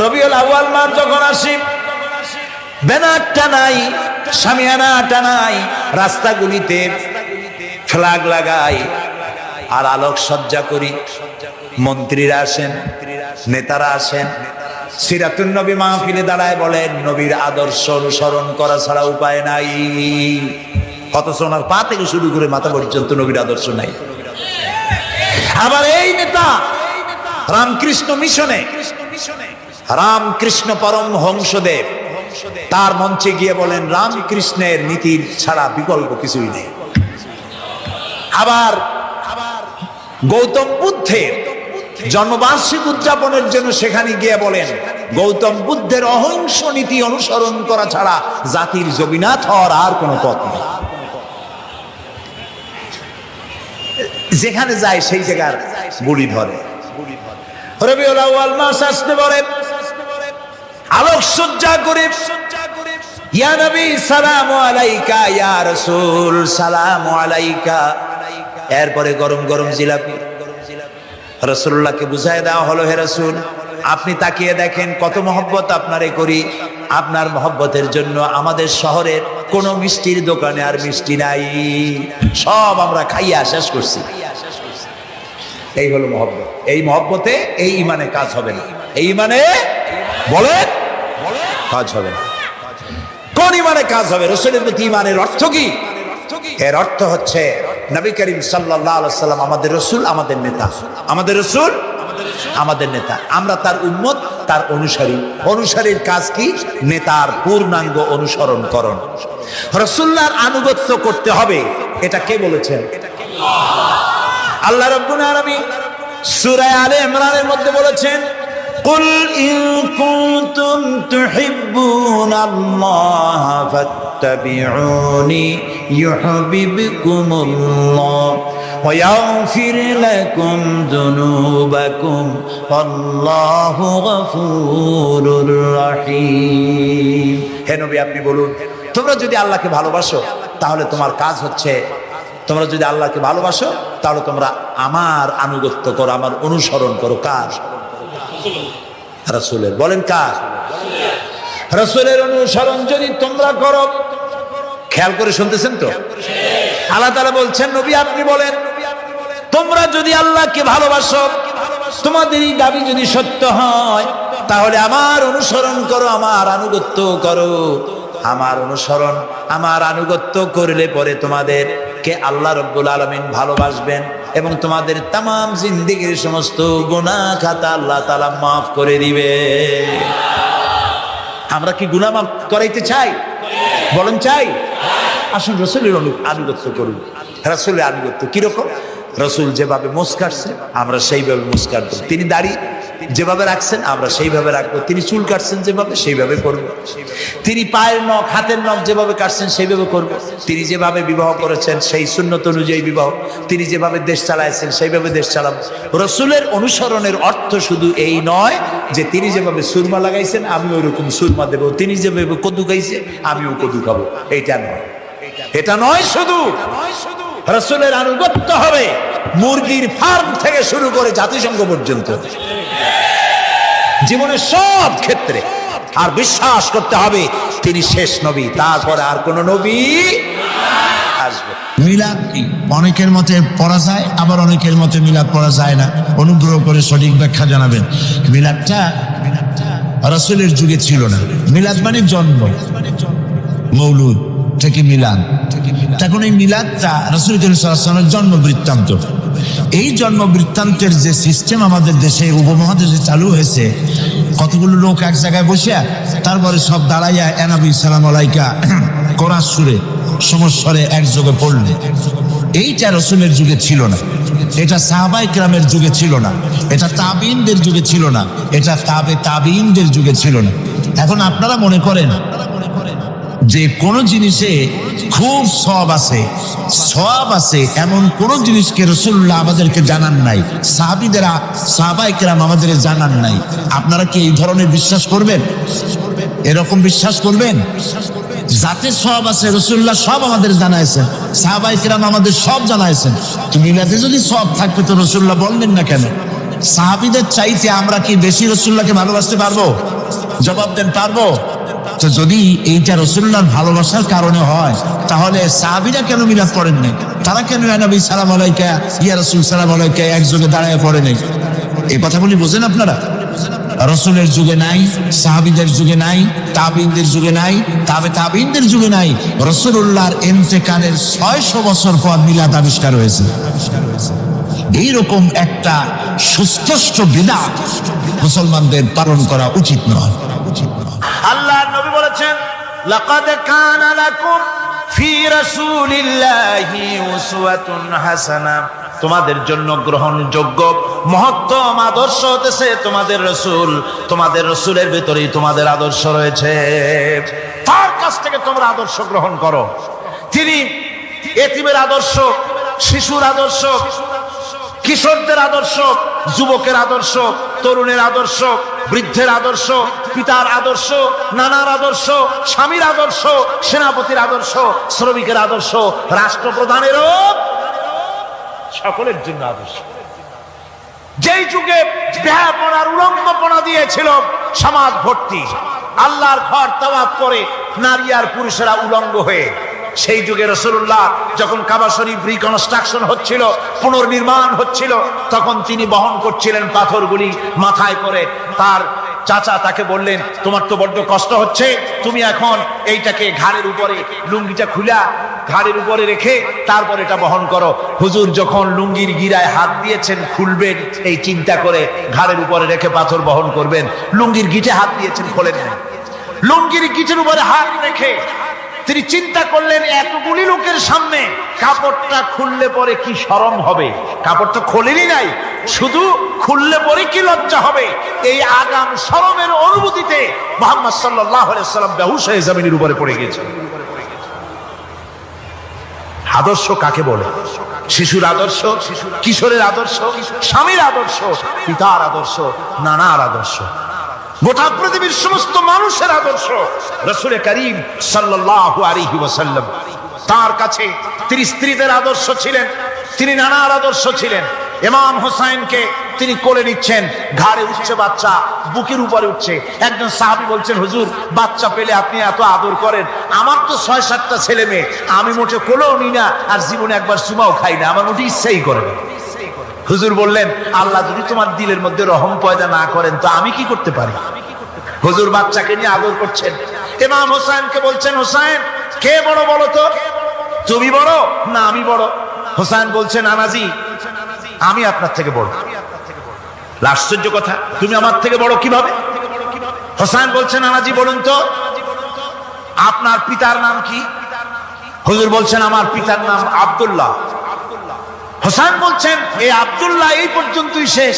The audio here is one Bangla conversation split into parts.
রবিউল আউয়াল মাস যখন আসে, ব্যানারটা নাই, শামিয়ানাটা নাই, রাস্তাগুলিতে ফ্ল্যাগ লাগাই আর আলোকসজ্জা করি। মন্ত্রীরা আসেন, নেতারা আসেন, সিরাতুন নবী মাহফিলে দাঁড়ায় বলেন নবীর আদর্শ অনুসরণ করা ছাড়া উপায় নাই। অথচ ওনার পা থেকে শুরু করে মাথা পর্যন্ত নবীর আদর্শ নাই। আবার এই নেতা রামকৃষ্ণ মিশনে, রামকৃষ্ণ পরমহংসদেব তার মঞ্চে গিয়ে বলেন রামকৃষ্ণের নীতির ছাড়া বিকল্প কিছুই নেই। আবার গৌতম বুদ্ধের জন্মবার্ষিকী উদযাপনের জন্য সেখানে গিয়ে বলেন গৌতম বুদ্ধের অহিংস নীতি অনুসরণ করা ছাড়া জাতির জবিনাথ হওয়ার আর কোনো পথ নেই। যেখানে যায় সেই জায়গার গুলি ধরে। রবিউল আউয়াল মাস আসতে বলে আলোকসজ্জা করে, ইয়া নবী সালামু আলাইকা, ইয়া রাসূল সালামু আলাইকা। এরপরে গরম গরম জিলাপি রাসূলুল্লাহকে বুঝায় দেওয়া হলো, হে রাসূল আপনি তাকিয়ে দেখেন কত মহব্বত আপনারে করি, আপনার মহব্বতের জন্য আমাদের শহরের কোন মিষ্টির দোকানে আর মিষ্টি নাই, সব আমরা খাইয়া শেষ করছি। এই হলো মহব্বত। এই মহব্বতে এই ইমানে কাজ হবে না। এই ইমানে বলেন কাজ হবে না। কোন ইমানে কাজ হবে? রাসূলের প্রতি ইমানের অর্থ কি? এর অর্থ হচ্ছে নবী করিম সাল্লাল্লাহু আলাইহি ওয়াসাল্লাম আমাদের রাসূল, আমাদের নেতা। আমাদের রাসূল আমাদের নেতা, আমরা তার উম্মত, তার অনুসারী। অনুসারীর কাজ কি? নেতার পূর্ণাঙ্গ অনুসরণ করণ। রাসূলুল্লাহর আনুগত্য করতে হবে। এটা কে বলেছেন? আল্লাহ রাব্বুল আলামিন সূরা আলে ইমরানের মধ্যে বলেছেন কুল ইন কুনতুম তুহিব্বুনাল্লাহ ফাত্তাবিউনি ইউহিব্বুকুমুল্লাহ ওয়া ইয়াগফির লাকুম যুনুবাকুম আল্লাহু গফুরুর রহিম। হে নবী আপনি বলুন, তোমরা যদি আল্লাহকে ভালোবাসো তাহলে তোমার কাজ হচ্ছে, তোমরা যদি আল্লাহকে ভালোবাসো তাহলে তোমরা আমার আনুগত্য করো, আমার অনুসরণ করো। কার? রাসূলের। বলেন কার? রাসূলের অনুসরণ যদি তোমরা করো, খেয়াল করে শুনতেছেন তো? আল্লাহ তাআলা বলছেন নবী আপনি বলেন তোমরা যদি আল্লাহকে ভালোবাসো, তোমাদের এই দাবি যদি সত্য হয় তাহলে আমার অনুসরণ করো, আমার আনুগত্য করো। আমার অনুসরণ, আমার আনুগত্য করলে পরে তোমাদের কে আল্লাহ রাব্বুল আলামিন ভালোবাসবেন এবং তোমাদের তামাম জিন্দেগীর সমস্ত গুনাহ খাতা আল্লাহ তাআলা মাফ করে দিবে। আমরা কি গুনাহ মাফ করাইতে চাই? বলেন চাই? আসুন রাসূলের আনুগত্য করুন। রাসূলের আনুগত্য কিরকম? রাসূল যেভাবে মুছ কাটছে আমরা সেইভাবে মুছ কাটবো। তিনি দাড়ি যেভাবে রাখছেন আমরা সেইভাবে রাখবো। তিনি চুল কাটছেন যেভাবে সেইভাবে করবো। তিনি পায়ের নখ, হাতের নখ যেভাবে কাটছেন সেইভাবে করবো। তিনি যেভাবে বিবাহ করেছেন সেই সুন্নত অনুযায়ী বিবাহ, তিনি যেভাবে দেশ চালাইছেন সেইভাবে দেশ চালাবো। রাসূলের অনুসরণের অর্থ শুধু এই নয় যে তিনি যেভাবে সুরমা লাগাইছেন আমি ওইরকম সুরমা দেবো, তিনি যেভাবে কদু খাইছে আমিও কদু খাবো, এইটা নয়। এটা নয়, শুধু রাসূলের আনুগত্য হবে মুরগির ফার্ম থেকে শুরু করে জাতিসংঘ পর্যন্ত, জীবনের সব ক্ষেত্রে। আর বিশ্বাস করতে হবে তিনি শেষ নবী, তারপরে আর কোন নবী আসবে। মিলাদ কি? অনেকের মতে পড়া যায়, আবার অনেকের মতে মিলাদ পড়া যায় না। অনুগ্রহ করে সঠিক ব্যাখ্যা জানাবেন। মিলাদটা রাসূলের যুগে ছিল না। মিলাদ মানে জন্ম, মৌলুদ থেকে মিলাদ। তখন এই মিলাদটা রাসূল করিম সাল্লাল্লাহু আলাইহি ওয়াসাল্লামের জন্ম বৃত্তান্ত। এই জন্ম বৃত্তান্তের যে সিস্টেম আমাদের দেশে উপমহাদেশে চালু হয়েছে, কতগুলো লোক এক জায়গায় বসে তারপরে সব দাঁড়াইয়া এনাবি সালাম আলাইকা কোরআন সুরে সমস্বরে একযোগে পড়লে, এইটা রাসূলের যুগে ছিল না। এটা সাহাবায়ে কেরামের যুগে ছিল না, এটা তাবিঈনদের যুগে ছিল না, এটা তাবিঈনদের যুগে ছিল না। এখন আপনারা মনে করেন যে কোন জিনিসে খুব সওয়াব আছে এমন কোন জিনিসকে রাসূলুল্লাহ আমাদেরকে জানান নাই, সাহাবায়ে কেরাম আমাদের জানান নাই। আপনারা কি এই ধরনের বিশ্বাস করবেন? এরকম বিশ্বাস করবেন? যাতে সওয়াব আছে রাসূলুল্লাহ সব আমাদের জানাইছেন, সাহাবায়ে কেরাম আমাদের সব জানাইছেন। তো মিলাদে যদি সওয়াব থাকবে তো রাসূলুল্লাহ বললেন না কেন? সাহাবীদের চাইতে আমরা কি বেশি রাসূলুল্লাহকে ভালোবাসতে পারবো? জবাব দেন, পারবো? তো যদি এইটা রাসূলুল্লাহর ভালোবাসার কারণে হয়, তাহলে সাহাবীরা কেন মিলাদ পড়েন নাই? তারা কেন ইয়া নবী সালাম আলাইকা, ইয়া রাসূল সালাম আলাইকা একযোগে দাঁড়ায় পড়ে নাই? এই কথাগুলি বোঝেন আপনারা? রসুলের যুগে নাই, সাহাবীদের যুগে নাই, তাবিনদের যুগে নাই, তাবিনদের যুগে নাই। রাসূলুল্লাহর ইন্তেকালের 600 বছর পর মিলাদ আবিষ্কার হয়েছে। এইরকম একটা সুস্পষ্ট বিদআত মুসলমানদের পালন করা উচিত নয়। আল্লাহর নবী বলেছেন, লাকাদ কানা লাকুম ফি রাসূলিল্লাহি উসওয়াতুন হাসানাহ, তোমাদের জন্য গ্রহণযোগ্য মহত্তম আদর্শ হতেছে তোমাদের রাসূল। তোমাদের রাসূলের ভিতরেই তোমাদের আদর্শ রয়েছে, তার কাছ থেকে তোমরা আদর্শ গ্রহণ করো। তিনি এতিমের আদর্শ, শিশুর আদর্শ, কিশোরদের আদর্শ, যুবকের আদর্শ, তরুণের আদর্শ, বৃদ্ধের আদর্শ, পিতার আদর্শ, নানার আদর্শ, স্বামীর আদর্শ, সেনাপতির আদর্শ, শ্রমিকের আদর্শ, রাষ্ট্রপ্রধানেরও সকলের জন্য আদর্শ। যেই যুগে বেহাপনার উলঙ্গপনা দিয়েছিল সমাজ ভর্তি, আল্লাহর ঘর তাওয়াফ করে নারী আর পুরুষেরা উলঙ্গ হয়ে, সেই যুগে রাসূলুল্লাহ যখন কাবা শরীফ রিকনস্ট্রাকশন হচ্ছিল, পুনর্নির্মাণ হচ্ছিল, তখন তিনি বহন করছিলেন পাথরগুলি মাথায় করে। তার চাচা তাকে বললেন, তোমার তো বড্ড কষ্ট হচ্ছে, তুমি এখন এইটাকে ঘাড়ের উপরে, লুঙ্গিটা খুলা ঘাড়ের উপরে রেখে তারপর এটা বহন করো। হুজুর যখন লুঙ্গির গিরায় হাত দিয়েছেন খুলবেন এই চিন্তা করে ঘাড়ের উপরে রেখে পাথর বহন করবেন, লুঙ্গির গিটে হাত দিয়েছেন খোলেন না। লুঙ্গির গিটের উপরে হাত রেখে তিনি চিন্তা করলেন, এতগুলি লোকের সামনে কাপড়টা খুললে পরে কি শরম হবে। কাপড়টা খোলেনি নাই, শুধু খুললে পরে কি লজ্জা হবে। এই আগাম শরমের অনুভূতিতে মুহাম্মদ সাল্লাল্লাহু আলাইহি ওয়াসাল্লাম বেহুশ হয়ে জমিনের উপরে পড়ে গিয়েছেন। আদর্শ কাকে বলে? শিশুর আদর্শ, কিশোরের আদর্শ, স্বামীর আদর্শ, পিতার আদর্শ, নানার আদর্শ, গোটা পৃথিবীর সমস্ত মানুষের আদর্শ রাসূল করিম সাল্লাল্লাহু আলাইহি ওয়াসাল্লাম। তার কাছে তিনি স্ত্রীদের আদর্শ ছিলেন, তিনি নানার আদর্শ ছিলেন। ইমাম হোসাইনকে তিনি কোলে নিচ্ছেন, ঘাড়ে উঠছে বাচ্চা, বুকের উপরে উঠছে। একজন সাহাবী বলছেন, হুজুর বাচ্চা পেলে আপনি এত আদর করেন, আমার তো 6-7টা ছেলে মেয়ে, আমি মোটে কোলেও নিই না, আর জীবনে একবার চুমাও খাই না, আমার মোটে ইচ্ছাই করে না। হুজুর বললেন, আল্লাহ যদি তোমার দিলের মধ্যে রহম পয়দা না করেন তো আমি কি করতে পারি? হুজুর বাচ্চাকে নিয়ে আদর করছেন। ইমাম হোসেনকে বলছেন, হোসেন কে বড় বলো তো, তুমি বড় না আমি বড়? হোসেন বলছেন, নানাজি আমি আপনার থেকে বড়। আশ্চর্য কথা, তুমি আমার থেকে বড় কিভাবে? হোসেন বলছেন, নানাজি বলুন তো আপনার পিতার নাম কি? হুজুর বলছেন, আমার পিতার নাম আব্দুল্লাহ। হোসেন বলছেন, এই আব্দুল্লাহ এই পর্যন্তই শেষ,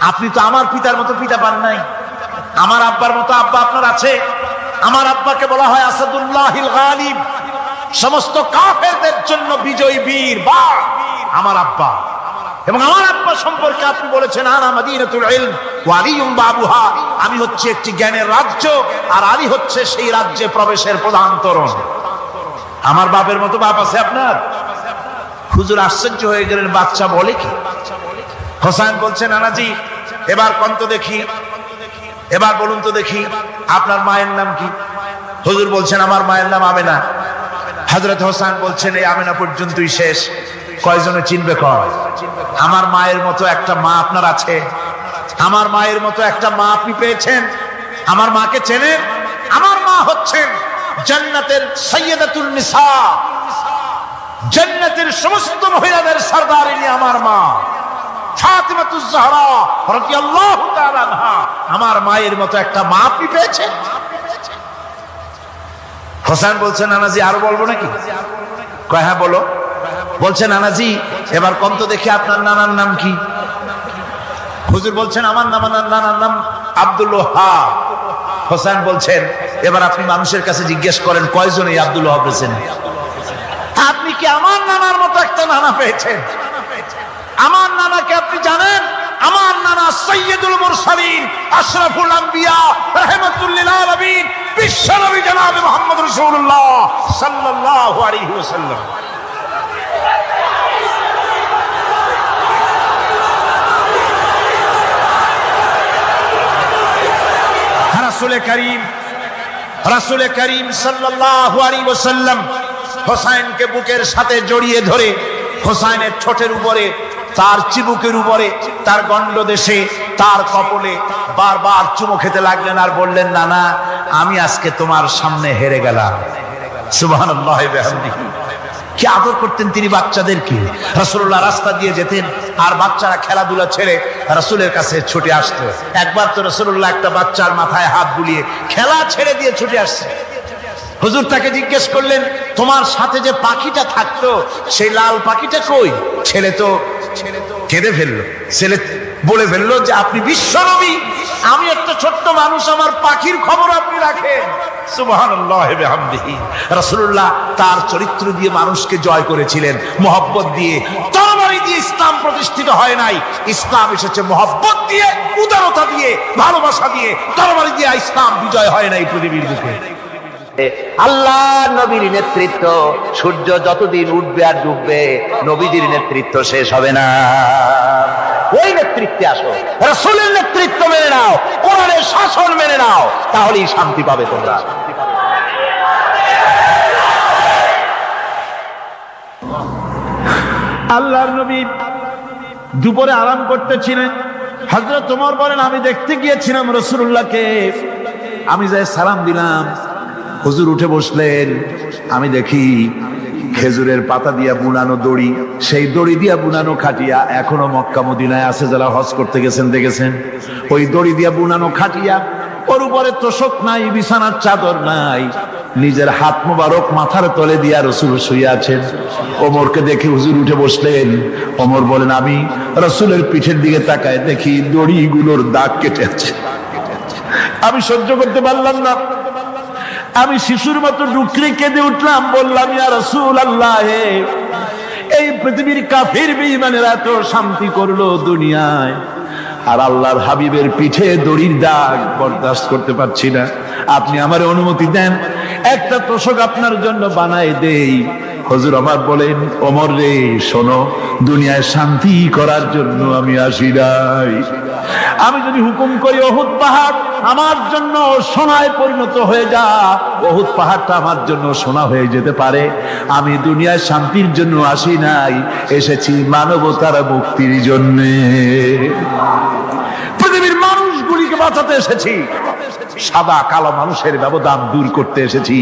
আপনি তো আমার পিতার মতো পিতা পান নাই, আমার আব্বার মতো আব্বা আপনার আছে। আমার আব্বাকে বলা হয় আসাদুল্লাহিল গালিব, সমস্ত কাফেরদের জন্য বিজয়ী বীর বা আমার আব্বা। এবং আমার আব্বা সম্পর্কে আপনি বলেছেন, আনা মাদিনাতুল ইলম ওয়া আলিয়ুম বাবুহা, আমি হচ্ছে একটি জ্ঞানের রাজ্য আর আলী হচ্ছে সেই রাজ্যে প্রবেশের প্রধান তোরণ। আমার বাপের মতো বাপ আছে আপনার? হুজুর আশ্চর্য হয়ে গেলেন, বাচ্চা বলে কি? হোসেন বলছেন, নানাজি এবার কোন তো দেখি, এবার বলুন তো দেখি আপনার মায়ের নাম কি? হুজুর বলছেন, আমার মায়ের নাম আমেনা। হযরত হোসেন বলছেন, এই আমেনা পর্যন্তই শেষ, কয়জনে চিনবে কয়? আমার মায়ের মতো একটা মা আপনার আছে? আমার মায়ের মতো একটা মা আপনি পেয়েছেন? আমার মাকে চেনেন? আমার মা হচ্ছেন জান্নাতের সাইয়্যিদাতুন নিসা, জান্নাতের সমস্ত মহিলাদের সরদারিনী আমার মা ফাতিমাতুজ জাহরা রাদিয়াল্লাহু তাআলা আনহা। আমার মায়ের মতো একটা মা আপনি পেয়েছেন? হোসেন বলছেন, নানাজি আরো বলবো নাকি? কয় হ্যাঁ বলো। বলছেন, নানাজি এবার কোন তো দেখি আপনার নানার নাম কি? হুজুর বলছেন, আমার নানার নাম আব্দুল ওয়াহাব। হোসেন বলছেন, এবার আপনি মানুষের কাছে জিজ্ঞেস করেন কয়জন এই আব্দুল ওয়াহাব পেয়েছেন? আপনি কি আমার নানার মতো একটা নানা পেয়েছেন? আমার নানাকে আপনি জানেন? আমার নানা সাইয়্যিদুল মুরসালিন, আশরাফুল আম্বিয়া, রাহমাতুল লিল আলামিন, বিশ্বনবী জনাব মুহাম্মদ রাসূলুল্লাহ সাল্লাল্লাহু আলাইহি ওয়াসাল্লাম। রাসূল করিম সাল্লাল্লাহু আলাইহি ওয়াসাল্লাম হোসাইনকে বুকের সাথে জড়িয়ে ধরে হোসাইনের ঠোঁটের উপরে, তার চিবুকের উপরে, তার গণ্ডদেশে, তার কপলে বারবার চুমো খেতে লাগলেন আর বললেন, নানা আমি আজকে তোমার সামনে হেরে গেলাম। সুবহানাল্লাহ ওয়া বিহামদিহি। কি আদর করতেন তিনি বাচ্চাদেরকে। রাসূলুল্লাহ রাস্তা দিয়ে যেতেন আর বাচ্চারা খেলাধুলা ছেড়ে রাসূলের কাছে ছুটে আসতো। একবার তো রাসূলুল্লাহ একটা বাচ্চার মাথায় হাত বুলিয়ে খেলা ছেড়ে দিয়ে ছুটে আসছে। হুজুর তাকে জিজ্ঞেস করলেন, তোমার সাথে যে পাখিটা থাকতো সেই লাল পাখিটা কই? ছেলে তো কেঁদে ফেললো। ছেলে বলে ফেললো যে আপনি বিশ্বনবী, আমি একটা ছোট্ট মানুষ, আমার পাখির খবর আপনি রাখেন। সুবহানাল্লাহ ওয়া বিহামদিহি। রাসূলুল্লাহ তার চরিত্র দিয়ে মানুষকে জয় করেছিলেন, মহব্বত দিয়ে। তরবারি দিয়ে ইসলাম প্রতিষ্ঠিত হয় নাই, ইসলাম এসেছে মহব্বত দিয়ে, উদারতা দিয়ে, ভালোবাসা দিয়ে। তরবারি দিয়ে ইসলাম বিজয় হয় নাই পৃথিবীর বুকে। আল্লাহ নবীর নেতৃত্ব, সূর্য যতদিন উঠবে আর ডুববে নবীজির নেতৃত্ব শেষ হবে না। ওই নেতৃত্বে আসো, রাসূলের নেতৃত্ব মেনে নাও, কোরআনের শাসন মেনে নাও, তাহলেই শান্তি পাবে তোমরা। আল্লাহর নবী দুপুরে আরাম করতেছিলেন। হযরত ওমর বলেন, আমি দেখতে গিয়েছিলাম রাসূলুল্লাহকে, আমি যাই সালাম দিলাম, হুজুর উঠে বসলেন। আমি দেখি খেজুরের পাতা দিয়া বুনানো দড়ি, সেই দড়ি দিয়া বুনানো খাটিয়া এখনো মক্কা মদিনায় আছে, যারা হজ করতে গেছেন দেখেছেন। ওই দড়ি দিয়া বুনানো খাটিয়া, ওর উপরে তোশক নাই, বিছানার চাদর নাই, নিজের হাত মোবারক মাথার তলে দিয়া রাসূল শুয়ে আছেন। ওমরকে দেখে হুজুর উঠে বসলেন। ওমর বলেন, আমি রাসূলের পিঠের দিকে তাকায় দেখি দড়িগুলোর দাগ কেটে আছে। আমি সহ্য করতে পারলাম না, আমি শিশুর মতো ডুকরে কেঁদে উঠলাম, বললাম, ইয়া রাসূলুল্লাহ, এই পৃথিবীর কাফির বেঈমানেরা তো শান্তি করলো দুনিয়ায়, আর আল্লাহর হাবিবের পিঠে দড়ির দাগ বরদাস্ত করতে পারছি না। আপনি আমার অনুমতি দেন, একটা তোশক আপনার জন্য বানাই দেই। হুজুর আমার বলেন, ওমর রে শোনো, দুনিয়ায় শান্তি করার জন্য আমি আসি নাই। আমি যদি হুকুম করি উহুদ পাহাড় আমার জন্য সোনায় পরিণত হয়ে যা, উহুদ পাহাড়টা আমার জন্য সোনা হয়ে যেতে পারে। আমি দুনিয়ায় শান্তির জন্য আসি নাই, এসেছি মানবতার মুক্তির জন্য। পৃথিবীর মানুষগুলিকে বাঁচাতে এসেছি, সাদা কালো মানুষের ব্যবধান দূর করতে এসেছি।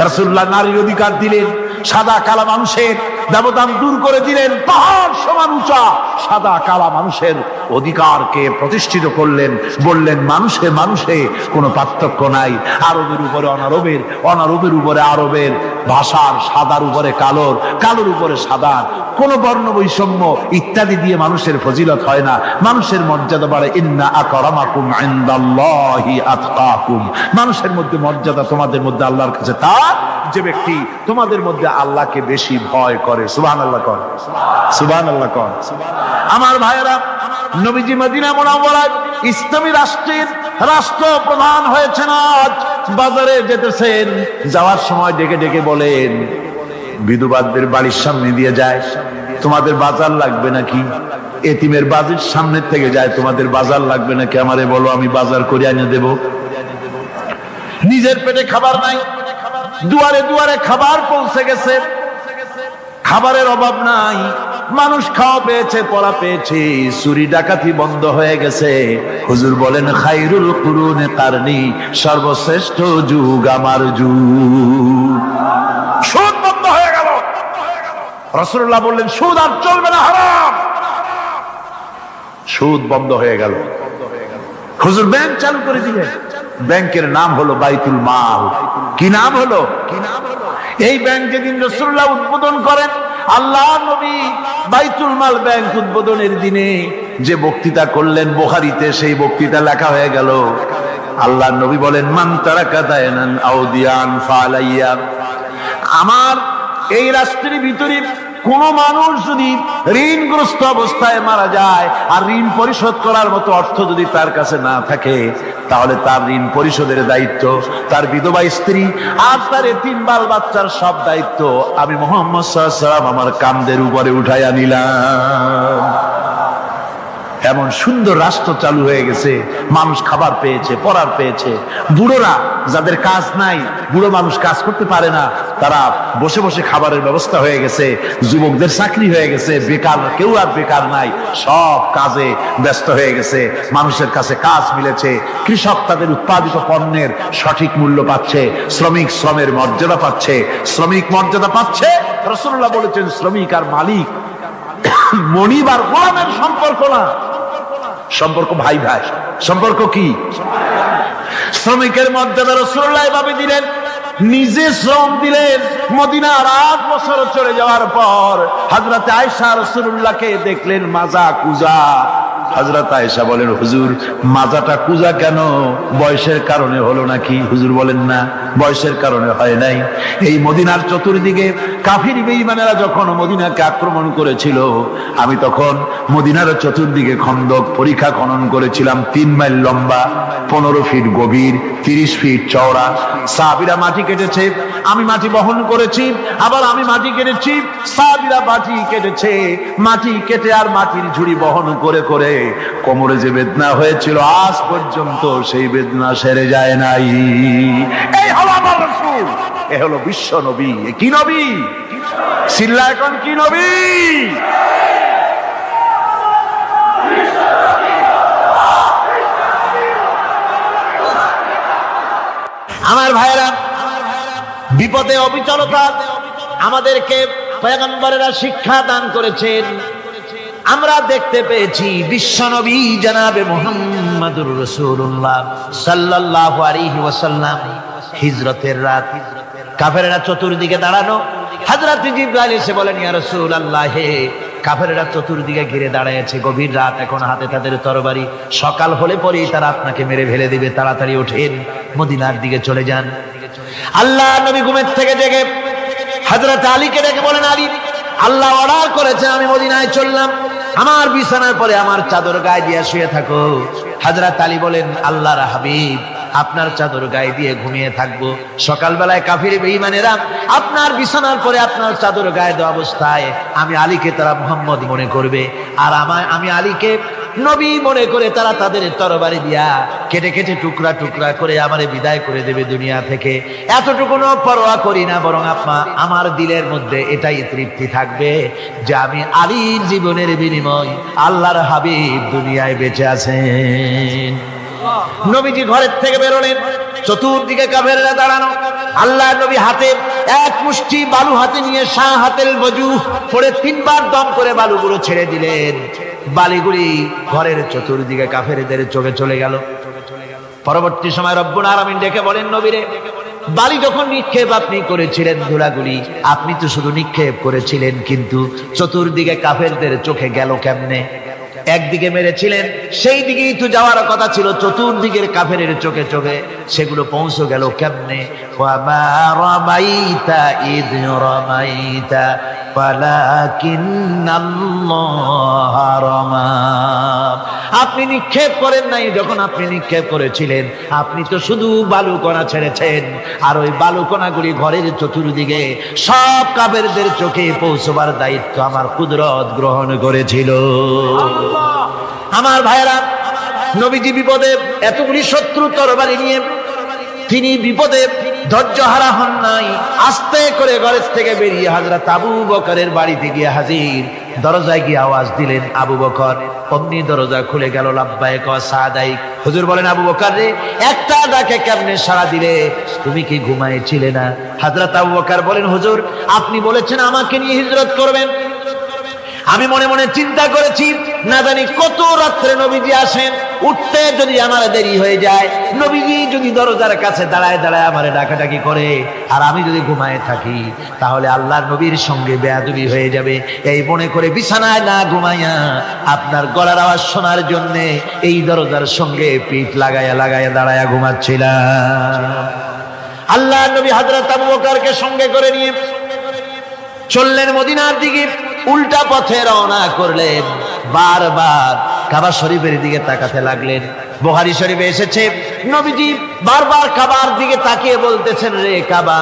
রাসূলুল্লাহ নারীর অধিকার দিলেন, সাদা কালা মানুষের ব্যবধান দূর করে দিলেন। পাহাড় সমান উঁচা সাদা কালা মানুষের অধিকারকে প্রতিষ্ঠিত করলেন, বললেন মানুষে মানুষে কোনো পার্থক্য নাই। আরবের উপরে অনারবের, অনারবের উপরে আরবের, ভাষার সাদার উপরে কালোর, কালোর উপরে সাদার, কোন বর্ণ বৈষম্য ইত্যাদি দিয়ে মানুষের ফজিলত হয় না, মানুষের মর্যাদা বাড়ে। ইন্না আকরামাকুম ইনদাল্লাহি আতকাকুম। মানুষের মধ্যে মর্যাদা তোমাদের মধ্যে আল্লাহর কাছে তার যে ব্যক্তি তোমাদের মধ্যে আল্লাহকে বেশি ভয় করে। সুবহানাল্লাহ কর, সুবহানাল্লাহ কর। আমার ভাইয়েরা, নবীজি মদিনা মুনাওয়ারায় ইসলামী রাষ্ট্রের রাষ্ট্রপ্রধান হয়েছেন। আজ বাজারে যেতেছেন, যাওয়ার সময় ডেকে ডেকে বলেন, বিধবাদের বাড়ির সামনে দিয়ে যায়, তোমাদের বাজার লাগবে নাকি? এতিমের বাড়ির সামনে থেকে যায়, তোমাদের বাজার লাগবে নাকি? আমারে বলো, আমি বাজার করে এনে দেব। নিজের পেটে খাবার নাই, দুয়ারে দুয়ারে খাবার পৌঁছে গেছে, খাবারের অভাব নাই, মানুষ খাওয়া পেয়েছে, পড়া পেয়েছে, চুরি ডাকাতি বন্ধ হয়ে গেছে। হুজুর বলেন, খায়রুল কুরুনে কারনি, সর্বশ্রেষ্ঠ যুগ আমার যুগ। সুদ বন্ধ হয়ে গেল। রাসূলুল্লাহ বললেন, সুদ আর চলবে না, হারাম। সুদ বন্ধ হয়ে গেল। হুজুর ব্যাংক চালু করে দিলেন। ব্যাংকের নাম হলো বাইতুল মাল। কি নাম হলো? এই ব্যাংক যেদিন রাসূলুল্লাহ উদ্বোধন করেন, আল্লাহ নবী বাইতুল মাল ব্যাংক উদ্বোধনের দিনে যে বক্তৃতা করলেন, বুখারীতে সেই বক্তৃতা লেখা হয়ে গেল। আল্লাহ নবী বলেন, মান তারাকা দায়নান আও দিয়ান ফালাইয়া। আমার এই রাষ্ট্রের ভিতরে কোন মানুষ যদি ঋণগ্রস্ত অবস্থায় মারা যায় আর ঋণ পরিশোধ করার মতো অর্থ যদি তার কাছে না থাকে, তাহলে তার ঋণ পরিশোধের দায়িত্ব, তার বিধবা স্ত্রী আর তার এতিম বাল বাচ্চার সব দায়িত্ব আমি মুহাম্মদ সাল্লাল্লাহু আলাইহি ওয়াসাল্লাম আমার কাঁধের উপরে উঠাইয়া নিলাম। এমন সুন্দর রাষ্ট্র চালু হয়ে গেছে, মানুষ খাবার পেয়েছে, পড়ার পেয়েছে। বুড়োরা যাদের কাজ নাই, বুড়ো মানুষ কাজ করতে পারে না, তারা বসে বসে খাবারের ব্যবস্থা হয়ে গেছে। যুবকদের চাকরি হয়ে গেছে, বেকার কেউ আর বেকার নাই, সব কাজে ব্যস্ত হয়ে গেছে। মানুষের কাছে কাজ মিলেছে, কৃষক তাদের উৎপাদিত পণ্যের সঠিক মূল্য পাচ্ছে, শ্রমিক শ্রমের মর্যাদা পাচ্ছে, শ্রমিক মর্যাদা পাচ্ছে। রাসূলুল্লাহ বলেছেন শ্রমিক আর মালিক মনিব আর গোলামের সম্পর্ক না, সম্পর্ক ভাই ভাই। সম্পর্ক কি? শ্রমিকের মর্যাদা রাসূলুল্লাহ এভাবে দিলেন, নিজে শ্রম দিলেন। মদিনার 8 বছর চলে যাওয়ার পর হযরত আয়েশা রাসূলুল্লাহকে দেখলেন মাজা কুজা। হযরত আয়েশা বলেন, হুজুর মাজাটা কুজা কেন? বয়সের কারণে হলো নাকি? হুজুর বলেন, না, বয়সের কারণে হয় নাই। এই মদিনার চতুর্দিকে কাফির বেঈমানেরা যখন মদিনাকে আক্রমণ করেছিল, আমি তখন মদিনার চতুর্দিকে খন্দক পরিখা খনন করেছিলাম, 3 মাইল লম্বা, 15 ফিট গভীর, 30 ফিট চওড়া। সাহাবীরা মাটি কেটেছে, আমি মাটি বহন করেছি, আবার আমি মাটি কেটেছি, সাহাবীরা মাটি কেটেছে। মাটি কেটে আর মাটির ঝুড়ি বহন করে করে কোমরে যে বেদনা হয়েছিল, আজ পর্যন্ত সেই বেদনা সেরে যায় নাই। এই হলো আমার রাসূল, এ হলো বিশ্ব নবী। এ কি নবী? চিল্লা এখন, কি নবী? আমার ভাইরা, বিপদে অবিচলতা আমাদেরকে পয়গম্বরেরা শিক্ষা দান করেছেন। আমরা দেখতে পেয়েছি বিশ্বনবী জনাবে মুহাম্মদুর রাসূলুল্লাহ সাল্লাল্লাহু আলাইহি ওয়াসাল্লাম হিজরতের রাত, কাফেররা চতুর্দিকে দাঁড়ানো। হযরত জিবরাইল এসে বলেন, ইয়া রাসূলুল্লাহ, হে কাফেররা চতুর্দিকে ঘিরে দাঁড়িয়েছে, গভীর রাত, এখন হাতে তাদের তরবারি, সকাল হলে পরেই তারা আপনাকে মেরে ফেলে দিবে, তাড়াতাড়ি ওঠেন, মদিনার দিকে চলে যান। আল্লাহ নবী ঘুমের থেকে জেগে হযরত আলীকে ডেকে বলেন, আলী, আল্লাহ অর্ডার করেছেন আমি মদিনায় চললাম, আমার বিছানার পরে আমার চাদর গায়ে দিয়ে শুয়ে থাকো। হযরত আলী বলেন, আল্লাহর হাবিব, আপনার চাদর গায়ে দিয়ে ঘুমিয়ে থাকবো, সকালবেলায় কাফির বেঈমানেরা আপনার বিছানার পরে আপনার চাদর গায়ে দেওয়া অবস্থায় আমি আলীকে তারা মুহাম্মদ মনে করবে, আর আমি আলীকে নবী মনে করে তারা তাদের তরবারি দিয়া কেটে কেটে টুকরা টুকরা করে আমারে বিদায় করে দেবে দুনিয়া থেকে। এতটুকুনো পরোয়া করি না, বরং আমার দিলের মধ্যে এটাই তৃপ্তি থাকবে যে আমি আলীর জীবনের বিনিময় আল্লাহর হাবিব দুনিয়ায় বেঁচে আছেন। নবীজি ঘরের থেকে বেরোলেন, চতুর্দিকে কাফেররা দাঁড়ানো। আল্লাহ নবী হাতে এক মুষ্টি বালু হাতে নিয়ে শাহাতেল ওযু পড়ে 3 বার দম করে বালুগুলো ছেড়ে দিলেন। বালিগুলি ঘরের চতুর্দিকে কাফেরদের চোখে চলে গেল। পরবর্তী সময় রব্বুল আলামিন ডেকে বলেন, নবীরে, বালি যখন নিক্ষেপ আপনি করেছিলেন, ধুলাগুলি আপনি তো শুধু নিক্ষেপ করেছিলেন, কিন্তু চতুর্দিকে কাফেরদের চোখে গেল কেমনে? একদিকে মেরেছিলেন, সেই দিকেই তো যাওয়ার কথা ছিল, চতুর্দিকের কাফেরের চোখে চোখে সেগুলো পৌঁছে গেল কেমনে? ওয়ামা রামাইতা ইদ রামাইতা ওয়ালাকিন্নাল্লাহ রামা। আপনি নিক্ষেপ করেন নাই, যখন আপনি নিক্ষেপ করেছিলেন আপনি তো শুধু বালুকণা ছেড়েছেন, আর ওই বালুকণাগুলি ঘরের চতুর্দিকে সব কাফেরদের চোখে পৌঁছবার দায়িত্ব আমার কুদরত গ্রহণ করেছিল। আমার ভাইরা, নবীজি বিপদে, এতগুলি শত্রু তরবারি নিয়ে তিনি বিপদে ধৈর্য হারা হন নাই। আস্তে করে ঘরের থেকে বেরিয়ে হযরত আবু বকরের বাড়িতে গিয়ে হাজির। দরজায় গিয়ে আওয়াজ দিলেন, আবু বকর। অমনি দরজা খুলে গেল, লাব্বাইক ওয়া সাদাইক। হুজুর বলেন, আবু বকর রে, একটা ডাকে কেমনে সাড়া দিলে? তুমি কি ঘুমাইছিলে না? হযরত আবু বকর বলেন, হুজুর আপনি বলেছেন আমাকে নিয়ে হিজরত করবেন, আমি মনে মনে চিন্তা করেছি, না জানি কত রাত্রে নবীজি আসেন, উঠতে যদি আমার দেরি হয়ে যায়, নবীজি যদি দরজার কাছে দাঁড়ায় দাঁড়ায় আমারে ডাকাডাকি করে, আর আমি যদি ঘুমায় থাকি, তাহলে আল্লাহর নবীর সঙ্গে বেয়াদবি হয়ে যাবে। এই মনে করে বিছানায় না ঘুমাইয়া আপনার গলার আওয়াজ শোনার জন্য এই দরজার সঙ্গে পিঠ লাগাইয়া লাগাইয়া দাঁড়ায়া ঘুমাচ্ছিলাম। আল্লাহর নবী হযরত আবু বকরকে সঙ্গে করে নিয়ে চললেন মদিনার দিকে। উল্টা পথে রওনা করলেন। বারবার কাবা শরীফের দিকে তাকাতে লাগলেন। বুখারী শরীফে এসেছে নবীজি বারবার কাবার দিকে তাকিয়ে বলতেছেন, রে কাবা,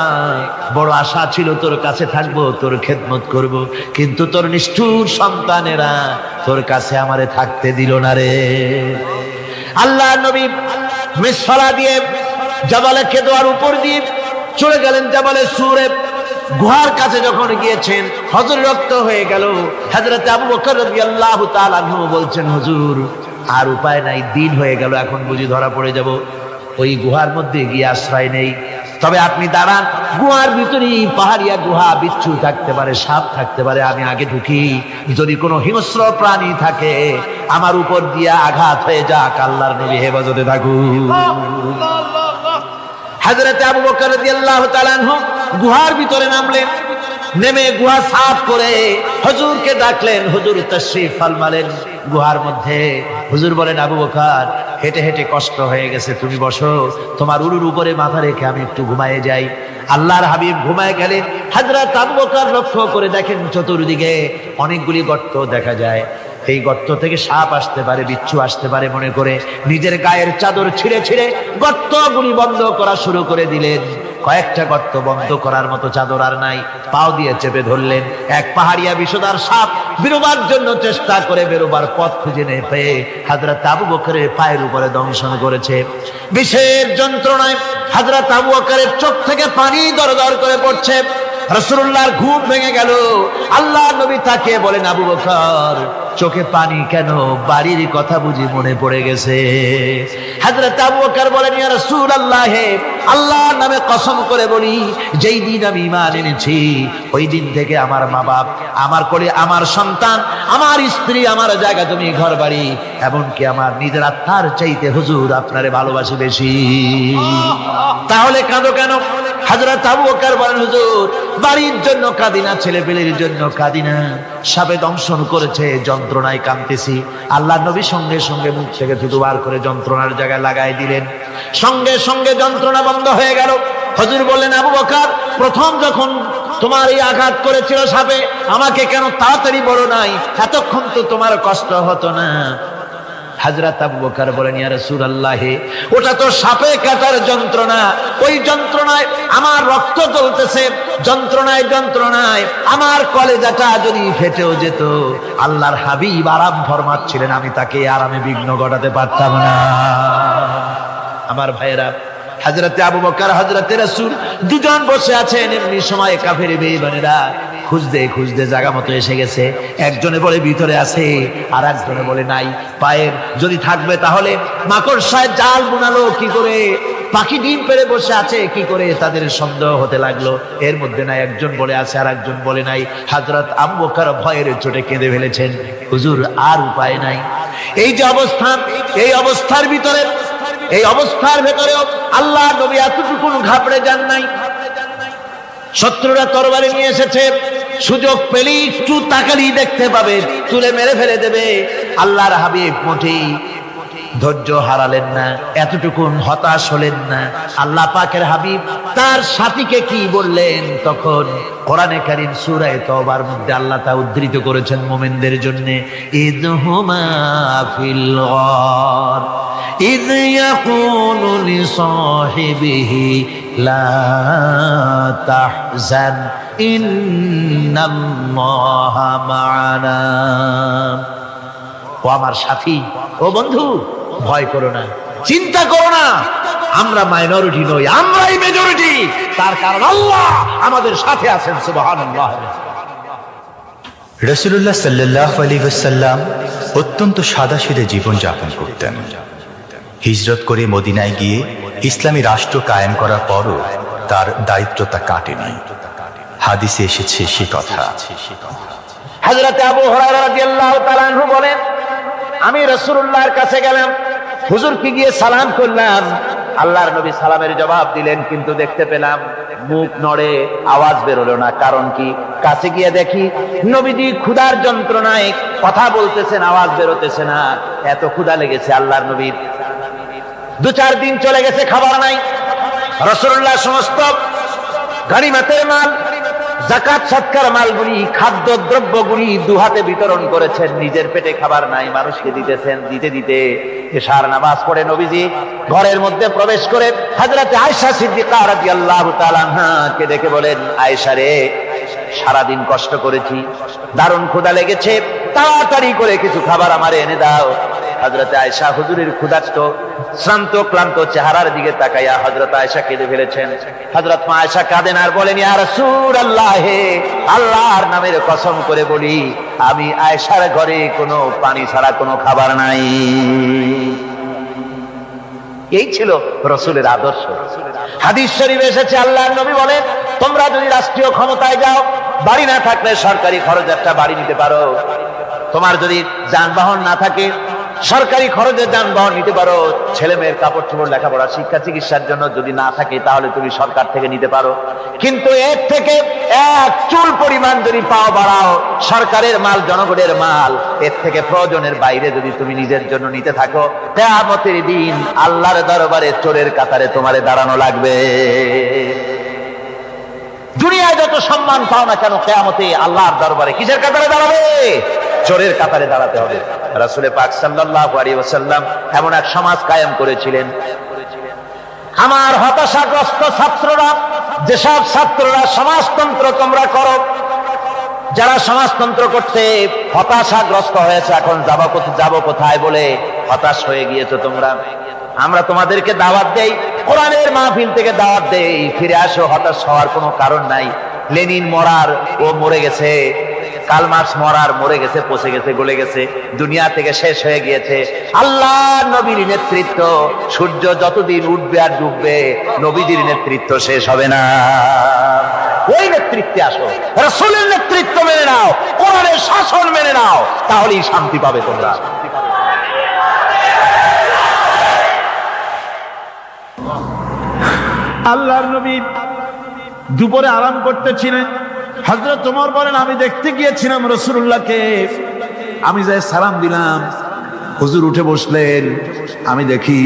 বড় আশা ছিল তোর কাছে থাকবো, তোর খেদমত করব, কিন্তু তোর নিষ্ঠুর সন্তানেরা তোর কাছে আমারে থাকতে দিল না রে। আল্লাহ নবী মিসফালা দিয়ে জাবালে কেদোয়ার উপর দিয়ে চলে গেলেন জাবালে সুরে। গুহার কাছে যখন গিয়েছেন হযরত রক্ত হয়ে গেল। হযরত আবু বকর রাদিয়াল্লাহু তাআলা আনহু বলছেন, হুজুর আর উপায় নাই, দিন হয়ে গেল, এখন বুঝি ধরা পড়ে যাব, ওই গুহার মধ্যে গিয়ে আশ্রয় নেই। তবে আপনি দাঁড়ান, গুহার ভিতরেই পাহাড়িয়া গুহা, বিচ্ছু থাকতে পারে, সাপ থাকতে পারে, আমি আগে ঢুকি, যদি কোনো হিংস্র প্রাণী থাকে আমার উপর দিয়ে আঘাত হয়ে যাক, আল্লাহর নবী হেফাজতে থাকুন। হযরত আবু বকর রাদিয়াল্লাহু তাআলা আনহু গুহার ভিতরে নামলেন, নেমে গুহা সাফ করে হুজুরকে ডাকলেন। হুজুর তাশরীফ ফরমালেন গুহার মধ্যে। হুজুর বলেন, আবু বকর, হেঁটে হেঁটে কষ্ট হয়ে গেছে, তুমি বসো, তোমার উরুর উপরে মাথা রেখে আমি একটু ঘুমায়ে যাই। আল্লাহর হাবিব ঘুমায় গেলেন। হযরত আবু বকর লক্ষ্য করে দেখেন চতুর্দিকে অনেকগুলি গর্ত দেখা যায়। এই গর্ত থেকে সাপ আসতে পারে, বিচ্ছু আসতে পারে মনে করে নিজের গায়ের চাদর ছিঁড়ে ছিঁড়ে গর্তগুলি বন্ধ করা শুরু করে দিলেন। কয়েকটা গর্ত বন্ধ করার মতো চাদর আর নাই, পাও দিয়ে চেপে ধরলেন। এক পাহাড়িয়া বিষধর সাপ বেরোবার জন্য চেষ্টা করে বেরোবার পথ খুঁজে না পেয়ে হযরত আবু বকরের পায়ের উপরে দংশন করেছে। বিষের যন্ত্রণায় হযরত আবু বকরের চোখ থেকে পানি দরদর করে পড়ছে। রাসূলুল্লাহর ঘুম ভেঙে গেল। আল্লাহ নবী তাকে বলেন, আবু বকর, চোখে পানি কেন? বাড়ির কথা বুঝি মনে পড়ে গেছে? হযরত আবু বকর বলেন, ইয়া রাসূলুল্লাহ, আল্লাহর নামে কসম করে বলি, যেই দিন আমি ঈমান এনেছি ওই দিন থেকে আমার মা বাপ, আমার কোলে আমার সন্তান, আমার স্ত্রী, আমার জায়গা জমি, ঘর বাড়ি, এমনকি আমার নিজের আত্মার চাইতে হুজুর আপনারে ভালোবাসি বেশি। তাহলে কাঁদো কেন? হযরত আবু বকর বলেন, হুজুর বাড়ির জন্য কাঁদি না, ছেলে পেলের জন্য কাঁদি না, সাপে দংশন করেছে, যন্ত্রণায় কাঁদতেছি। আল্লাহ নবী সঙ্গে সঙ্গে মুখ থেকে থুতু বার করে যন্ত্রণার জায়গায় লাগাই দিলেন। সঙ্গে সঙ্গে যন্ত্রণা বন্ধ হয়ে গেল। হুজুর বললেন, আবু বকর, প্রথম যখন তোমার এই আঘাত করেছিল সাপে, আমাকে কেন তাড়াতাড়ি বলো নাই? এতক্ষণ তো তোমার কষ্ট হতো না। হযরত আবু বকর বলেন, ইয়া রাসূলুল্লাহ, ওটা তো সাপে কাটার যন্ত্রণা, ওই যন্ত্রণায় আমার রক্ত জ্বলতেছে, যন্ত্রণায় আমার কলেজাটা যদি ফেটেও যেত। আল্লাহর হাবিব আরাম ফরমাচ্ছিলেন, আমি তাকে আরামে বিঘ্ন ঘটাতে পারতাম না। আমার ভাইয়েরা, হযরত আবু বকর, হযরত রাসূল দুজন বসে আছেন। এমনি সময় কাফের বেঈমানেরা খুঁজতে খুঁজতে জায়গা মতো এসে গেছে। একজনে বলে ভিতরে আছে, আর একজনে বলে নাই। পায়ের যদি থাকবে তাহলে মাকড়সায় জাল বুনালো কি করে, পাখি ডিম পেড়ে বসে আছে কি করে, তাদের সন্দেহ হতে লাগলো। এর মধ্যে নাই, একজন বলে আছে আর একজন বলে নাই। হযরত আবু বকর ভয়ের চোটে কেঁদে ফেলেছেন, হুজুর আর উপায় নাই। এই যে অবস্থান, এই অবস্থার ভিতরে, এই অবস্থার ভেতরেও আল্লাহ নবী এতটুকু ঘাবড়ে যান নাই। শত্রুরা তরবারি নিয়ে এসেছে, সুযোগ পেলেই একটু তাকালেই দেখতে পাবে, তুলে মেরে ফেলে দেবে। আল্লাহর হাবিব মোটেই ধৈর্য হারালেন না, এতটুকু হতাশ হলেন না। আল্লাহ পাকের হাবিব তার সাথীকে কি বললেন? তখন কোরআনে কারীম সূরা তাওবার মধ্যে আল্লাহ তা উদ্ধৃত করেছেন মুমিনদের জন্য, ইযহুমা ফিল গার ইয ইয়াকুলু লিসাহিবিহি লা তাহজান ইন্নাল্লাহা মা'ানা। ও আমার সাথী, ও বন্ধু, ভয় করো না, চিন্তা করো না, আমরা মাইনরিটি নই, আমরাই মেজরিটি। তার কারণ আল্লাহ আমাদের সাথে আছেন। সুবহানাল্লাহ। রাসূলুল্লাহ সাল্লাল্লাহু আলাইহি ওয়াসাল্লাম অত্যন্ত সাদাসিধে জীবন যাপন করতেন। হিজরত করে মদিনায় গিয়ে ইসলামী রাষ্ট্র কায়েম করার পরও তার দারিদ্রতা কাটেনি। হাদিসে এসেছে সে কথা। হযরত আবু হুরায়রা রাদিয়াল্লাহু তাআলা আনহু বলেন, আমি রাসূলুল্লাহর কাছে গেলাম, হুজুরকে গিয়ে সালাম করলাম। আল্লাহর নবী সালামের জবাব দিলেন, কিন্তু দেখতে পেলাম মুখ নড়ে, আওয়াজ বেরোলো না। কারণ কি? কাছে গিয়ে দেখি নবীজি ক্ষুধার যন্ত্রণায় কথা বলতেছেন, আওয়াজ বেরোতেছে না। এত ক্ষুধা লেগেছে আল্লাহর নবীর। 2-4 দিন চলে গেছে, খাবার নাই। রাসূলুল্লাহ সমস্ত গনিমতের মাল যাকাত সৎকার মালগুলি, খাদ্য দ্রব্যগুলি দুহাতে বিতরণ করেছেন। নিজের পেটে খাবার নাই, মানুষকে দিতেছেন। দিতে দিতে এশার নামাজ পড়ে নবীজি ঘরের মধ্যে প্রবেশ করে হযরত আয়েশা সিদ্দিকা রাদিয়াল্লাহু তাআলা আনহাকে ডেকে বলেন, আয়েশা রে, সারাদিন কষ্ট করেছি, দারুণ ক্ষুধা লেগেছে, তাড়াতাড়ি করে কিছু খাবার আমারে এনে দাও। হযরত আয়েশা হুজুরের ক্ষুধার্ত শ্রান্ত ক্লান্ত চেহারার দিকে তাকাইয়া হযরত আয়েশা কেঁদে ফেলেছেন। হযরত মা আয়েশা কাঁদেন আর বলেন, ইয়া রাসূলুল্লাহ, হে আল্লাহর নামের কসম করে বলি, আমি আয়েশার ঘরে কোনো পানি ছাড়া কোনো খাবার নাই। এই ছিল রাসূলের আদর্শ। হাদিস শরীফে এসেছে, আল্লাহর নবী বলেন, তোমরা যদি রাষ্ট্রীয় ক্ষমতায় যাও, বাড়ি না থাকলে সরকারি খরচ একটা বাড়ি নিতে পারো। তোমার যদি যানবাহন না থাকে, সরকারি খরচে যানবাহন নিতে পারো। ছেলে মেয়ের কাপড় চোপড়, লেখাপড়া, শিক্ষা, চিকিৎসার জন্য যদি না থাকে, তাহলে তুমি সরকার থেকে নিতে পারো। কিন্তু এর থেকে এক চুল পরিমাণ যদি পাও বাড়াও, সরকারের মাল জনগণের মাল, এর থেকে প্রয়োজনের বাইরে যদি তুমি নিজের জন্য নিতে থাকো, কিয়ামতের দিন আল্লাহর দরবারে চোরের কাতারে তোমারে দাঁড়ানো লাগবে। দুনিয়ায় যত সম্মান পাও না কেন, কিয়ামতে আল্লাহর দরবারে কিসের কাতারে দাঁড়াবে? চোরের কাতারে দাঁড়াতে হবে। রাসূল পাক সাল্লাল্লাহু আলাইহি ওয়াসাল্লাম এমন এক সমাজ কায়েম করেছিলেন। আমার হতাশাগ্রস্ত ছাত্ররা, যেসব ছাত্ররা সমাজতন্ত্র তোমরা করো, যারা সমাজতন্ত্র করতে হতাশাগ্রস্ত হয়েছে, এখন যাবো কোথায় বলে হতাশ হয়ে গিয়েছো তোমরা, আমরা তোমাদেরকে দাওয়াত দেই, কোরআনের মাহফিল থেকে দাওয়াত দেই, ফিরে আসো। হতাশ হওয়ার কোনো কারণ নাই। লেনিন মরার, ও মরে গেছে। কার্ল মার্কস মরার, মরে গেছে, পচে গেছে, গলে গেছে, দুনিয়া থেকে শেষ হয়ে গিয়েছে। আল্লাহ নবীর নেতৃত্ব, সূর্য যতদিন উঠবে আর ডুববে, নবীজির নেতৃত্ব শেষ হবে না। ওই নেতৃত্বে আসো, রাসূলের নেতৃত্ব মেনে নাও, কোরআনের শাসন মেনে নাও, তাহলেই শান্তি পাবে তোমরা। আল্লাহর নবী দুপুরে আরাম করতেছিলেন। হযরত ওমর বলেন, আমি দেখতে গিয়েছিলাম রাসূলুল্লাহকে, আমি যাই সালাম দিলাম, হুজুর উঠে বসলেন। আমি দেখি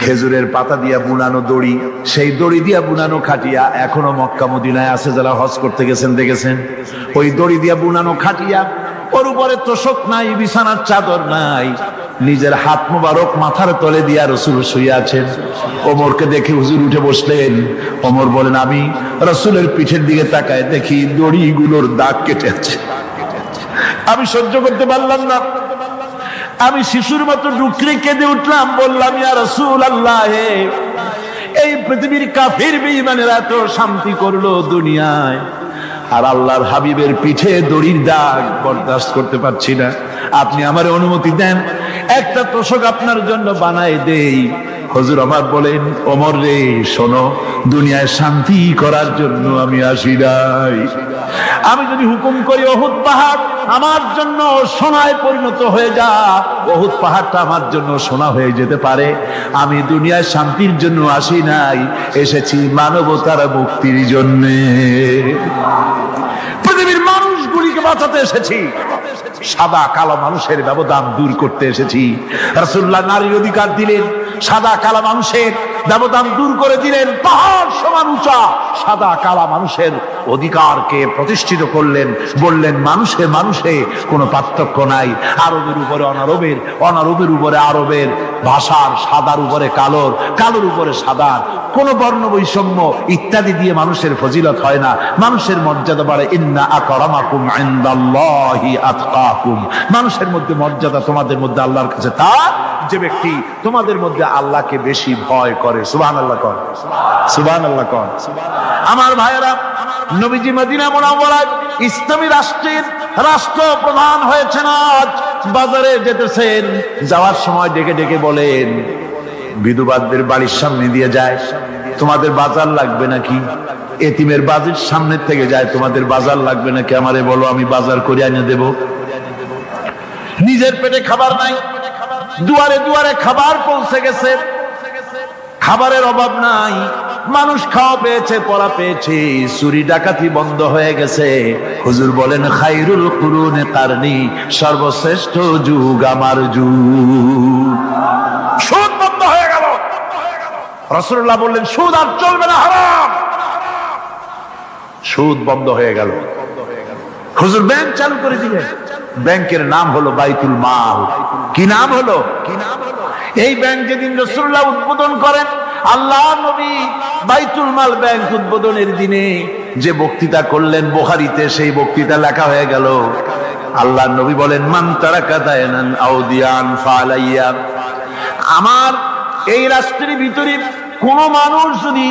খেজুরের পাতা দিয়া বুনানো দড়ি, সেই দড়ি দিয়া বুনানো খাটিয়া এখনো মক্কা মদিনায় আছে, যারা হজ করতে গেছেন দেখেছেন। ওই দড়ি দিয়া বুনানো খাটিয়া, ওর উপরে তোশক নাই, বিছানার চাদর নাই, নিজের হাত মুবারক মাথার তলে দিয়া রাসূল শুয়ে আছেন। ওমরকে দেখে হুজুর উঠে বসলেন। ওমর বলেন, আমি রাসূলের পিঠের দিকে তাকায় দেখি দড়িগুলোর দাগ কেটে আছে। আমি সহ্য করতে পারলাম না, আমি শিশুর মতো ডুকরে কেঁদে উঠলাম, বললাম, ইয়া রাসূলুল্লাহ, এই পৃথিবীর কাফির বেঈমানেরা তো শান্তি করলো দুনিয়ায়, আর আল্লাহর হাবিবের পিঠে দড়ির দাগ বরদাস্ত করতে পারছি না। আপনি আমার অনুমতি দেন, একটা তোশক আপনার জন্য বানাই দেই। হুজুর আমার বলেন, ওমর রে, শোনো, দুনিয়ায় শান্তি করার জন্য আমি আসি নাই। আমি যদি হুকুম করি উহুদ পাহাড় আমার জন্য সোনায় পরিণত হয়ে যা, উহুদ পাহাড়টা আমার জন্য সোনা হয়ে যেতে পারে। আমি দুনিয়ায় শান্তির জন্য আসি নাই, এসেছি মানবতার মুক্তির জন্যে। পৃথিবীর মানুষগুলিকে বাঁচাতে এসেছি, সাদা কালো মানুষের ব্যবধান দূর করতে এসেছি। রাসূলুল্লাহ নারীর অধিকার দিলেন, সাদা কালা মানুষের ব্যবধান দূর করে দিলেন। পাহাড় সমান উঁচা সাদা কালা মানুষের অধিকারকে প্রতিষ্ঠিত করলেন, বললেন মানুষে মানুষে কোনো পার্থক্য নাই। আরবের উপরে অনারবের, অনারবের উপরে আরবের, ভাষার, সাদার উপরে কালোর, কালোর উপরে সাদার, কোন বর্ণ বৈষম্য ইত্যাদি দিয়ে মানুষের ফজিলত হয় না। মানুষের মর্যাদা বাড়ে। ইন্না আকরামাকুম ইনদাল্লাহি আতকাকুম, মানুষের মধ্যে মর্যাদা তোমাদের মধ্যে আল্লাহর কাছে তার যে ব্যক্তি তোমাদের মধ্যে আল্লাহকে বেশি ভয় করে। সুবহানাল্লাহ কর, সুবহানাল্লাহ কর। আমার ভাইয়েরা, নবীজি মদিনা মুনাওয়ারায় ইসলামী রাষ্ট্রের রাষ্ট্রপ্রধান হয়েছেন। আজ বাজারে যেতেছেন, যাওয়ার সময় ডেকে ডেকে বলেন, বিধবাদের বাড়ির সামনে দিয়ে যায়, তোমাদের বাজার লাগবে নাকি? এতিমের বাড়ির সামনে থেকে যায়, তোমাদের বাজার লাগবে নাকি? আমারে বলো, আমি বাজার করে এনে দেব। নিজের পেটে খাবার নাই, দুয়ারে দুয়ারে খাবার পৌঁছে গেছে, খাবারের অভাব নাই, মানুষ খাওয়া পেয়েছে, পড়া পেয়েছে, চুরি ডাকাতি বন্ধ হয়ে গেছে। হুজুর বলেন, খায়রুল কুরুনে কারনি, সর্বশ্রেষ্ঠ যুগ আমার যুগ। সুদ বন্ধ হয়ে গেল। রাসূলুল্লাহ বললেন, সুদ আর চলবে না, হারাম। সুদ বন্ধ হয়ে গেল। হুজুর ব্যাংক চালু করে দিলেন। ব্যাংকের নাম হলো বাইতুল মাল। কি নাম হলো? এই ব্যাংক যেদিন রাসূলুল্লাহ উদ্বোধন করেন, আল্লাহ নবী বাইতুল মাল ব্যাংক উদ্বোধনের দিনে যে বক্তৃতা করলেন, বুখারীতে সেই বক্তৃতা লেখা হয়ে গেল। আল্লাহ নবী বলেন, মান তারাকা দায়নান আও দিয়ান ফালাইয়া। আমার এই রাষ্ট্রের ভিতরে কোন মানুষ যদি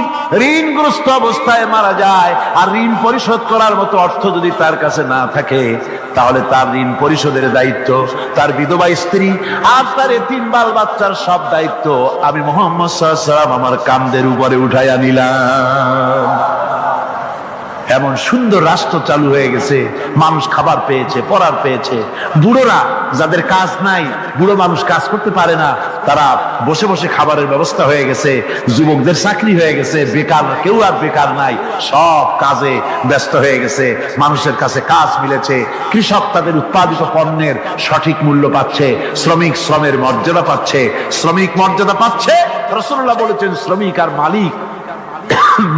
ঋণগ্রস্ত অবস্থায় মারা যায় আর ঋণ পরিশোধ করার মতো অর্থ যদি তার কাছে না থাকে, তাহলে তার ঋণ পরিশোধের দায়িত্ব, তার বিধবা স্ত্রী আর তার এতিম বাল বাচ্চার সব দায়িত্ব আমি মুহাম্মদ সাল্লাল্লাহু আলাইহি ওয়াসাল্লাম আমার কাঁধের উপরে উঠাইয়া নিলাম। এমন সুন্দর রাষ্ট্র চালু হয়ে গেছে, মানুষ খাবার পেয়েছে, পড়ার পেয়েছে। বুড়োরা যাদের কাজ নাই, বুড়ো মানুষ কাজ করতে পারে না, তারা বসে বসে খাবারের ব্যবস্থা হয়ে গেছে। যুবকদের চাকরি হয়ে গেছে, বেকার কেউ আর বেকার নাই, সব কাজে ব্যস্ত হয়ে গেছে, মানুষের কাছে কাজ মিলেছে। কৃষক তাদের উৎপাদিত পণ্যের সঠিক মূল্য পাচ্ছে, শ্রমিক শ্রমের মর্যাদা পাচ্ছে, শ্রমিক মর্যাদা পাচ্ছে। রাসূলুল্লাহ বলেছেন, শ্রমিক আর মালিক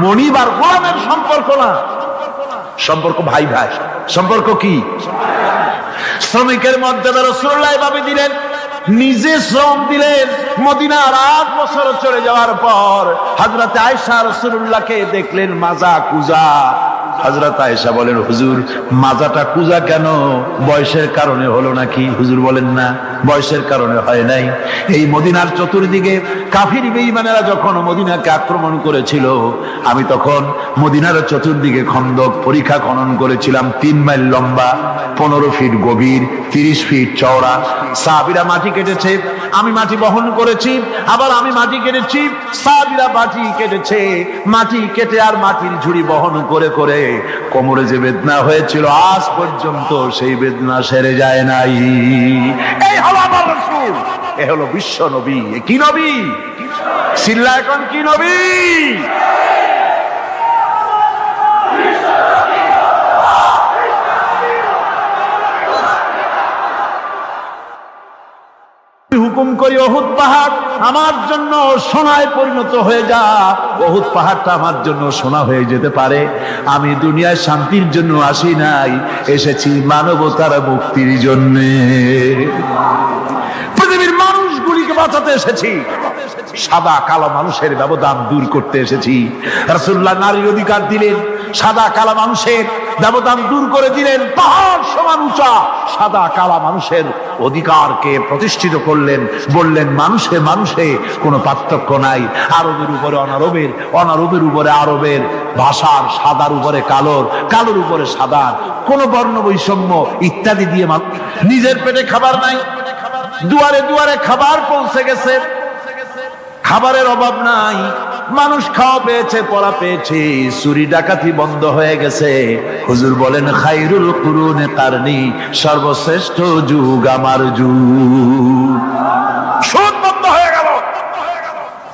মনিব আর গোলামের সম্পর্ক না, সম্পর্ক ভাই ভাই। সম্পর্ক কি? শ্রমিকের মর্যাদা রাসূলুল্লাহ এভাবে দিলেন, নিজে শ্রম দিলেন। মদিনার 8 বছর চলে যাওয়ার পর হযরত আয়েশা রাসূলুল্লাহকে দেখলেন মাজা কুজা। হযরত আয়েশা বলেন, হুজুর মাজাটা কুজা কেন? বয়সের কারণে হলো নাকি? হুজুর বলেন, না, বয়সের কারণে হয় নাই। এই মদিনার চতুর্দিকে কাফির বেঈমানেরা যখন মদিনাকে আক্রমণ করেছিল, আমি তখন মদিনার চতুর্দিকে খন্দক পরিখা খনন করেছিলাম। 3 মাইল লম্বা, 15 ফিট গভীর, 30 ফিট চওড়া। সাহাবীরা মাটি কেটেছে, আমি মাটি বহন করেছি, আবার আমি মাটি কেটেছি, সাহাবীরা মাটি কেটেছে। মাটি কেটে আর মাটির ঝুড়ি বহন করে করে কোমরে যে বেদনা হয়েছিল, আজ পর্যন্ত সেই বেদনা সেরে যায় নাই। এই হলো আমার রাসূল, এ হলো বিশ্ব নবী। কি নবী? চিল্লা এখন, কি নবী? হুকুম করি, উহুদ পাহাড় আমার জন্য সোনায় পরিণত হয়ে যা। উহুদ পাহাড়টা আমার জন্য সোনা হয়ে যেতে পারে। আমি দুনিয়ায় শান্তির জন্য আসি নাই, এসেছি মানবতার মুক্তির জন্য। পৃথিবীর মানুষগুলিকে বাঁচাতে এসেছি, সাদা কালো মানুষের ব্যবধান দূর করতে এসেছি। রাসূলুল্লাহ নারীর অধিকার দিলেন, সাদা কালো মানুষের ব্যবধান দূর করে দিলেন। পাহাড় সমান উঁচা সাদা কালা মানুষের অধিকারকে প্রতিষ্ঠিত করলেন, বললেন মানুষে মানুষে কোনো পার্থক্য নাই। আরবের উপরে অনারবের, অনারবের উপরে আরবের, ভাষার সাদার উপরে কালোর, কালোর উপরে সাদার, কোন বর্ণ বৈষম্য ইত্যাদি দিয়ে নিজের পেটে খাবার নাই, দুয়ারে দুয়ারে খাবার পৌঁছে গেছে, খাবারের অভাব নাই, মানুষ খাওয়া পেয়েছে, পড়া পেয়েছে, চুরি ডাকাতি বন্ধ হয়ে গেছে। হুজুর বলেন, খায়রুল কুরুনে কারনি, সর্বশ্রেষ্ঠ যুগ আমার যুগ। সুদ বন্ধ হয়ে গেল।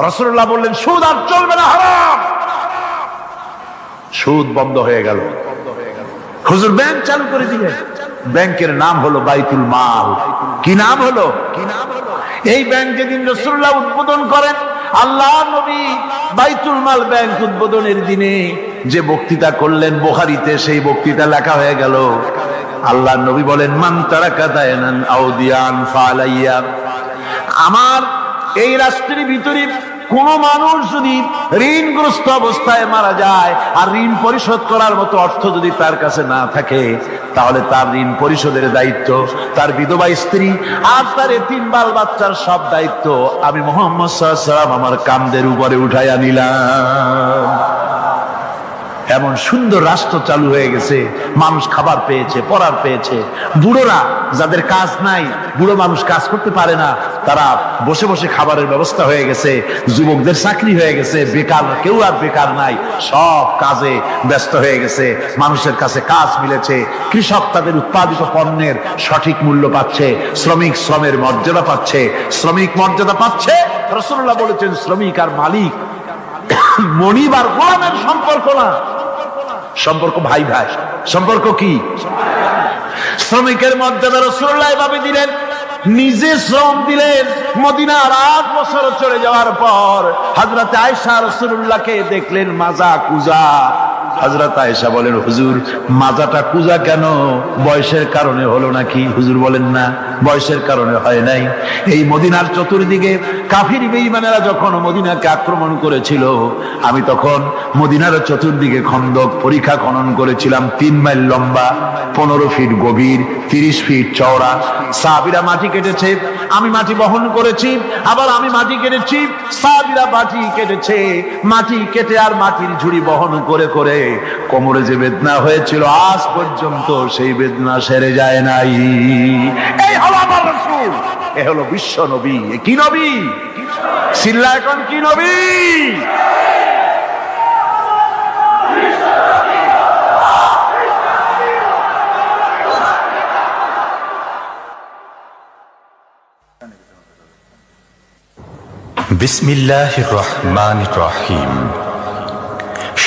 রাসূলুল্লাহ বললেন, সুদ আর চলবে না, হারাম। সুদ বন্ধ হয়ে গেল। হুজুর ব্যাংক চালু করে দিলেন। ব্যাংকের নাম হলো বাইতুল মাল। কি নাম হলো? এই ব্যাংক যেদিন রাসূলুল্লাহ উদ্বোধন করেন, আল্লাহ নবী বাইতুল মাল ব্যাংক উদ্বোধনের দিনে যে বক্তৃতা করলেন, বুখারীতে সেই বক্তৃতা লেখা হয়ে গেল। আল্লাহ নবী বলেন, মান তারাকা দায়নান আও দিয়ান ফালাইয়া। আমার এই রাষ্ট্রের ভিতরে কোন মানুষ যদি ঋণগ্রস্ত অবস্থায় মারা যায় আর ঋণ পরিশোধ করার মতো অর্থ যদি তার কাছে না থাকে, তাহলে তার ঋণ পরিশোধের দায়িত্ব, তার বিধবা স্ত্রী আর তার এতিম বাল বাচ্চার সব দায়িত্ব আমি মুহাম্মদ সাল্লাল্লাহু আলাইহি ওয়াসাল্লাম আমার কাঁধের উপরে উঠাইয়া নিলাম। এমন সুন্দর রাষ্ট্র চালু হয়ে গেছে, মানুষ খাবার পেয়েছে, পড়ার পেয়েছে। বুড়োরা যাদের কাজ নাই, বুড়ো মানুষ কাজ করতে পারে না, তারা বসে বসে খাবারের ব্যবস্থা হয়ে গেছে। যুবকদের চাকরি হয়ে গেছে, বেকার কেউ আর বেকার নাই, সব কাজে ব্যস্ত হয়ে গেছে, মানুষের কাছে কাজ মিলেছে। কৃষক তাদের উৎপাদিত পণ্যের সঠিক মূল্য পাচ্ছে, শ্রমিক শ্রমের মর্যাদা পাচ্ছে, শ্রমিক মর্যাদা পাচ্ছে। রাসূলুল্লাহ বলেছেন, শ্রমিক আর মালিক মনিব আর গোলামের সম্পর্ক না, সম্পর্ক ভাই ভাই। সম্পর্ক কি? শ্রমিকের মর্যাদা রাসূলুল্লাহ এভাবে দিলেন, নিজে শ্রম দিলেন। মদিনার 8 বছর চলে যাওয়ার পর হযরত আয়েশা রাসূলুল্লাহকে দেখলেন মাজা কুজা। হযরত আয়েশা বলেন, হুজুর মাজাটা কুজা কেন? বয়সের কারণে হলো নাকি? হুজুর বলেন, না, বয়সের কারণে হয় নাই। এই মদিনার চতুর্দিকে কাফির বেঈমানেরা যখন মদিনাকে আক্রমণ করেছিল, আমি তখন মদিনার চতুর্দিকে খন্দক পরিখা খনন করেছিলাম, 3 মাইল লম্বা, 15 ফিট গভীর, 30 ফিট চওড়া। সাহাবীরা মাটি কেটেছে, আমি মাটি বহন করেছি, আবার আমি মাটি কেটেছি, সাহাবীরা মাটি কেটেছে, মাটি কেটে আর মাটির ঝুড়ি বহন করে করে কোমরে যে বেদনা হয়েছিল আজ পর্যন্ত সেই বেদনা সেরে যায় নাই। এই হলো আমার রাসূল, এ হলো বিশ্ব নবী। এ কি নবী? চিল্লা এখন কি নবী? বিসমিল্লাহির রহমানির রহিম।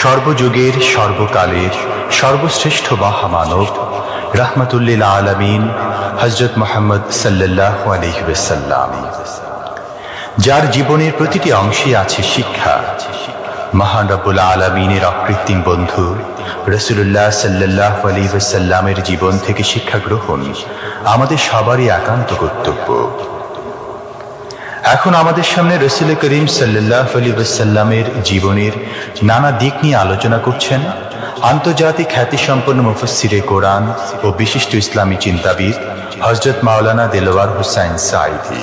সর্বযুগের সর্বকালের সর্বশ্রেষ্ঠ মহামানব রাহমাতুল্লিল আলামিন হযরত মুহাম্মদ সাল্লাল্লাহু আলাইহি ওয়াসাল্লাম, যার জীবনের প্রতিটি অংশে আছে শিক্ষা, মহান রব্বুল আলামিনের অকৃত্রিম বন্ধু রাসূলুল্লাহ সাল্লাল্লাহু আলাইহি ওয়াসাল্লামের জীবন থেকে শিক্ষা গ্রহণ আমাদের সবারই একান্ত কর্তব্য। এখন আমাদের সামনে রাসূল করিম সাল্লাল্লাহু আলাইহি ওয়াসাল্লামের জীবনের নানা দিক নিয়ে আলোচনা করছেন আন্তর্জাতিক খ্যাতিসম্পন্ন মুফাসসিরে কোরআন ও বিশিষ্ট ইসলামী চিন্তাবিদ হযরত মাওলানা দেলোয়ার হোসাইন সাঈদী।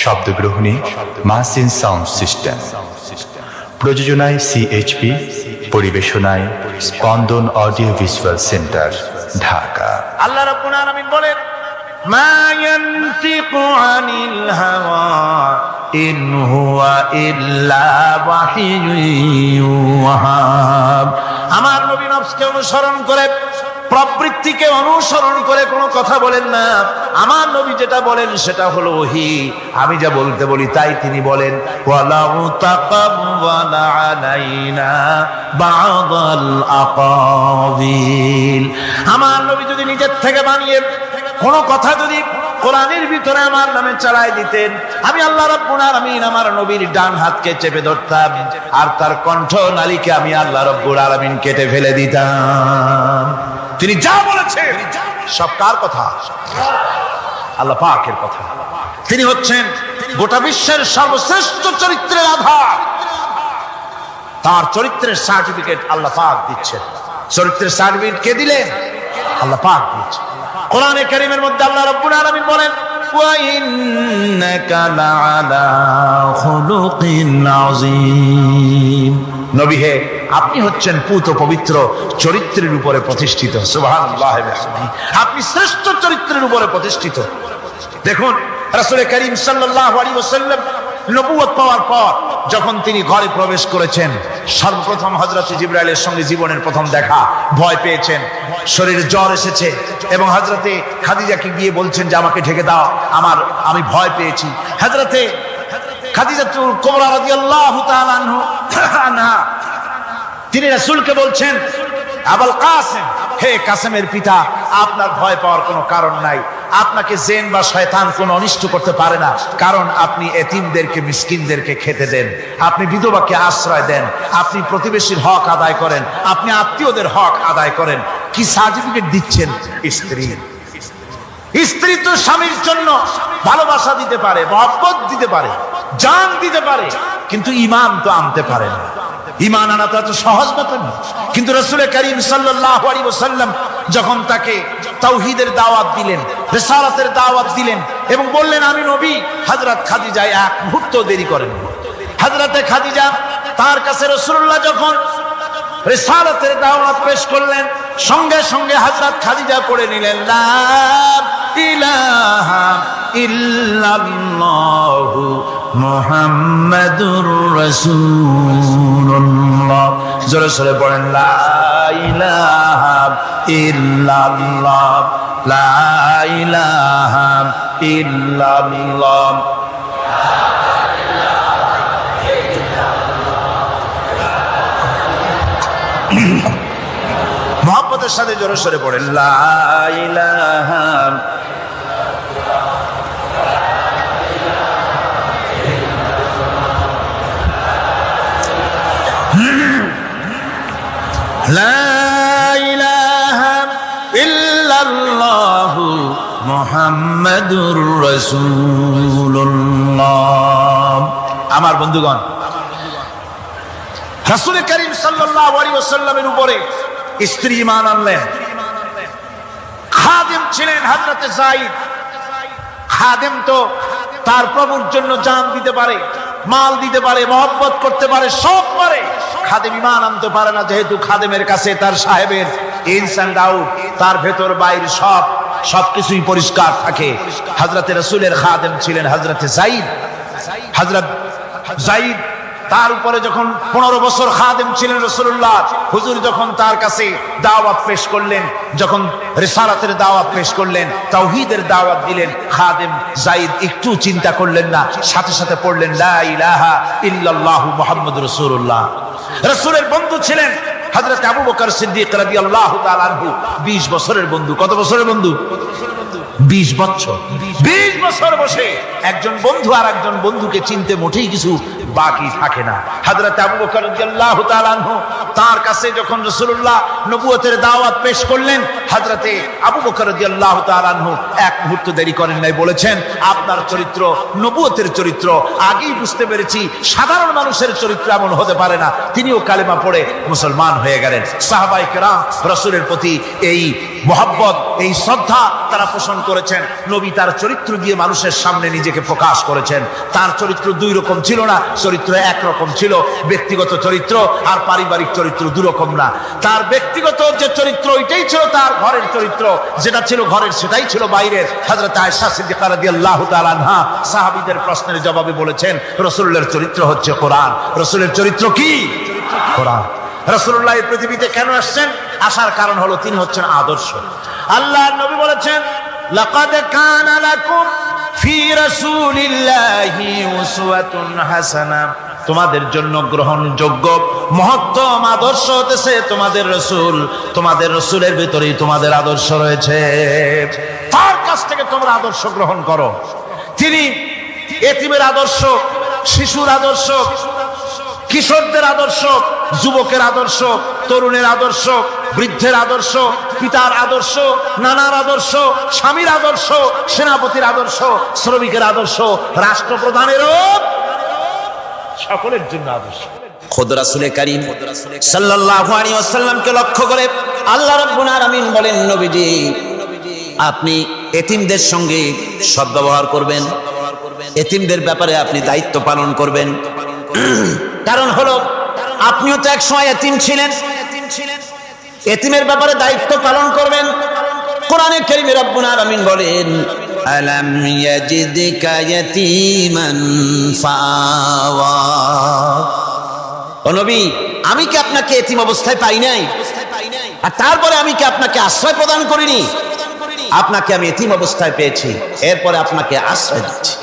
শব্দগ্রহণে মাহসিন সাউন্ড সিস্টেম, প্রযোজনায় সিএইচপি, পরিবেশনায় স্পন্দন অডিও ভিজুয়াল সেন্টার, ঢাকা। আল্লাহ রাব্বুল আলামিন বলেন, মা ইয়ানতিকু আনিল হাওয়া ইন হুয়া ইল্লা ওয়াহিয়ুন ইউহা। আমার নবী নফসকে অনুসরণ করে, প্রবৃত্তিকে অনুসরণ করে কোনো কথা বলেন না। আমার নবী যেটা বলেন সেটা হলো ওহী। আমি যা বলতে বলি তাই তিনি বলেন। ওয়ালাউ তাকাব্বালা আলাইনা বা'দাল আকাবিল। আমার নবী যদি নিজের থেকে বানিয়ে কোনো কথা যদি কোরআনের ভিতরে আমার নামে চালাই দিতেন, আমি আল্লাহ রাব্বুল আলামিন আমার নবীর ডান হাতকে চেপে ধরতাম, আর তার কণ্ঠ নালীকে আমি আল্লাহ রাব্বুল আলামিন কেটে ফেলে দিতাম। তিনি যা বলেছেন সব কার কথা? আল্লাহ পাকের কথা। তিনি হচ্ছেন গোটা বিশ্বের সর্বশ্রেষ্ঠ চরিত্রের আধার। তার চরিত্রের সার্টিফিকেট আল্লাহ পাক দিচ্ছেন। চরিত্রের সার্টিফিকেট কে দিলেন? আল্লাহ পাক দিচ্ছেন। কোরআনে কারীমের মধ্যে আল্লাহ রাব্বুল আলামিন বলেন, ওয়া ইন্নাকা লাআলা খুলুকিন আযীম। নবী হে, আপনি হচ্ছেন পুত পবিত্র চরিত্রের উপরে প্রতিষ্ঠিত। সুবহানাল্লাহ, আপনি শ্রেষ্ঠ চরিত্রের উপরে প্রতিষ্ঠিত। দেখুন, রাসূল করিম সাল্লাল্লাহু আলাইহি ওয়াসাল্লাম নবুয়ত পাওয়ার পর যখন তিনি ঘরে প্রবেশ করেছেন, সর্বপ্রথম হযরত জিবরাইলের সঙ্গে জীবনের প্রথম দেখা, ভয় পেয়েছেন, শরীরে জ্বর এসেছে এবং হযরতে খাদিজাকে গিয়ে বলছেন যে আমাকে ঢেকে দাও, আমি ভয় পেয়েছি। হযরতে খাদিজাতুল কুবরা রাদিয়াল্লাহু তাআলা আনহা তিনি রাসূলকে বলছেন, আবুল কাসেম, হে কাসেমের পিতা, আপনার ভয় পাওয়ার কোনো কারণ নাই। আপনাকে জিন বা শয়তান কোনো অনিষ্ট করতে পারে না, কারণ আপনি এতিমদেরকে, মিসকিনদেরকে খেতে দেন, আপনি বিধবাকে আশ্রয় দেন, আপনি প্রতিবেশীর হক আদায় করেন, আপনি আত্মীয়দের হক আদায় করেন। কি সার্টিফিকেট দিচ্ছেন? স্ত্রী তো স্বামীর জন্য ভালোবাসা দিতে পারে, মহব্বত দিতে পারে, জান দিতে পারে, কিন্তু ঈমান তো আনতে পারে না। ঈমান আনা তো এত সহজ ব্যাপার না। কিন্তু রাসূল করিম সাল্লাল্লাহু আলাইহি ওয়াসাল্লাম যখন তাকে তাওহীদের দাওয়াত দিলেন, রিসালাতের দাওয়াত দিলেন এবং বললেন আমি নবী, হযরত খাদিজা এক মুহূর্ত দেরি করেন। হযরতে খাদিজা তার কাছে রাসূলুল্লাহ যখন রিসালাতের দাওয়াত পেশ করলেন, সঙ্গে সঙ্গে হযরত খাদিজা পড়ে নিলেন, লা ইলাহা ইল্লাল্লাহু মুহাম্মাদুর রাসূলুল্লাহ। জোরে জোরে পড়েন, লা ইলাহা ইল্লাল্লাহ, লা ইলাহা ইল্লাল্লাহ। মুহাব্বতের সাথে জোরে সরে পড়েন, লা ইলাহা। লা ইলাহা ইল্লাল্লাহু মুহাম্মাদুর রাসূলুল্লাহ। আমার বন্ধুগণ, রাসূল করিম সাল্লাল্লাহু আলাইহি ওয়াসাল্লামের উপরে স্ত্রী ঈমান আনলেন। খাদেম ছিলেন হযরতে যায়েদ। খাদেম তো তার প্রভুর জন্য জান দিতে পারে, মাল দিতে পারে, মহব্বত করতে পারে, সব পারে। খাদেম ঈমান আনতে পারে না, যেহেতু খাদেমের কাছে তার সাহেবের ইনস এন্ড আউট, তার ভেতর বাইরে সবকিছুই পরিষ্কার থাকে। হযরতে রাসূলের খাদেম ছিলেন হযরতে যায়েদ। হযরত যায়েদ তার উপরে যখন 15 বছর খাদেম ছিলেন রাসূলুল্লাহ, হুজুর যখন তার কাছে দাওয়াত পেশ করলেন, যখন রিসালাতের দাওয়াত পেশ করলেন, তাওহীদের দাওয়াত দিলেন, খাদেম যায়েদ একটু চিন্তা করলেন না, সাথে সাথে পড়লেন লা ইলাহা ইল্লাল্লাহু মুহাম্মাদুর রাসূলুল্লাহ। রাসূলের বন্ধু ছিলেন হযরত আবু বকর সিদ্দিক রাদিয়াল্লাহু তাআলা আনহু। 20 বছরের বন্ধু। কত বছরের বন্ধু? 20 বছর। 20 বছর বসে একজন বন্ধু আর একজন বন্ধুকে চিনতে মোটেই কিছু বাকি থাকে না। হযরত আবু বকর রাদিয়াল্লাহু তাআলা আনহু তার কাছে যখন রাসূলুল্লাহ নবুয়তের দাওয়াত পেশ করলেন, হযরতে আবু বকর রাদিয়াল্লাহু তাআলা আনহু এক মুহূর্ত দেরি করেন নাই, বলেছেন আপনার চরিত্র নবুয়তের চরিত্র। আগেই বুঝতে পেরেছি সাধারণ মানুষের চরিত্র এমন হতে পারে না। তিনিও কালেমা পড়ে মুসলমান হয়ে গেলেন। সাহাবায়ে কেরাম রাসূলের প্রতি এই মহব্বত, এই শ্রদ্ধা তারা পোষণ করেছেন। নবী তার চরিত্র দিয়ে মানুষের সামনে নিজেকে প্রকাশ করেছেন। তার চরিত্র দুই রকম ছিল না, চরিত্র একরকম ছিল। ব্যক্তিগত চরিত্র আর পারিবারিক চরিত্র দুরকম না। তার ব্যক্তিগত যে চরিত্র ওইটাই ছিল তার ঘরের চরিত্র, যেটা ছিল ঘরের সেটাই ছিল বাইরের। হযরত আয়েশা সিদ্দিকা রাদিয়াল্লাহু তাআলা আনহা সাহাবীদের প্রশ্নের জবাবে বলেছেন রাসূলের চরিত্র হচ্ছে কোরআন। রাসূলের চরিত্র কি? কোরআন। রাসূলুল্লাহ এই পৃথিবীতে কেন আসছেন? আসার কারণ হলো তিনি হচ্ছেন আদর্শ। আল্লাহর নবী বলেছেন লাকাদ কানা লাকুম ফি রাসূলিল্লাহি উসওয়াতুন হাসানা, তোমাদের জন্য গ্রহণযোগ্য মহত্তম আদর্শ হতেছে তোমাদের রাসূল। তোমাদের রাসূলের ভিতরেই তোমাদের আদর্শ রয়েছে। তার কাছ থেকে তোমরা আদর্শ গ্রহণ করো। তিনি এতিমের আদর্শ, শিশুর আদর্শ, কিশোরদের আদর্শ, যুবকের আদর্শ, তরুণের আদর্শ, বৃদ্ধের আদর্শ, পিতার আদর্শ, নানার আদর্শ, স্বামীর আদর্শ, সেনাপতির আদর্শ, শ্রমিকের আদর্শ, রাষ্ট্রপ্রধানেরও সকলের জন্য আদর্শ। খোদ রাসূল করিম সাল্লাল্লাহু আলাইহি ওয়াসাল্লামকে লক্ষ্য করে আল্লাহ রাব্বুল আলামিন বলেন, নবীজি আপনি এতিমদের সঙ্গে সদ্ব্যবহার করবেন, এতিমদের ব্যাপারে আপনি দায়িত্ব পালন করবেন। কারণ হলো আপনিও তো এক সময় এতিম ছিলেন, এতিমের ব্যাপারে দায়িত্ব পালন করবেন। কোরআনে কারীমে রব্বুল আলামিন বলেন আলাম ইয়াজিদকা ইয়াতীমান ফাওয়া, ও নবী আমি কি আপনাকে এতিম অবস্থায় পাই নাই? আর তারপরে আমি কি আপনাকে আশ্রয় প্রদান করিনি? আপনাকে আমি এতিম অবস্থায় পেয়েছি, এরপরে আপনাকে আশ্রয় দিচ্ছি।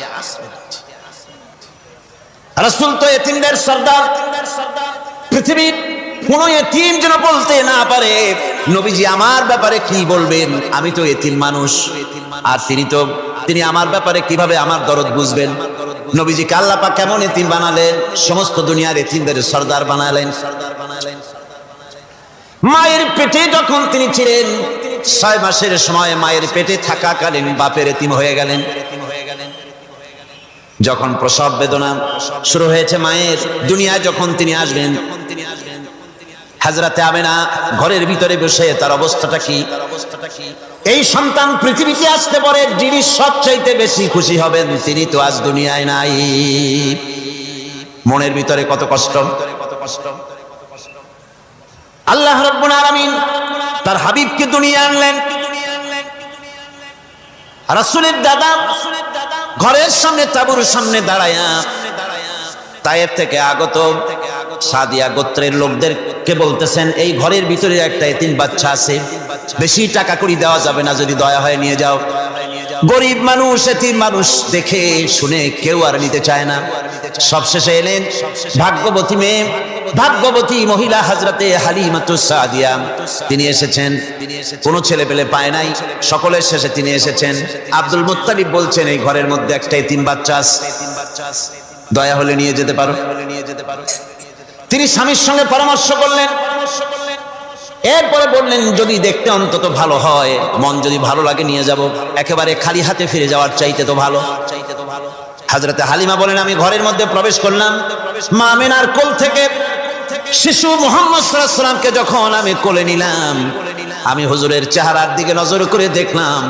রাসূল তো এতিমদের সর্দার। পৃথিবীর কোন এতিম যেন বলতে না পারে নবীজি আমার ব্যাপারে কি বলবেন, আমি তো এতিম মানুষ, আর তিনি আমার ব্যাপারে কিভাবে আমার দরদ বুঝবেন। নবীজিকে আল্লাহ পাক কেমন এতিম বানালেন, সমস্ত দুনিয়ার এতিমদের সর্দার বানালেন। মায়ের পেটে যখন তিনি ছিলেন 6 মাসের সময় মায়ের পেটে থাকাকালীন বাপের এতিম হয়ে গেলেন। যখন প্রসব বেদনা শুরু হয়েছে মায়ের, দুনিয়ায় যখন তিনি আসবেন, হযরতে আমেনা ঘরের ভিতরে বসে তার অবস্থাটা কি? এই সন্তান পৃথিবীতে আসতে পরে যিনি সবচাইতে বেশি খুশি হবেন তিনি তো আজ দুনিয়ায় নাই। মনের ভিতরে কত কষ্ট। আল্লাহ রাব্বুল আলামিন তার হাবিবকে দুনিয়া আনলেন। রাসূলের দাদা ঘরের সামনে তাঁবুর সামনে দাঁড়ায়া তায়েফ থেকে আগত সাদিয়া গোত্রের লোকদেরকে বলতেছেন, এই ঘরের ভিতরে একটা এতিম বাচ্চা আছে, বেশি টাকা করি দেওয়া যাবে না, যদি দয়া হয় নিয়ে যাও। গরিব মানুষ, এতিম মানুষ দেখে শুনে কেউ আর নিতে চায় না। সবশেষে এলেন ভাগ্যবতী মেয়ে, ভাগ্যবতী মহিলা হযরতে হালিমাতুস সাদিয়া। তিনি এসেছেন, কোনো ছেলে পেলে পায় নাই, সকলের শেষে তিনি এসেছেন। আব্দুল মুত্তালিব বলছেন এই ঘরের মধ্যে একটা এতিম বাচ্চা আছে, দয়া হলে নিয়ে যেতে পারো। তিনি স্বামীর সঙ্গে পরামর্শ করলেন, এরপরে বললেন যদি দেখতে অন্তত ভালো হয়, মন যদি ভালো লাগে নিয়ে যাব, একেবারে খালি হাতে ফিরে যাওয়ার চাইতে তো ভালো। হযরতে হালিমা বলেন আমি ঘরের মধ্যে প্রবেশ করলাম, মা আমিনার কোল থেকে শিশু মুহাম্মদ সাল্লাল্লাহু আলাইহি ওয়াসাল্লামকে যখন আমি কোলে নিলাম, আমি হুজুরের চেহারার দিকে নজর করে দেখলাম,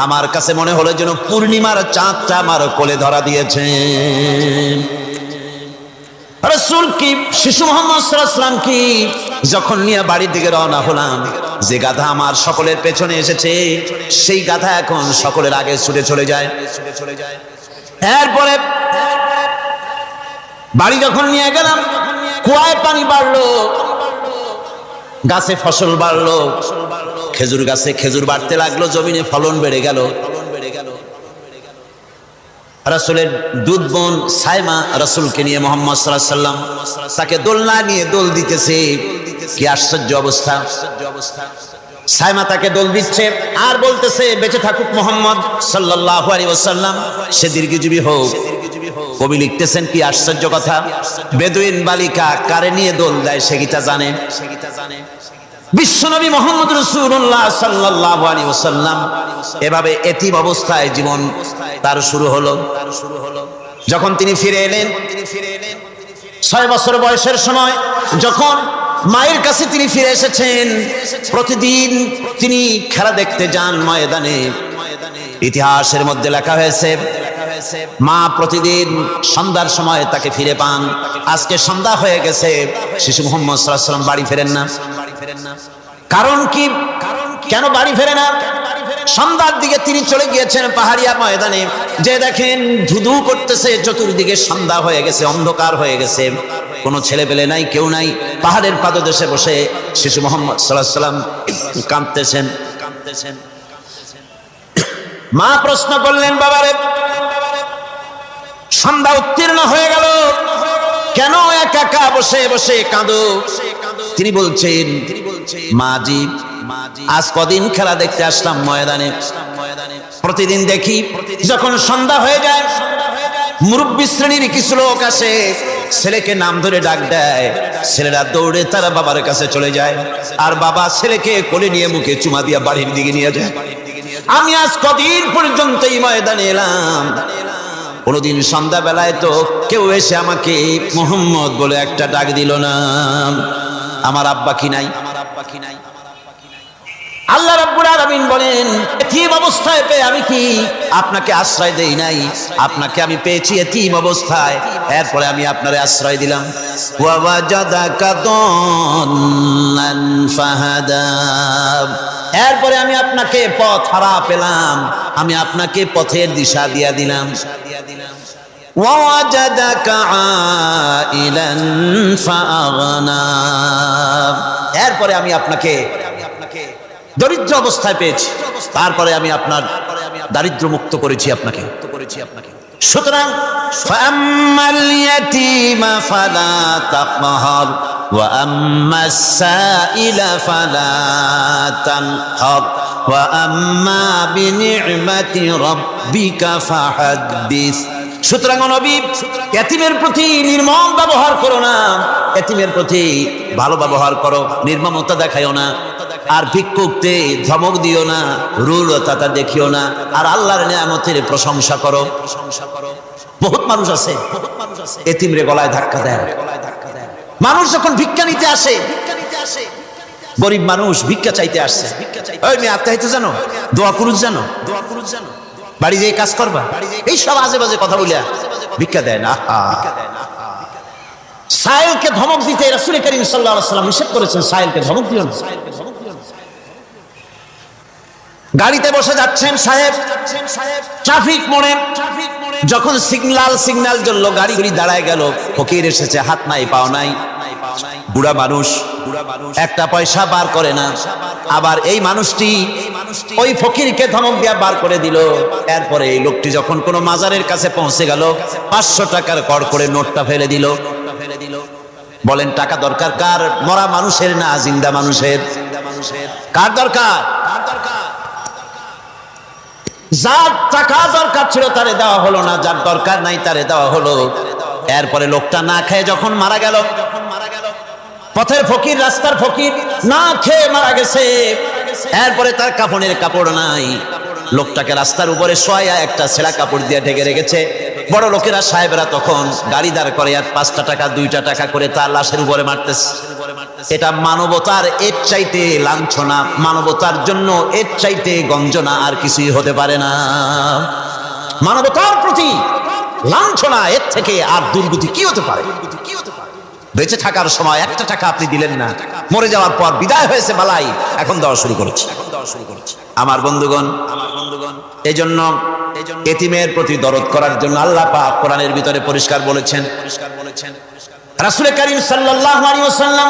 আমার কাছে মনে হলো যেন পূর্ণিমার চাঁদটা আমার কোলে ধরা দিয়েছে। রাসূল কি শিশু মুহাম্মদ সাল্লাল্লাহু আলাইহি ওয়াসাল্লাম কি যখন নিয়ে বাড়ির দিকে রওনা হলাম, যে গাধা আমার সকলের পেছনে এসেছে সেই গাধা এখন সকলের আগে ছুটে চলে যায়। এরপরে বাড়ি যখন নিয়ে গেলাম, কুয়ায় পানি বাড়লো, গাছে ফসল বাড়লো, খেজুর গাছে খেজুর বাড়তে লাগলো, জমিনে ফলন বেড়ে গেল। রাসূলের দুধ বোন সাইমা রাসূলকে নিয়ে মুহাম্মদ সাল্লাল্লাহু আলাইহি ওয়াসাল্লাম তাকে দোলনা নিয়ে দোল দিতেছে। কি আশ্চর্য অবস্থা! সাইমা তাকে দোল দিচ্ছে আর বলতেছে বেঁচে থাকুক মুহাম্মদ সাল্লাল্লাহু আলাইহি ওয়াসাল্লাম, সে দীর্ঘজীবী হোক। কবি লিখতেছেন কি আশ্চর্য কথা, বেদুইন বালিকা কারে নিয়ে দোল দেয় সে কি তা জানে? বিশ্বনবী মুহাম্মদ রাসূলুল্লাহ সাল্লাল্লাহু আলাইহি ওয়াসাল্লাম এভাবে এতিম অবস্থায় জীবন তার শুরু হলো। যখন তিনি ফিরে এলেন 6 বছর বয়সের সময়, যখন মায়ের কাছে তিনি ফিরে এসেছেন, প্রতিদিন তিনি খেলা দেখতে যান ময়দানে। ইতিহাসের মধ্যে লেখা হয়েছে মা প্রতিদিন সন্ধ্যার সময় তাকে ফিরে পান। আজকে সন্ধ্যা হয়ে গেছে, শিশু মুহাম্মদ সাল্লাল্লাহু আলাইহি ওয়াসাল্লাম বাড়ি ফেরেন না। কারণ কি? কেন বাড়ি ফেরে না? সন্ধ্যার দিকে তিনি চলে গিয়েছেন পাহাড়িয়া ময়দানে, যে দেখেন ধুধু করতেছে, চতুর্দিকে সন্ধ্যা হয়ে গেছে, অন্ধকার হয়ে গেছে, কোনো ছেলে পেলে নাই, কেউ নাই। পাহাড়ের পাদদেশে বসে শিশু মুহাম্মদ সাল্লাল্লাহু আলাইহি ওয়াসাল্লাম কাঁদতেছেন। মা প্রশ্ন করলেন, বাবারে সন্ধ্যা উত্তীর্ণ হয়ে গেল, কেন একা একা বসে বসে কাঁদো? তিনি বলছেন, মাজি আজ কদিন খেলা দেখতে আসলাম ময়দানে, প্রতিদিন দেখি যখন সন্ধ্যা হয়ে যায় মুরব্বী শ্রেণীর কিছু লোক আসে, ছেলেকে নাম ধরে ডাক দেয়, ছেলেরা দৌড়ে তারা বাবার কাছে চলে যায়, আর বাবা ছেলেকে কোলে নিয়ে মুখে চুমা দিয়া বাড়ির দিকে নিয়ে যায়। আমি আজ কদিন পর্যন্ত এই ময়দানে এলাম, কোনদিন সন্ধ্যা বেলায় তো কেউ এসে আমাকে মুহাম্মদ বলে একটা ডাক দিল না। আমার আব্বা কি নাই? আল্লাহ রাব্বুল আলামিন বলেন, এতিম অবস্থায় পেয়ে আমি কি আপনাকে আশ্রয় দেই নাই? আপনাকে আমি পেয়েছি এতিম অবস্থায়, এরপরে আমি আপনারে আশ্রয় দিলাম। ওয়া ওয়াজাদাকা দাল্লান ফাহাদা, এরপরে আমি আপনাকে পথ হারা পেলাম, আমি আপনাকে পথের দিশা দিয়া দিলাম। ওয়া ওয়াজাদাকা আইলান ফাআগনা, এরপরে আমি আপনাকে দরিদ্র অবস্থায় পেয়েছি, তারপরে আমি আপনার দারিদ্র মুক্ত করেছি আপনাকে। সুতরাং ফাআম্মাল ইয়াতীমা ফালা তাকহার ওয়া আম্মাস সাইলা ফালা তানহার ওয়া আম্মা বিনি'মাতি রাব্বিকা ফাহাদ্দিস। সুতরাং নবী, এতিমের প্রতি নির্মম ব্যবহার করো না, এতিমের প্রতি ভালো ব্যবহার করো, নির্মমতা দেখাইও না। আর ভিক্ষুককে ধমক দিও না, রূঢ়তা দেখিও না, আর আল্লাহর নিয়ামতের প্রশংসা করো। বহুত মানুষ আছে এতিমরে গলায় ধাক্কা দেয়। মানুষ যখন ভিক্ষা নিতে আসে, গরিব মানুষ ভিক্ষা চাইতে আসছে, ওই মেয়ে আত্মাহিত জানো, দোয়া কুরুজ জানো, বাড়ি যেয়ে কাজ করবা, এই সব আজে বাজে কথা বলিয়া ভিক্ষা দেয় না। সাইলকে ধমক দিতে রাসূল করিম সাল্লাল্লাহু আলাইহি ওয়াসাল্লাম নিষেধ করেছেন, সাইলকে ধমক দিও না। গাড়িতে বসে যাচ্ছেন সাহেব, ট্রাফিক মোড়ে যখন সিগন্যাল জ্বললো, গাড়ি দাঁড়ায় গেল, ফকির এসেছে, হাত নাই পাও নাই, বুড়া মানুষ, একটা পয়সা বার করে না। আবার এই মানুষটি ওই ফকিরকে ধমক দিয়া বার করে দিল। এরপরে এই লোকটি যখন কোনো মাজারের কাছে পৌঁছে গেল, 500 টাকার কড় করে নোটটা ফেলে দিল। বলেন টাকা দরকার কার? মরা মানুষের না জিন্দা মানুষের? কার দরকার? যার টাকা দরকার ছিল তারে দেওয়া হলো না, যার দরকার নাই তারে দেওয়া হলো। এরপরে লোকটা না খেয়ে যখন মারা গেল, পথের ফকির, রাস্তার ফকির, না খেয়ে মারা গেছে। এরপরে তার কাফনের কাপড় নাই, লোকটাকে রাস্তার উপরে শোয়া একটা ছেঁড়া কাপড় দিয়ে ঢেকে রেখেছে। বড় লোকেরা, সাহেবেরা তখন গাড়ি দাঁড় করে আর 5টা টাকা 2টা টাকা করে তার লাশের উপরে মারতেছে। এটা মানবতার এর চাইতে লাঞ্ছনা, মানবতার জন্য এর চাইতে গঞ্জনা আর কিছুই হতে পারে না। মানবতার প্রতি লাঞ্ছনা, এর থেকে আর দুর্গতি কি হতে পারে? বেঁচে থাকার সময় 1টা টাকা আপনি দিলেন না, মরে যাওয়ার পর বিদায় হয়েছে বালাই, এখন দেওয়া শুরু করেছে। আমার বন্ধুগণ, এজন্য এতিমের প্রতি দরদ করার জন্য আল্লাহ পাক কোরআনের ভিতরে পরিষ্কার বলেছেন। রাসূল করিম সাল্লাল্লাহু আলাইহি ওয়াসাল্লাম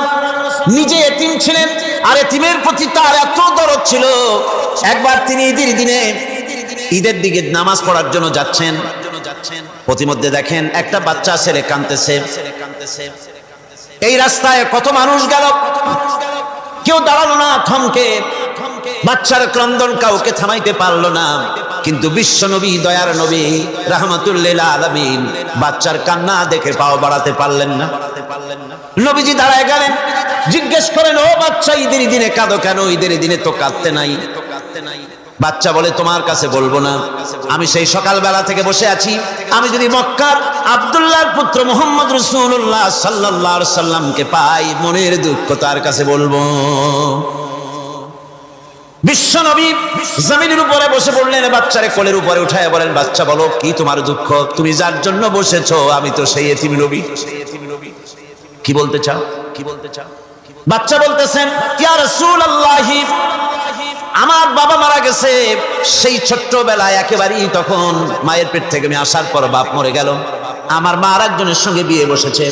নিজে এতিম ছিলেন, আর এতিমের প্রতি তার এত দরদ ছিল, একবার তিনি ঈদের দিকে নামাজ পড়ার জন্য যাচ্ছেন। প্রতিমধ্যে দেখেন একটা বাচ্চা ছেলে কাঁদতেছে। এই রাস্তায় কত মানুষ গেল, কেউ দাঁড়ালো না থমকে, বাচ্চার ক্রন্দন কাউকে থামাইতে পারলো না। কিন্তু বিশ্ব নবী, দয়ার নবী, রাহমাতুল লিল আলামিন বাচ্চার কান্না দেখে পাও বাড়াতে পারলেন না। নবীজি দাঁড়ায় গেলেন, জিজ্ঞেস করেন, ও বাচ্চা, ঈদের দিনে কাঁদো কেন? ঈদের দিনে তো কাঁদতে নাই। বাচ্চা বলে, তোমার কাছে বলবো না, আমি সেই সকালবেলা থেকে বসে আছি। আমি যদি মক্কার আব্দুল্লাহর পুত্র মুহাম্মদ রাসূলুল্লাহ সাল্লাল্লাহু আলাইহি সাল্লামকে পাই, মনের দুঃখ তার কাছে বলবো। বিশ্ব নবী জমিনের উপরে বসে পড়লেন, বাচ্চারে কোলের উপরে উঠায় বলেন, বাচ্চা বলো কি তোমার দুঃখ? তুমি যার জন্য বসেছো আমি তো সেই এতিম নবী। কি বলতে চাও? বাচ্চা বলতেছেন, ইয়া রাসূলুল্লাহ, আমার বাবা মারা গেছে। সেই ছোট্টবেলায় একেবারেই তখন মায়ের পেট থেকে আমি আসার পর বাপ মরে গেল। আমার মা আর একজনের সঙ্গে বিয়ে বসেছে।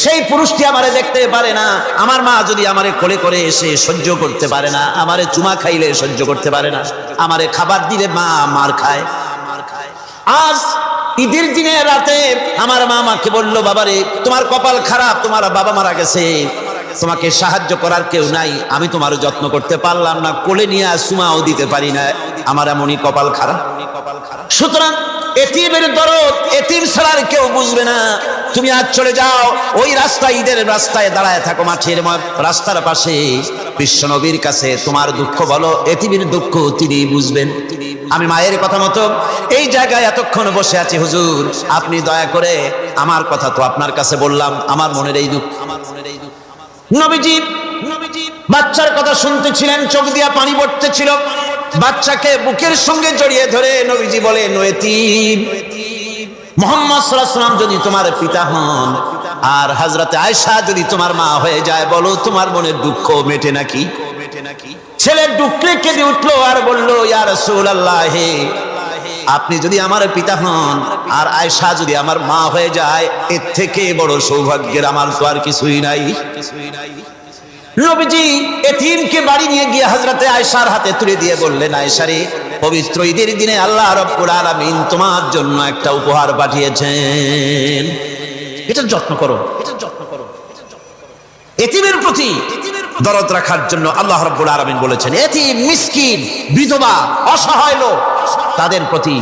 সেই পুরুষটি আমারে দেখতে পারে না। আমার মা যদি আমারে কোলে করে এসে সহ্য করতে পারে না, আমারে চুমা খাইলে সহ্য করতে পারে না, আমারে খাবার দিলে মা মার খায়। আজ ঈদের দিনে রাতে আমার মা আমাকে বললো, বাবারে তোমার কপাল খারাপ, তোমার বাবা মারা গেছে, তোমাকে সাহায্য করার কেউ নাই, আমি তোমার যত্ন করতে পারলাম না, কোলে নিয়ে চুমাও দিতে পারি না, আমার এমনই কপাল খারাপ। সুতরাং এতিমের দরদ এতিম ছাড়া কেউ বুঝবে না। তুমি আজ চলে যাও, ওই রাস্তায়, ঈদের রাস্তায় দাঁড়ায় থাকো, মাঠের রাস্তার পাশে, বিশ্ব নবীর কাছে তোমার দুঃখ বলো, এতিমের দুঃখ তিনি বুঝবেন। আমি মায়ের কথা মতো এই জায়গায় এতক্ষণ বসে আছি, হুজুর আপনি দয়া করে, আমার কথা তো আপনার কাছে বললাম, আমার মনের এই দুঃখ। নবীজি বাচ্চার কথা শুনতেছিলেন, চোখ দিয়া পানি পড়তেছিল। বাচ্চাকে বুকের সঙ্গে জড়িয়ে ধরে নবীজি বলেন, ও এতিম, মুহাম্মদ সাল্লাল্লাহু আলাইহি ওয়াসাল্লাম যদি তোমার পিতা হন আর হযরতে আয়েশা যদি তোমার মা হয়ে যায়, বলো তোমার মনের দুঃখ মেটে নাকি? ছেলে ডুকরে কেঁদে উঠলো আর বলল, ইয়া রাসূলুল্লাহ, আপনি যদি আমার পিতা হন আর আয়েশা যদি আমার মা হয়ে যায়, এর থেকে বড় সৌভাগ্যের আমার তো আর কিছুই নাই। নবীজি এতিমকে বাড়ি নিয়ে গিয়ে হযরতে আয়েশার হাতে তুলে দিয়ে বললেন, আয়েশা রে, পবিত্র ঈদের দিনে আল্লাহ রাব্বুল আলামিন তোমার জন্য একটা উপহার পাঠিয়েছেন, এটার যত্ন করো। এতিমের প্রতি দরদ রাখার জন্য আল্লাহ রাব্বুল আলামিন বলেছেন, এতিম, মিসকিন, বিধবা, অসহায় লোক, তাদের প্রতি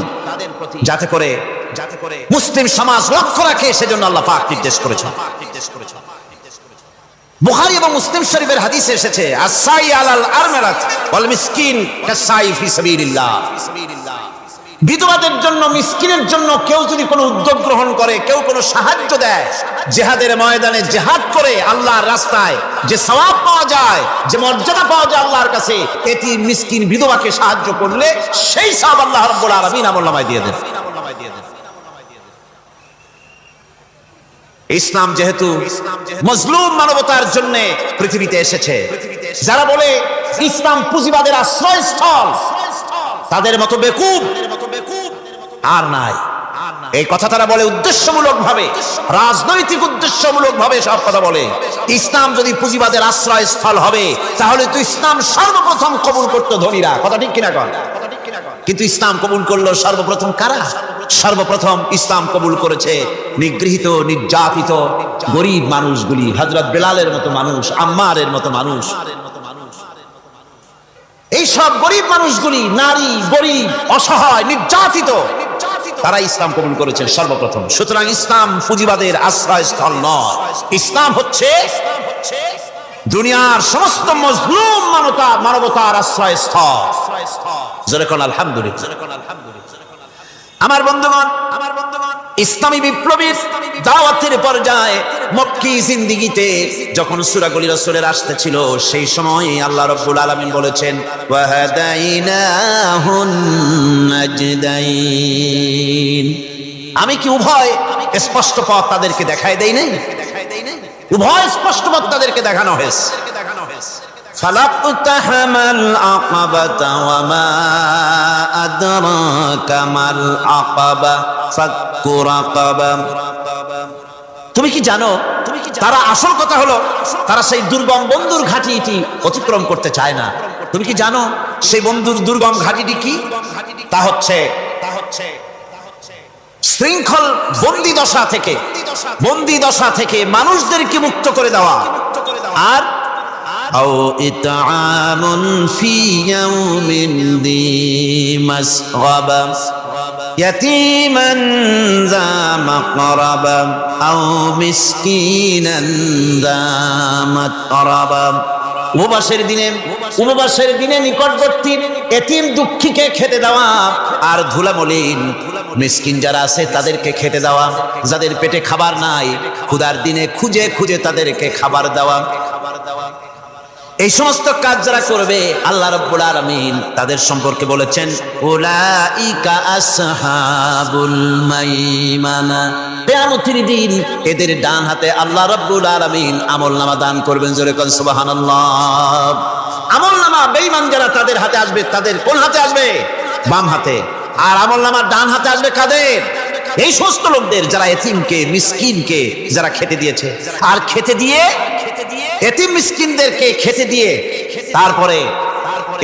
যাতে করে মুসলিম সমাজ লক্ষ্য রাখে, সেজন্য আল্লাহ পাক নির্দেশ করেছেন। বুখারী এবং মুসলিম শরীফের হাদিসে এসেছে, আস-সাই আলাল আরমালাত ওয়াল মিসকিন কাস-সাই ফি সাবিলিল্লাহ। বিধবাদের জন্য, মিসকিনের জন্য কেউ যদি কোনো উদ্যোগ গ্রহণ করে, কেউ কোনো সাহায্য দেয়, জিহাদের ময়দানে জিহাদ করে আল্লাহর রাস্তায় যে সওয়াব পাওয়া যায়, যে মর্যাদা পাওয়া যায় আল্লাহর কাছে, এতিম, মিসকিন, বিধবাকে সাহায্য করলে সেই সওয়াব আল্লাহ রাব্বুল আলামিন আমলনামায় দিয়ে দেন। ইসলাম যেহেতু মজলুম মানবতার জন্য পৃথিবীতে এসেছে, যারা বলে ইসলাম পুঁজিবাদের আশ্রয়স্থল, তাদের মতো বেকুব আর নাই। এই কথা তারা বলে উদ্দেশ্যমূলক ভাবে, রাজনৈতিক উদ্দেশ্যমূলক ভাবে সব কথা বলে। ইসলাম যদি পুঁজিবাদের আশ্রয়স্থল হবে, তাহলে তো ইসলাম সর্বপ্রথম কবুল করতো ধনীরা, কথা ঠিক কিনা কন? কিন্তু ইসলাম কবুল করলো সর্বপ্রথম কারা? সর্বপ্রথম ইসলাম কবুল করেছে নিগৃহীত, নির্যাতিত গরিব মানুষগুলি, হযরত বেলালের মতো মানুষ, আম্মারের মতো মানুষ। এই সব গরিব মানুষগুলি, নারী, গরিব, অসহায়, নির্যাতিত, তারা ইসলাম কবুল করেছেন সর্বপ্রথম। সুতরাং ইসলাম পুঁজিবাদের আশ্রয়স্থল নয়, ইসলাম হচ্ছে দুনিয়ার সমস্ত মজলুম মানবতার আশ্রয়স্থল। জোরে কোন আলহামদুলিল্লাহ। আমার বন্ধুগণ, ইসলামী বিপ্লবীর দাওয়াতের পর্যায়ে মক্কি জিন্দেগিতে যখন সূরাগুলি রাসূলের আসতেছিল, সেই সময় আল্লাহ রাব্বুল আলামিন বলেছেন ওয়াহাদাইনাহুন নাজদাইন। আমি কি উভয় স্পষ্ট পথ তাদেরকে দেখাই দেই নাই? উভয় স্পষ্ট পথ তাদেরকে দেখানো হয়েছে। ফালাকতাহামাল আকাবাতা ওয়া মা আদরাকা মাল আকাবা ফাক্কু রাকাবা। তুমি কি জানো? তারা আসল কথা হলো তারা সেই দুর্গম বন্ধুর ঘাঁটিটি অতিক্রম করতে চায় না। তুমি কি জানো সেই বন্ধুর দুর্গম ঘাঁটিটি কি? তা হচ্ছে শৃঙ্খল বন্দি দশা থেকে মানুষদেরকে মুক্ত করে দেওয়া, আর আও ইতআমুন ফি ইয়াউমিন যী মাসগাবা ইয়াতীমান যা মাকরাবা আও মিসকিনান যা মাতরাবা। উপবাসের দিনে নিকটবর্তী এতিম দুঃখীকে খেতে দেওয়া, আর ধুলামলিন মিসকিন যারা আছে তাদেরকে খেতে দেওয়া, যাদের পেটে খাবার নাই ক্ষুধার দিনে খুঁজে খুঁজে তাদেরকে খাবার দেওয়া। এই সমস্ত কাজ যারা করবে আল্লাহ রাব্বুল আলামিন তাদের সম্পর্কে বলেছেন উলাইকা আসহাবুল মাইমানা। কিয়ামতের দিন এদের ডান হাতে আল্লাহ রাব্বুল আলামিন আমলনামা দান করবেন। জোরে কোন সুবহানাল্লাহ। আমলনামা বেঈমান যারা তাদের হাতে আসবে, তাদের কোন হাতে আসবে? বাম হাতে। আর আমলনামা ডান হাতে আসবে কাদের? এই সমস্ত লোকদের যারা এতিমকে মিসকিনকে যারা খেতে দিয়েছে, আর খেতে দিয়ে এতিম মিসকিনদেরকে খেতে দিয়ে তারপরে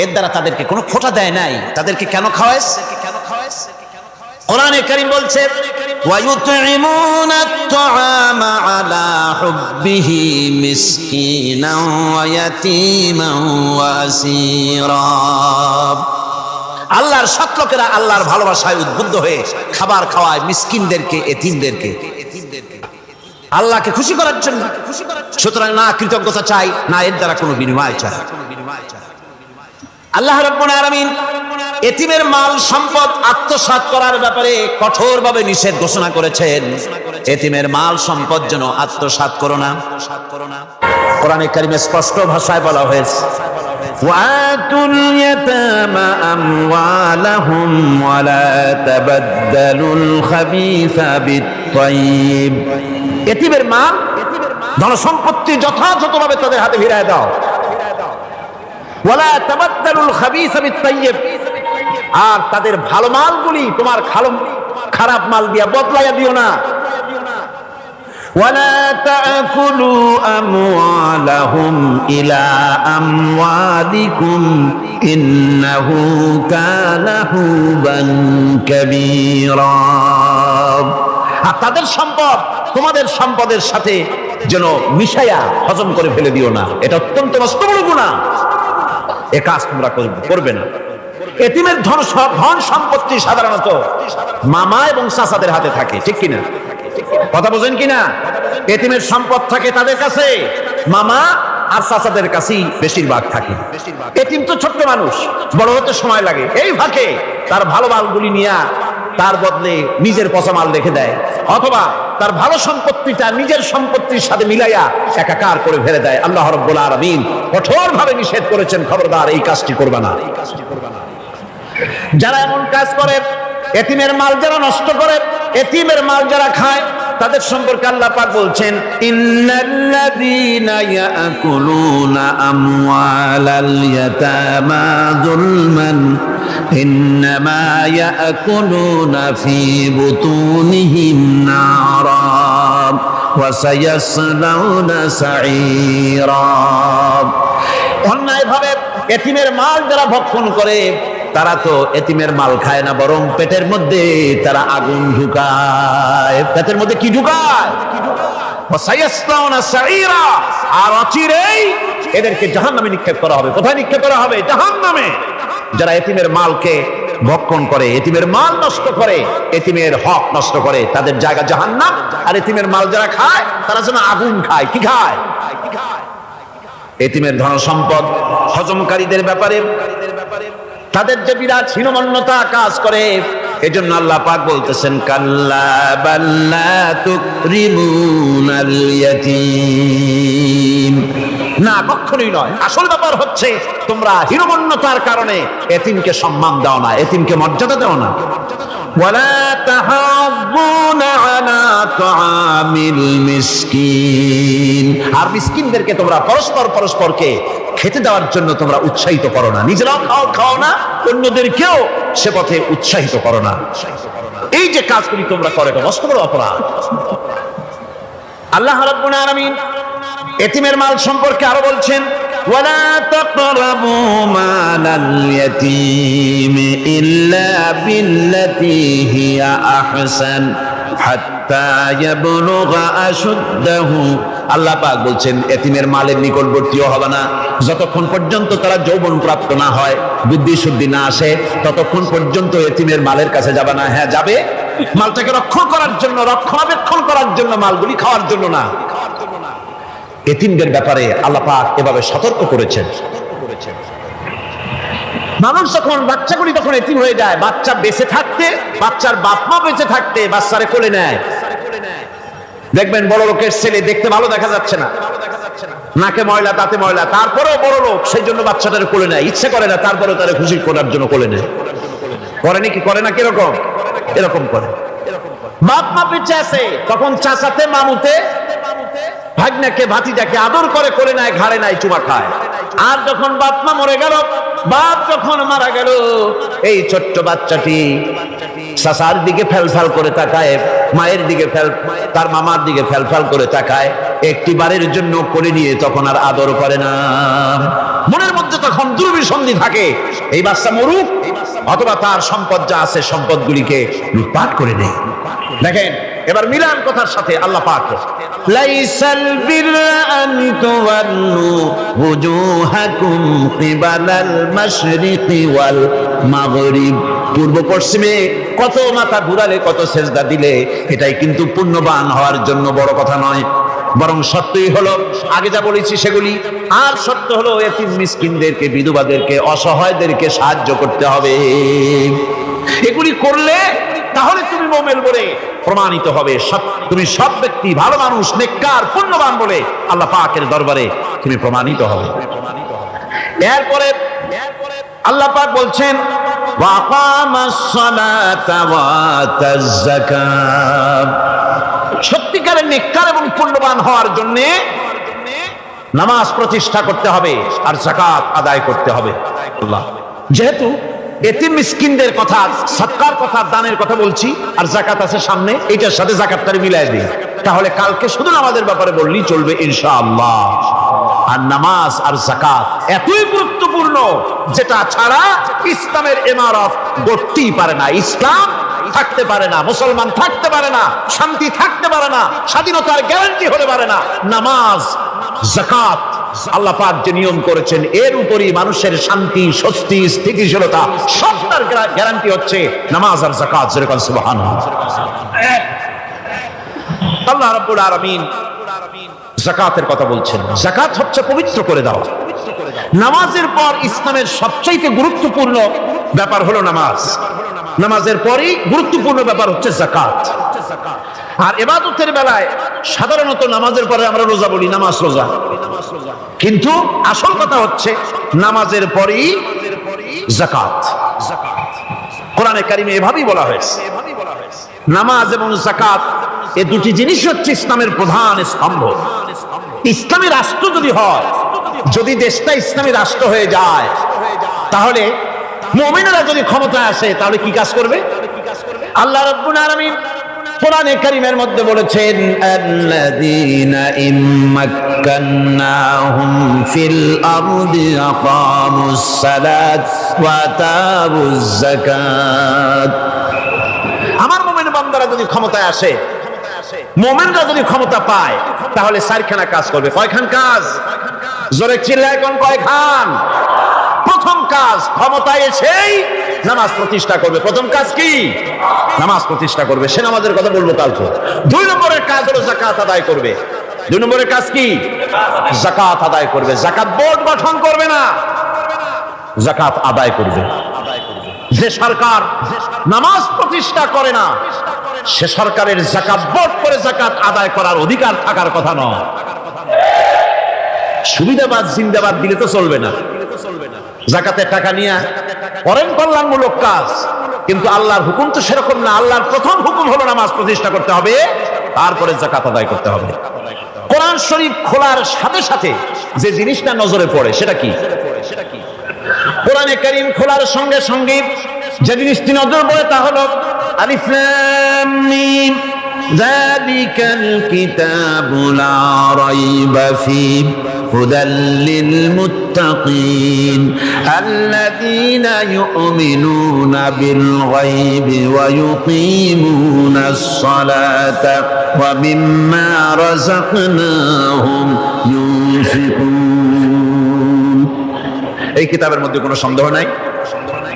এর দ্বারা তাদেরকে কোনো খোটা দেয় নাই। তাদেরকে কেন খাওয়াস? কোরআনে কারীম বলছে ওয়ায়ুতঈমুনা আত-তাআমা আলা হুব্বিহি মিসকিনান ওয়া ইয়াতীমান ওয়া আসীরা। আল্লাহর সৎ লোকেরা আল্লাহর ভালোবাসায় উদ্বুদ্ধ হয়ে খাবার খাওয়ায় মিসকিনদেরকে, এতিমদেরকে, আল্লাহকে খুশি করার জন্য। সুতরাং না কৃতজ্ঞতা চাই, না এর দ্বারা কোনো বিনিময় চাই। আল্লাহ রাব্বুল আলামিন এতিমের মাল সম্পদ আত্মসাৎ করার ব্যাপারে কঠোরভাবে নিষেধ ঘোষণা করেছেন। এতিমের মাল সম্পদ যেন আত্মসাৎ করো না। কোরআনে কারিমে স্পষ্ট ভাষায় বলা হয়েছে ওয়াতুল ইয়াতামা আমওয়ালাহুম ওয়া লা তাবাদদালুল খাবিসা বিত-তাইয়্যিব। এতিমের মাল ধন সম্পত্তি যথাযথভাবে তাদের হাতে ফিরিয়ে দাও। ওয়া লা তাবাদদালুল খাবিসা বিত-তাইয়্যিব। আর তাদের ভালো মালগুলি তোমার খারাপ মাল দিয়া বদলাইয়া দিও না। ওয়ালা তাকুলু আমওয়ালাহুম ইলা আমওয়ালিকুম ইন্নাহু কানা হুবান কাবীরা। আর তাদের সম্পদ তোমাদের সম্পদের সাথে যেন মিশাইয়া হজম করে ফেলে দিও না। এটা অত্যন্ত মস্ত বড় গুনাহ। এ কাজ তোমরা করবে না। এতিমের ধন সম্পত্তি সাধারণত মামা এবং চাচাদের হাতে থাকে, ঠিক কিনা? কথা বোঝেন কিনা? এতিমের সম্পদ থাকে তাদের কাছে, মামা আর চাচাদের কাছেই বেশিরভাগ থাকে। এতিম তো ছোট্ট মানুষ, বড় হতে সময় লাগে। এই ফাঁকে তার ভালো মালগুলি নিয়ে তার বদলে নিজের পচা মাল রেখে দেয়, অথবা তার ভালো সম্পত্তিটা নিজের সম্পত্তির সাথে মিলাইয়া একাকার করে ফেলে দেয়। আল্লাহ রাব্বুল আলামিন কঠোরভাবে নিষেধ করেছেন, খবরদার এই কাজটি করবে না। যারা এমন কাজ করে, এতিমের মাল যারা নষ্ট করে, এতিমের মাল যারা খায়, তাদের সম্পর্কে আল্লাহ পাক বলছেন ইন্নাল্লাযীনা ইয়াকুলুনা আমওয়ালাল ইয়াতামা যুলমান ইন্নামা ইয়াকুলুনা ফি বুতুনিহিম নারা ওয়া সায়াসলাউনা সাঈরা। অন্যায়ভাবে এতিমের মাল যারা ভক্ষণ করে তারা তো এতিমের মাল খায় না, বরং পেটের মধ্যে তারা আগুন ঢুকায়। পেটের মধ্যে কি ঢুকায়? আর অচিরেই এদেরকে জাহান্নামে নিক্ষেপ করা হবে। কোথায় নিক্ষেপ করা হবে? জাহান্নামে। যারা এতিমের মালকে ভক্ষণ করে, এতিমের মাল নষ্ট করে, এতিমের হক নষ্ট করে, তাদের জায়গা জাহান্নাম। আর এতিমের মাল যারা খায় তারা যেন আগুন খায়। কি খায়? এতিমের ধন সম্পদ হজমকারীদের ব্যাপারে তাদের যে বিরাট হীনমন্যতা কাজ করে, এজন্য আল্লাহ পাক বলতেছেন কাল্লা বাল্লা তুকরিমুনাল ইয়াতীম। না, কখনোই নয়। আসল ব্যাপার হচ্ছে তোমরা হীনমন্যতার কারণে এতিমকে সম্মান দাও না, এতিমকে মর্যাদা দাও না। ওয়ালা তাহাব্বুনা আলা তাআমিল মিসকিন, আর মিসকিনদেরকে তোমরা পরস্পরকে খেতে দেওয়ার জন্য তোমরা উৎসাহিত করো না। নিজেরাও খাও না, অন্যদেরকেও সে পথে উৎসাহিত করো না। এই যে কাজগুলি তোমরা করো, এটা মস্ত বড় অপরাধ। আল্লাহ রাব্বুল আলামিন এতিমের মাল সম্পর্কে আরো বলছেন ওয়ালা তাকরাবু মালাল ইয়াতীম ইল্লা বিল্লাতী হিয়া আহসান হাত্তা ইয়াবলুগা আশুদ্দাহু। আল্লাহ পাক বলছেন এতিমের মালের নিকটবর্তীও হবে না যতক্ষণ পর্যন্ত তারা যৌবন প্রাপ্ত না হয়, বুদ্ধি শুদ্ধি না আসে, ততক্ষণ পর্যন্ত এতিমের মালের কাছে যাবে না। হ্যাঁ যাবে, মালটাকে রক্ষণাবেক্ষণ করার জন্য, মালগুলি খাওয়ার জন্য না। এতিমদের ব্যাপারে আল্লাহ পাক এভাবে সতর্ক করেছেন। মানুষ যখন বাচ্চাগুলি তখন এতিম হয়ে যায়, বাচ্চা বেঁচে থাকতে, বাচ্চার বাপ মা বেঁচে থাকতে বাচ্চারে কোলে নেয়। দেখবেন বড় লোকের ছেলে দেখতে ভালো দেখা যাচ্ছে না, নাকে ময়লা তাতে ময়লা, তারপরেও বড় লোক, সেই জন্য বাচ্চাটারে কোলে নেয়। ইচ্ছে করে না, তারপরেও তারা খুশি করার জন্য কোলে নেয়। করে নাকি করে না, কিরকম? এরকম করে। বাপ মা বেঁচে আছে তখন চাচাতে মামুতে ভাগ্নাকে ভাতিজাকে আদর করে কোলে নেয়, ঘাড়ে নাই, চুমা খায়। আর যখন বাপ মা মরে গেল, বাপ যখন মারা গেল, এই ছোট্ট বাচ্চাটি চাচার দিকে ফেলফাল করে তাকায়, মায়ের দিকে তার মামার দিকে ফেলফাল করে তাকায়, একটি বারের জন্য কোলে নিয়ে তখন আর আদর করে না। মনের মধ্যে তখন দুর্বিসন্ধি থাকে, এই বাচ্চা মরুক অথবা তার সম্পদ যা আছে সম্পদগুলিকে লুটপাট করে নেয়। দেখেন এবার মিলান কথার সাথে আল্লাহ পাক লাইসাল বিররা আন তুওয়াল্লু ওয়ুজুহাকুম কিবালাল মাশরিকি ওয়াল মাগরিব। পূর্ব পশ্চিমে কত মাথা ঘুরালে, কত সেজদা দিলে এটাই কিন্তু পুণ্যবান হওয়ার জন্য বড় কথা নয়, বরং সত্যই হলো আগে যা বলেছি সেগুলি। আর সত্য হলো এতিম মিসকিনদেরকে, বিধবাদেরকে, অসহায়দেরকে সাহায্য করতে হবে। এগুলি করলে তাহলে তুমি মুমিন বলে প্রমাণিত হবে, তুমি সব ব্যক্তি ভালো মানুষ, নেককার, পুণ্যবান বলে আল্লাহ পাকের দরবারে তুমি প্রমাণিত হবে। এরপরে আল্লাহ পাক বলছেন ওয়াকামাস সালাতা ওয়া আতাজ যাকাত। সত্যিকারের নেককার এবং পুণ্যবান হওয়ার জন্য নামাজ প্রতিষ্ঠা করতে হবে আর যাকাত আদায় করতে হবে। আল্লাহ যেহেতু এতিম মিসকিনদের কথা, সদকার কথা, দানের কথা বলছি, আর যাকাত আছে সামনে, এটার সাথে যাকাতটারে মিলাই দিই, তাহলে কালকে শুধু নামাজের ব্যাপারে বললেই চলবে ইনশাআল্লাহ। আর নামাজ আর যাকাত এতই গুরুত্বপূর্ণ, যেটা ছাড়া ইসলামের ইমারত গড়তেই পারে না, ইসলাম থাকতে পারে না, মুসলমান থাকতে পারে না, শান্তি থাকতে পারে না, স্বাধীনতার গ্যারান্টি হতে পারে না। নামাজ, যাকাত আল্লাহ পাক যে নিয়ম করেছেন, এর উপরই মানুষের শান্তি, স্বস্তি, স্থিতিশীলতা সবটার গ্যারান্টি হচ্ছে নামাজ আর যাকাত। যেরকম সুবহানাল্লাহ। আল্লাহ রাব্বুল আলামিন যাকাতের কথা বলছেন। যাকাত হচ্ছে পবিত্র করে দেওয়া। নামাজের পর ইসলামের সবচাইতে গুরুত্বপূর্ণ ব্যাপার হলো নামাজ, নামাজের পরই গুরুত্বপূর্ণ ব্যাপার হচ্ছে যাকাত। আর ইবাদতের বেলায় সাধারণত নামাজের পরে আমরা রোজা বলি, নামাজ রোজা, কিন্তু আসল কথা হচ্ছে নামাজের পরেই যাকাত। কোরআনে কারিমে এভাবেই বলা হয়েছে। নামাজ এবং যাকাত এই দুটি জিনিস হচ্ছে ইসলামের প্রধান স্তম্ভ। ইসলামী রাষ্ট্র যদি হয়, যদি দেশটা ইসলামী রাষ্ট্র হয়ে যায়, তাহলে মুমিনেরা যদি ক্ষমতায় আসে তাহলে কি কাজ করবে? আল্লাহ রাব্বুল আলামিন কোরআনে কারীমের মধ্যে বলেছেন আল্লাযীনা ইম্মাক্কান্নাহুম ফিল আরদি আকামুস সালাত ওয়া আতাউজ যাকাত। আমার মুমিন বান্দারা যদি ক্ষমতায় আসে, মুমিনরা যদি ক্ষমতা পায়, তাহলে চারখানা কাজ করবে। কয়খান কাজ? জোরে চিল্লায় কোন কয়খান? প্রথম কাজ, ক্ষমতায় এসেই নামাজ প্রতিষ্ঠা করবে। প্রথম কাজ কি? নামাজ প্রতিষ্ঠা করবে। সে নামাজের কথা বলবো কালকে। দুই নম্বরের কাজ হলো যাকাত আদায় করবে। দুই নম্বরের কাজ কি? যাকাত আদায় করবে। যাকাত বোর্ড গঠন করবে না, যাকাত আদায় করবে। যে সরকার নামাজ প্রতিষ্ঠা করে না, সে সরকারের যাকাত বোর্ড করে যাকাত আদায় করার অধিকার থাকার কথা নয়। সুবিধাবাদ জিন্দাবাদ দিলে তো চলবে না। যাকাতের টাকা নিয়ে করেন কল্যাণমূলক কাজ, কিন্তু আল্লাহর হুকুম তো সেরকম না। আল্লাহর প্রথম হুকুম হলো নামাজ প্রতিষ্ঠা করতে হবে, তারপরে যাকাত আদায় করতে হবে। কোরআন শরীফ খোলার সাথে সাথে যে জিনিসটা নজরে পড়ে সেটা কি? কোরআনে কারীম খোলার সঙ্গে সঙ্গে যে জিনিসটি নজর পড়ে তা হলো আলিফ লাম মিম যালিকাল কিতাবু লা রাইবা ফীহি হুদাল লিল মুত্তাকিন আল্লাযীনা ইউমিনুনা বিল গায়বি ওয়া ইউকিমুনাস সালাতা ওয়া মিম্মা রাযাকনাহুম ইউনফিকুন। এই কিতাবের মধ্যে কোনো সন্দেহ নাই,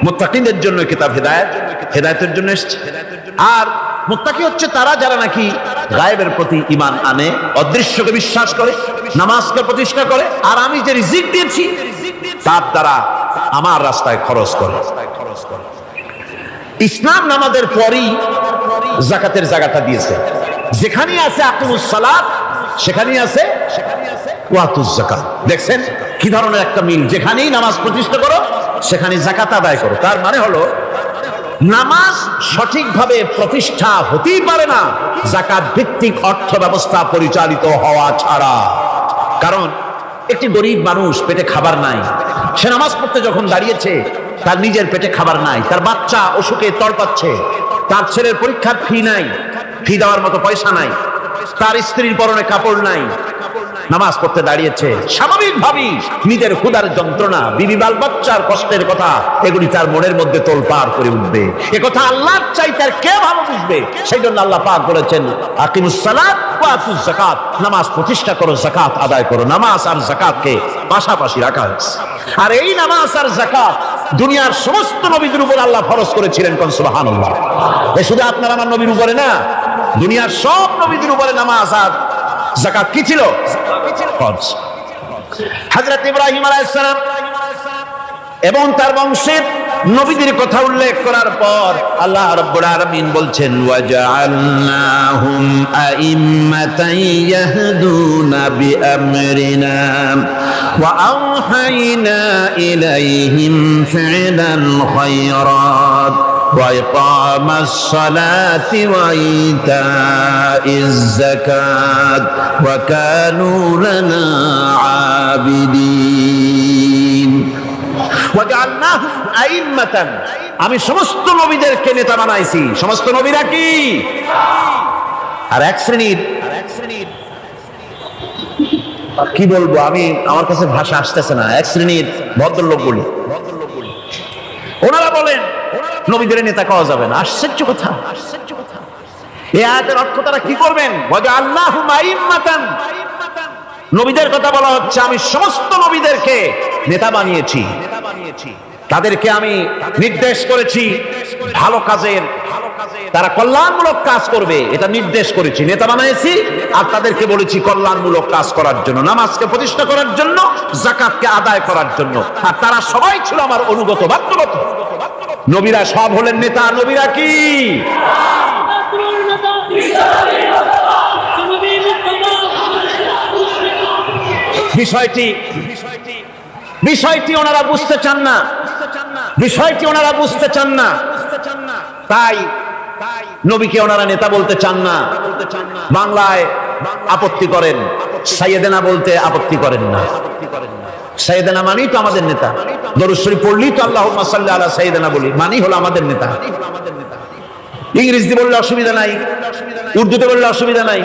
মুত্তাকিনদের জন্য কিতাব হেদায়েত, হেদায়েতের জন্য এসেছে। আর মুত্তাকি হচ্ছে তারা যারা নাকি গায়েবের প্রতি ঈমান আনে, অদৃশ্যকে বিশ্বাস করে, নামাজকে প্রতিষ্ঠা করে, আর আমি যে রিজিক দিয়েছি তার দ্বারা আমার রাস্তায় খরচ করে। ইসলাম নামাজের পরই যাকাতের জায়গাটা দিয়েছে। যেখানেই আছে আকিমুস সালাত, সেখানেই আছে ওয়াতুজ যাকাত। দেখছেন কি ধরনের একটা মিল? যেখানেই নামাজ প্রতিষ্ঠা করো সেখানে যাকাত আদায় করো। তার মানে হলো নামাজ সঠিকভাবে প্রতিষ্ঠা হতেই পারে না যাকাত ভিত্তিক অর্থ ব্যবস্থা পরিচালিত হওয়া ছাড়া। কারণ একটি গরিব মানুষ, পেটে খাবার নাই, সে নামাজ পড়তে যখন দাঁড়িয়েছে তার নিজের পেটে খাবার নাই, তার বাচ্চা অসুখে তড়পাচ্ছে, তার ছেলের পরীক্ষার ফি নাই, ফি দেওয়ার মতো পয়সা নাই, তার স্ত্রীর পরনে কাপড় নাই, নামাজ পড়তে দাঁড়িয়েছে, স্বাভাবিকভাবেই নিজের ক্ষুধার যন্ত্রণা, বিবি বাল বাচ্চার কষ্টের কথা এগুলি তার মনের মধ্যে তোলপাড় করে উঠবে। এ কথা আল্লাহর চাইতে আর কে ভালো বুঝবে? সেই জন্য আল্লাহ পাক বলেছেন আকিমুস সালাত ওয়া আতুজ যাকাত, নামাজ প্রতিষ্ঠা করো, যাকাত আদায় করো। নামাজ আর যাকাতকে পাশাপাশি রাখা হয়েছে। আর এই নামাজ আর যাকাত দুনিয়ার সমস্ত নবীদের উপর আল্লাহ ফরজ করেছিলেন। কোন সুবহানাল্লাহ। এ শুধু আপনার আমার নবীর উপরে না, দুনিয়ার সব নবীদের উপরে নামাজ আর যাকাত কি ছিল? ফরজ। হযরত ইব্রাহিম আলাইহিস সালাম এবং তার বংশের নবীদের কথা উল্লেখ করার পর আল্লাহ রাব্বুল আলামিন বলছেন ওয়াজআলনাহুম আইম্মাতান ইয়াহদুনা বিআমরিনা ওয়া আওহাইনা ইলাইহিম ফি'লাল খায়রাত وإقام الصلاة وإيتاء الزكاة وكانوا لنا عابدين وجعلناهم أئمة আমি সমস্ত নবীদেরকে নেতা বানাইছি। সমস্ত নবীরা কি? আর এক শ্রেণীর কি বলবো আমি, আমার কাছে ভাষা আসতেছে না, এক শ্রেণীর ভদ্রলোক বলি, ওনারা বলেন নবীদের নেতা কওয়া যাবে না। আশ্চর্য কথা। এই আয়াতের অর্থ তারা কি করবেন? ওয়াজআলনাহুম আইম্মাতান, নবীদের কথা বলা হচ্ছে আমি সমস্ত নবীদেরকে নেতা বানিয়েছি, তাদেরকে আমি নির্দেশ করেছি ভালো কাজের, তারা কল্যাণমূলক কাজ করবে এটা নির্দেশ করেছি, নেতা বানিয়েছি। আর তাদেরকে বলেছি কল্যাণমূলক কাজ করার জন্য, নামাজকে প্রতিষ্ঠা করার জন্য, যাকাতকে আদায় করার জন্য। আর তারা সবাই ছিল আমার অনুগত বাধ্যগত। নবীরা সব হলেন নেতা। নবীরা কি? বিষয়টি ওনারা বুঝতে চান না, বিষয়টি ওনারা বুঝতে চান না, তাই নবীকে ওনারা নেতা বলতে চান না। বাংলায় আপত্তি করেন, সাইয়েদেনা বলতে আপত্তি করেন না। সাইয়েদেনা মানেই তো আমাদের নেতা। দরুদ শরীফ পড়লেই তো আল্লাহুম্মা সাল্লি আলা সাইয়েদেনা বলি, মানেই হলো আমাদের নেতা। ইংরেজিতে বললে অসুবিধা নাই, উর্দুতে বললে অসুবিধা নাই,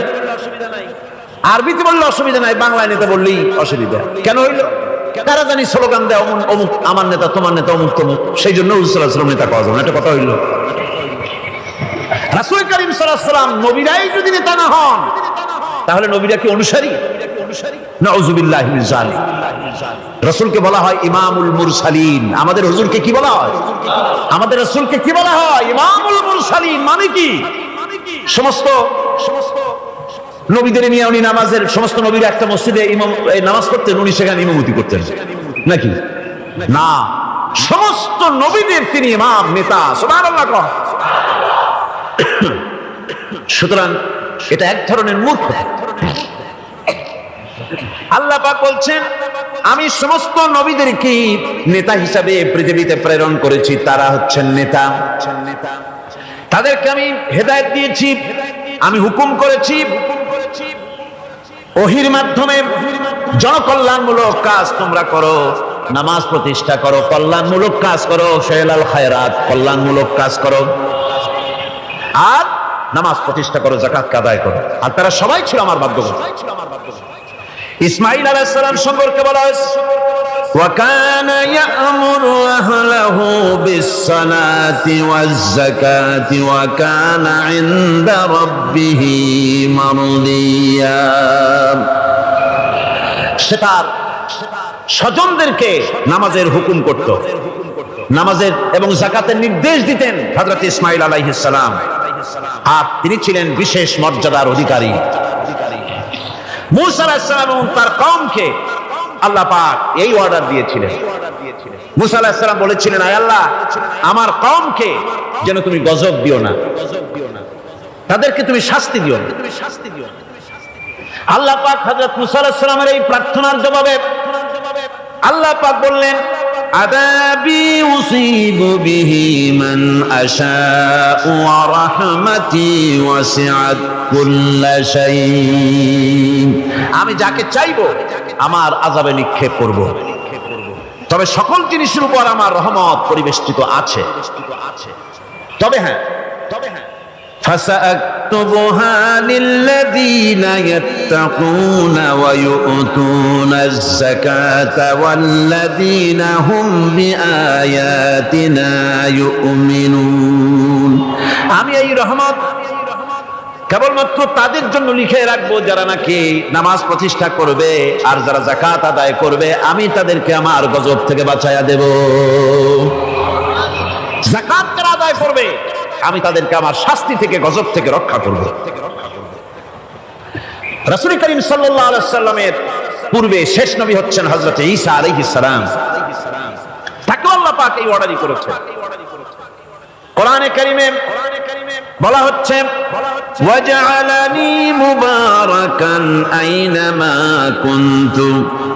আরবিতে বললে অসুবিধা নাই, বাংলায় নেতা বললেই অসুবিধা। কেন হইল? কারা জানি স্লোগান দেয় অমুক আমার নেতা, তোমার নেতা অমুক তমুক, সেই জন্য রাসূল সাল্লাল্লাহু আলাইহি ওয়াসাল্লাম নেতা পাওয়া যাবে না। এটা কথা হইল। রাসূল কারীম সাল্লাল্লাহু আলাইহি ওয়াসাল্লাম নবীরাই যদি নেতা না হন তাহলে নবীরা কি অনুসারী? নাউযুবিল্লাহি মিন যালিক। রাসূলকে বলা হয় ইমামুল মুরসালিন। আমাদের হুজুরকে কি বলা হয়? আমাদের রাসূলকে কি বলা হয়? ইমামুল মুরসালিন। মানে কি? সমস্ত নবীদের নিয়ে উনি নামাজের সমস্ত নবীর একটা মসজিদে ইমাম নামাজ পড়তেন, উনি সেখানে ইমামতি করতেন নাকি? না, সমস্ত নবীদের তিনি ইমাম, নেতা। সুবহানাল্লাহ। সুতরাং এটা এক ধরনের মূর্খতা। আল্লাহ পাক বলছেন, আমি সমস্ত নবীদেরকে নেতা হিসাবে পৃথিবীতে প্রেরণ করেছি, তারা হচ্ছেন নেতা। তাদেরকে আমি হেদায়েত দিয়েছি, আমি হুকুম করেছি, ওহীর মাধ্যমে জনকল্যাণমূলক কাজ তোমরা করো, নামাজ প্রতিষ্ঠা করো, কল্যাণমূলক কাজ করো, ফেলাল খায়রাত, কল্যাণমূলক কাজ করো, আর নামাজ প্রতিষ্ঠা করো, যাকাত আদায় করো। আর তারা সবাই ছিল আমার বাধ্যবাধকতা। ইসমাঈল আলাইহিস সালাম সম্পর্কে বলা হয়েছে, وَكَانَ يَأْمُرُ أَهْلَهُ بِالصَّلَاةِ وَالزَّكَاةِ وَكَانَ عِندَ رَبِّهِ مَرْضِيًّا। সে তার স্বজনদেরকে নামাজের হুকুম করত, নামাজের এবং যাকাতের নির্দেশ দিতেন হযরত ইসমাঈল আলাইহিস সালাম, আর তিনি ছিলেন বিশেষ মর্যাদার অধিকারী। মূসা আলাইহিস সালাম এবং তার কওমকে আল্লাহ পাক এই অর্ডার দিয়েছিলেন। মূসা আলাইহিস সালাম বলেছিলেন, আয় আল্লাহ, আমার কওমকে যেন তুমি গজব দিও না, তাদেরকে তুমি শাস্তি দিও না। আল্লাহ পাক হযরত মূসা আলাইহিস সালামের এই প্রার্থনার জবাবে আল্লাহ পাক বললেন, আযাবি উসিবু বিহি মান আশাউ ওয়া রাহমাতি ওয়াসিআত কুল্লা শাই। আমি যাকে চাইবো আমার আযাবে নিক্ষেপ করব, তবে সকল জিনিসের উপর আমার রহমত পরিবেষ্টিত আছে। তবে হ্যাঁ, فَسَأَكْتُبُهَا لِلَّذِينَ يَتَّقُونَ وَيُؤْتُونَ الزَّكَاةَ وَالَّذِينَ هُمْ بِآيَاتِنَا يُؤْمِنُونَ। আমি এই রহমত কেবলমাত্র তাদের জন্য লিখে রাখবো যারা নাকি নামাজ প্রতিষ্ঠা করবে আর যারা যাকাত আদায় করবে, আমি তাদেরকে আমার গজব থেকে বাঁচায়া দেব। যাকাত যারা আদায় করবে আমি তাদেরকে আমার শাস্তি থেকে, গজব থেকে রক্ষা করব। রাসূল করিম সাল্লাল্লাহু আলাইহি সাল্লামের পূর্বে শেষ নবী হচ্ছেন হযরত ঈসা আলাইহিস সালাম। তাকে আল্লাহ পাক এই অর্ডারই করেছেন। কোরআনে কারীমে বলা হচ্ছে, ওয়াজআলানি মুবারাকান আইনামা কুনতু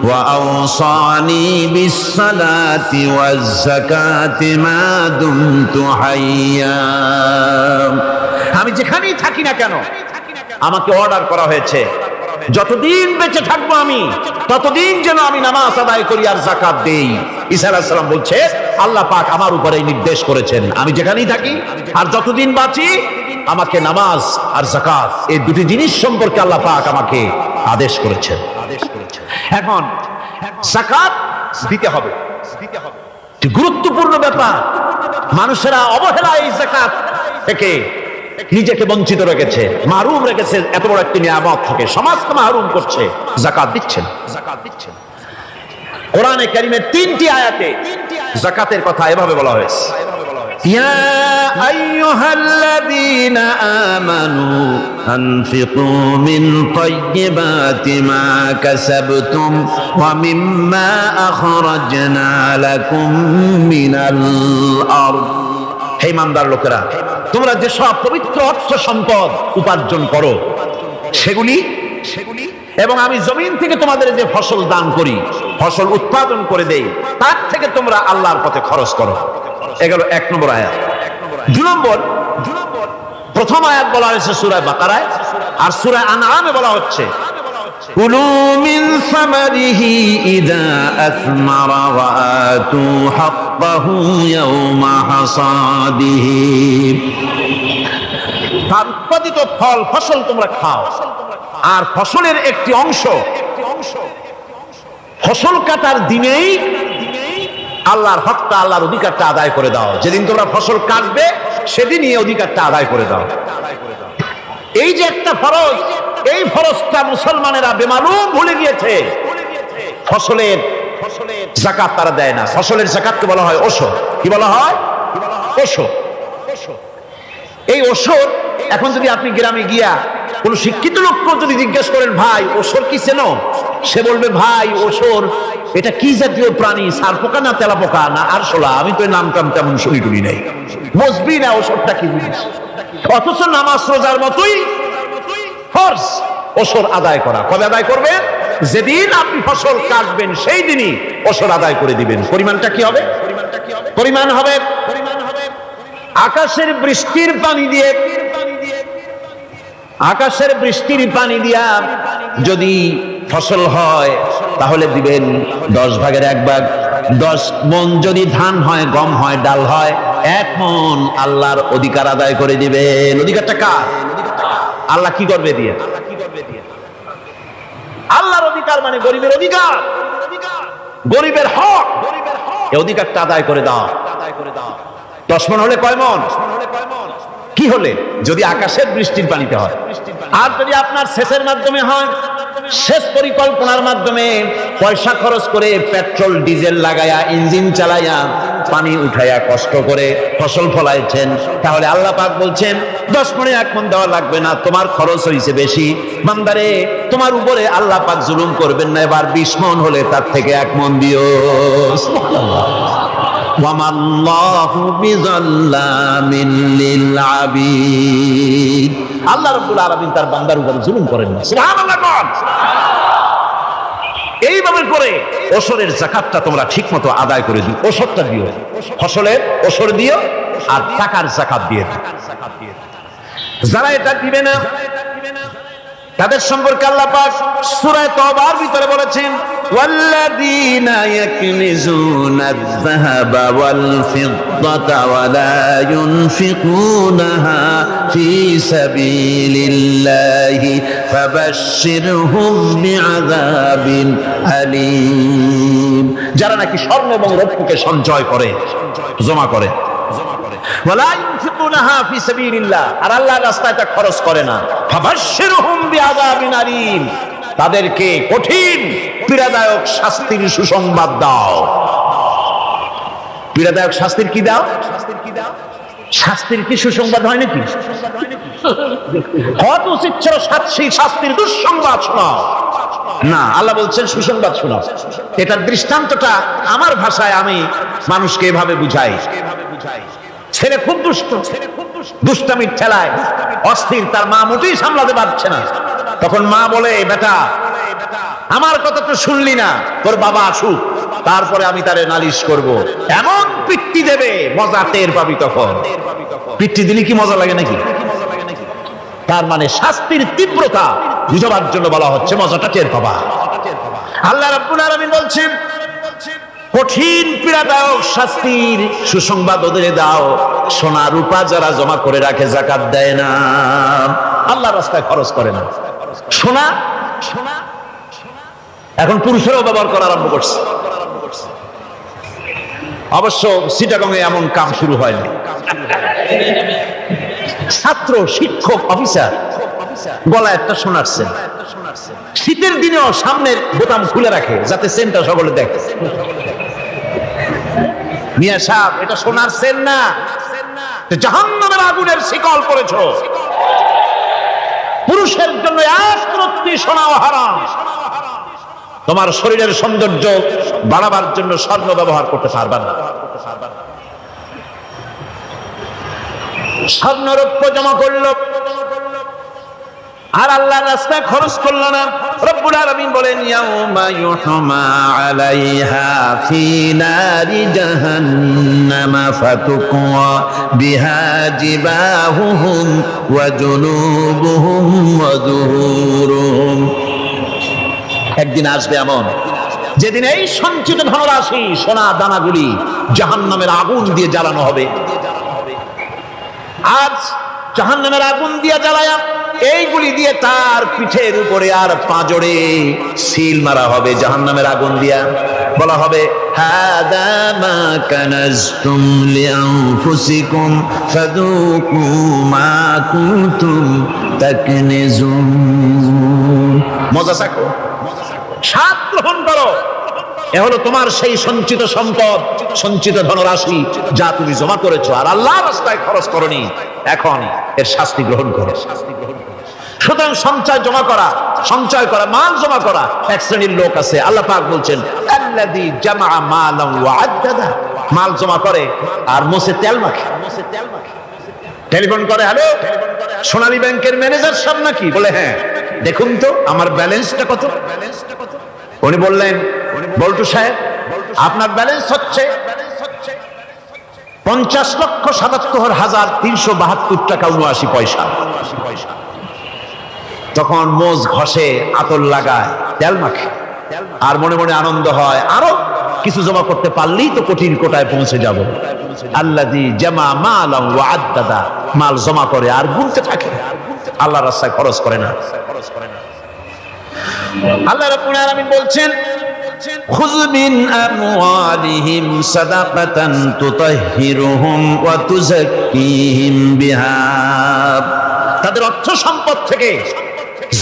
ওয়া আওসানি বিস-সালাতি ওয়াজ-যাকাতি মা দুমতু হাইয়্যা। আমি যেখানেই থাকি না কেন আমাকে অর্ডার করা হয়েছে যতদিন বেঁচে থাকবো আমি ততদিন যেন আমি নামাজ আদায় করি আর যাকাত দেই। ঈসা আলাইহিস সালাম বলছে, আল্লাহ পাক আমার উপরে নির্দেশ করেছেন আমি যেখানেই থাকি আর যতদিন বাঁচি আমাকে নামাজ আর যাকাত এই দুটি জিনিস সম্পর্কে আল্লাহ পাক আমাকে আদেশ করেছেন। এখন যাকাত দিতে হবে, গুরুত্বপূর্ণ ব্যাপার। মানুষেরা অবহেলা এই যাকাত থেকে নিজেকে বঞ্চিত রেখেছে, মাহরুম রেখেছে। এত বড় একটি নিয়ামত থেকে সমাজকে মাহরুম করছে, যাকাত দিচ্ছেন। কোরআনে কারীমের 3টি আয়াতে যাকাতের কথা এভাবে বলা হয়েছে, ইয়া আইয়ুহাল্লাযীনা আমানু আনফিকু মিন তাইয়্যিবাতি মা কাসাবতুম ওয়া মিম্মা আখরাজনা লাকুম মিনাল আরদ। হে ইমানদার লোকেরা, তোমরা যে সব পবিত্র অর্থ সম্পদ উপার্জন করো সেগুলি এবং আমি জমিন থেকে তোমাদের যে ফসল দান করি, ফসল উৎপাদন করে দেই, তার থেকে তোমরা আল্লাহর পথে খরচ করো। এগুলো 1 নম্বর আয়াত। 2 নম্বর, প্রথম আয়াত বলা হয়েছে সূরা বাকারায়, আর সূরা আনআমে বলা হচ্ছে, কুলু মিন সামারিহি ইযা আসমারা ওয়া আতু হাক্কাহু ইয়াওমা হাসাদিহি। তার উৎপাদিত ফল ফসল তোমরা খাও, আর ফসলের একটি অংশ ফসল কাটার দিনেই আল্লাহর হকটা, আল্লাহর অধিকারটা আদায় করে দাও। যেদিন তোমরা ফসল কাটবে সেদিনই এই অধিকারটা আদায় করে দাও। এই যে একটা ফরজ, এই ফরজটা মুসলমানেরা বেমালুম ভুলে গিয়েছে। ফসলের যাকাত তারা দেয় না। ফসলের যাকাতকে বলা হয় ওশর। কি বলা হয়? ওশর। এই ওশর এখন যদি আপনি গ্রামে গিয়া কোন শিক্ষিত লোককে যদি জিজ্ঞেস করেন ভাই ওসর কি চেনো, সে বলবে ভাই ওসর এটা কি জাতীয় প্রাণী, সার পোকা না তেলা পোকা না আরশোলা, আমি তো নাম টাম তেমন শুনি টুনি নাই, বুঝবি না ওসরটা কি জিনিস। অথচ নামাজ রোজার মতোই ফরজ ওসর আদায় করা। কবে আদায় করবেন? যেদিন আপনি ফসল কাটবেন সেই দিনই ওসর আদায় করে দিবেন। পরিমাণটা কি হবে? পরিমাণ হবে আকাশের বৃষ্টির পানি দিয়ে, আকাশের বৃষ্টির পানি দিয়া যদি ফসল হয় তাহলে দিবেন 10 ভাগের 1 ভাগ। 10 মণ যদি ধান হয়, গম হয়, ডাল হয়, 1 মণ আল্লাহর অধিকার আদায় করে দিবেন। অধিকারটা কার? আল্লাহ কি করবে দিয়ে? আল্লাহর অধিকার মানে গরিবের অধিকার, গরিবের হক, এই অধিকারটা আদায় করে দাও। 10 মণ হলে কয় মণ? কি হলে? যদি আকাশের বৃষ্টির পানিতে হয়। আর যদি আপনার সেচের মাধ্যমে হয়, সেচ পরিকল্পনার মাধ্যমে পয়সা খরচ করে পেট্রোল ডিজেল লাগায়া ইঞ্জিন চালাইয়া পানি উঠাইয়া কষ্ট করে ফসল ফলাইছেন, তাহলে আল্লাহ পাক বলছেন 10 মণে 1 মণ দেওয়া লাগবে না, তোমার খরচ হয়েছে বেশি। বান্দারে, তোমার উপরে আল্লাহ পাক জুলুম করবেন না, এবার 20 মণ হলে তার থেকে 1 মণ দিও। আল্লাহ রাব্বুল আলামিন তার বান্দার উপর জুলুম করেন না। সুবহানাল্লাহ। এইভাবে করে ওসরের যাকাতটা তোমরা ঠিকমতো আদায় করে দিও। ওসরটা দিও, ফসলের ওসর দিও আর টাকার যাকাত দিয়ে দিও। যারা এটা দিবে না তাদের সম্পর্কে আল্লাহ পাক সূরা তওবার ভিতরে বলেছেন, ওয়াল্লাযীনা ইয়াকনিজুনা আয-যাহাবা ওয়াল ফিদ্দাতা ওয়া লা ইউনফিকুনাহা ফী সাবিলিল্লাহি ফাবাশশিরহুম বিআযাবিন আলীম। যারা নাকি স্বর্ণ এবং রৌপ্যকে সঞ্চয় করে, জমা করে, ওয়ালা ইউনফিকুনাহা ফী সাবিলিল্লাহ, আর আল্লাহর রাস্তায় তা খরচ করে না, ফাবাশশিরহুম বিআযাবিন আলীম, তাদেরকে কঠিন পীড়াদায়ক শাস্তির সুসংবাদ দাও। পীড়াদায়ক শাস্তির কি দাও? শাস্তির কি সুসংবাদ হয় নাকি? কত উচিত ছিল শাস্তির দুঃসংবাদ শোনাও না, আল্লাহ বলছেন সুসংবাদ শোনাও। এটার দৃষ্টান্তটা আমার ভাষায় আমি মানুষকে এভাবে বুঝাই। ছেলে খুব দুষ্ট, দুষ্টামির ঠেলায় অস্থির, তার মা মোটেই সামলাতে পারছে না। তখন মা বলে, বেটা আমার কথা তো শুনলি না, তোর বাবা আসুক, তারপরে আমি তারে নালিশ করব। এমন পিট্টি দেবে, মজা টের পাবি তখন। পিট্টি দিলে কি মজা লাগে নাকি? তার মানে শাস্তির তীব্রতা বুঝাবার জন্য বলা হচ্ছে, মজাটা টের পাবা। আল্লাহ রাব্বুল আলামিন বলছেন, কঠিন পীড়াদায়ক শাস্তির সুসংবাদ ওদের দাও। সোনা রূপা যারা জমা করে রাখে, যাকাত দেয় না, আল্লাহর রাস্তায় খরচ করে না, সোনা এখন পুরুষেরাও ব্যবহার করা আরম্ভ করছে। অবশ্য চিটাগংয়ে এমন কাম শুরু হয়নি। ছাত্র, শিক্ষক, অফিসার গলায় একটা সোনার চেন, শীতের দিনেও সামনের বোতাম খুলে রাখে যাতে চেনটা সকলে দেখে। মিয়া সাহেব, এটা সোনার চেন না, জাহান্নামের আগুনের শিকল পড়েছো। পুরুষের জন্য এক রত্তি সোনাও হারাম। তোমার শরীরের সৌন্দর্য বাড়াবার জন্য স্বর্ণ ব্যবহার করতে পারবা না, স্বর্ণ রৌপ্য জমা করলো আর আল্লাহর রাস্তায় খরচ করলো না। রব্বুল আলামিন বলেন, ইয়াউমা ইউহমা আলাইহা ফি নারি জাহান্নামা ফাতুকওয়া বিহা জিবাহুহুম ওয়া জুনুবুহুম ওয়া যুহুরুহুম। একদিন আসবে এমন যেদিন এই সঞ্চিত ধনরাশি, সোনা দানাগুলি জাহান্নামের আগুন দিয়ে জ্বালানো হবে। আজ জাহান্নামের আগুন দিয়ে জ্বালায়া এইগুলি দিয়ে তার পিঠের উপরে আর পাঁজরে সিল মারা হবে জাহান্নামের আগুন দিয়া। বলা হবে, হাদা মা কানাজতুম লিআনফুসিকুম ফাযুকু মা কুনতুম তাকনিজুন। মজা চাখো, স্বাদ গ্রহণ করো, এ হলো তোমার সেই সঞ্চিত সম্পদ, সঞ্চিত ধনরাশি যা তুমি জমা করেছো আর আল্লাহর রাস্তায় খরচ করনি। এখন এর শাস্তি গ্রহণ করো। সুতরাং সঞ্চয় করা মাল জমা করা এক শ্রেণীর লোক আছে। আল্লাহ পাক বলছেন আল্লাযী জামা মালান ওয়া আদ্দাদা, মাল জমা করে আর মোছে তেল মাখে। টেলিফোন করে, হ্যালো সোনালী ব্যাংকের ম্যানেজার সাহেব নাকি? বলে হ্যাঁ, দেখুন তো আমার ব্যালেন্সটা কত। উনি বললেন, বল্টু সাহেব আপনার ব্যালেন্স হচ্ছে 50,77,372 টাকা 79 পয়সা। তখন মোজ ঘষে, আতর লাগায়, তেল মাখে, আর মনে মনে আনন্দ হয়, আরো কিছু জমা করতে পারলেই তো কঠিন কোটায় পৌঁছে যাব। আল্লাযী জামা মালান ওয়া আদ্দাদা, মাল জমা করে আর গুনতে থাকে, আল্লাহর রাস্তায় খরচ করে না। আল্লাহ রাব্বুল আলামিন বলছেন খুয মিন আমওয়ালিহিম সাদাকাতান তুতাহহিরুহুম ওয়া তুযাক্কিহিম বিহা, তাদের অর্থ সম্পদ থেকে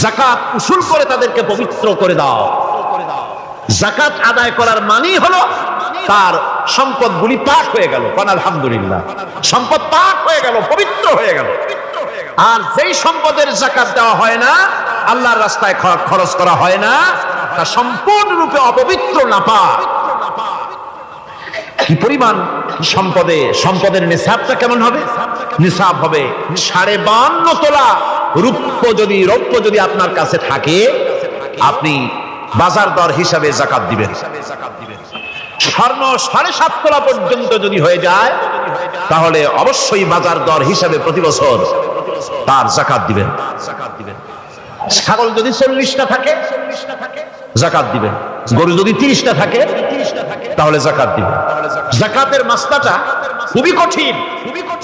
যাকাত উসুল করে তাদেরকে পবিত্র করে দাও। যাকাত আদায় করার মানেই হলো তার সম্পদগুলি পাক হয়ে গেল, কোন আলহামদুলিল্লাহ, সম্পদ পাক হয়ে গেল, পবিত্র হয়ে গেল। আর যেই সম্পদের যাকাত দেওয়া হয় না, আল্লাহর রাস্তায় খরচ করা হয় না, তা সম্পূর্ণরূপে অপবিত্র, নাপাক। কি পরিমাণ সম্পদের নিসাবটা কেমন হবে? নিসাব হবে 52.5 তোলা রৌপ্য যদি আপনার কাছে থাকে, আপনি বাজার দর হিসাবে যাকাত দিবেন। স্বর্ণ 7.5 তোলা পর্যন্ত যদি হয়ে যায়, তাহলে অবশ্যই বাজার দর হিসাবে প্রতি বছর তার যাকাত দিবেন। ছাগল যদি 40টা থাকে যাকাত দিবেন, গরু যদি 30টা থাকে তাহলে যাকাত দিবেন। যাকাতের মাসলাটা খুবই কঠিন,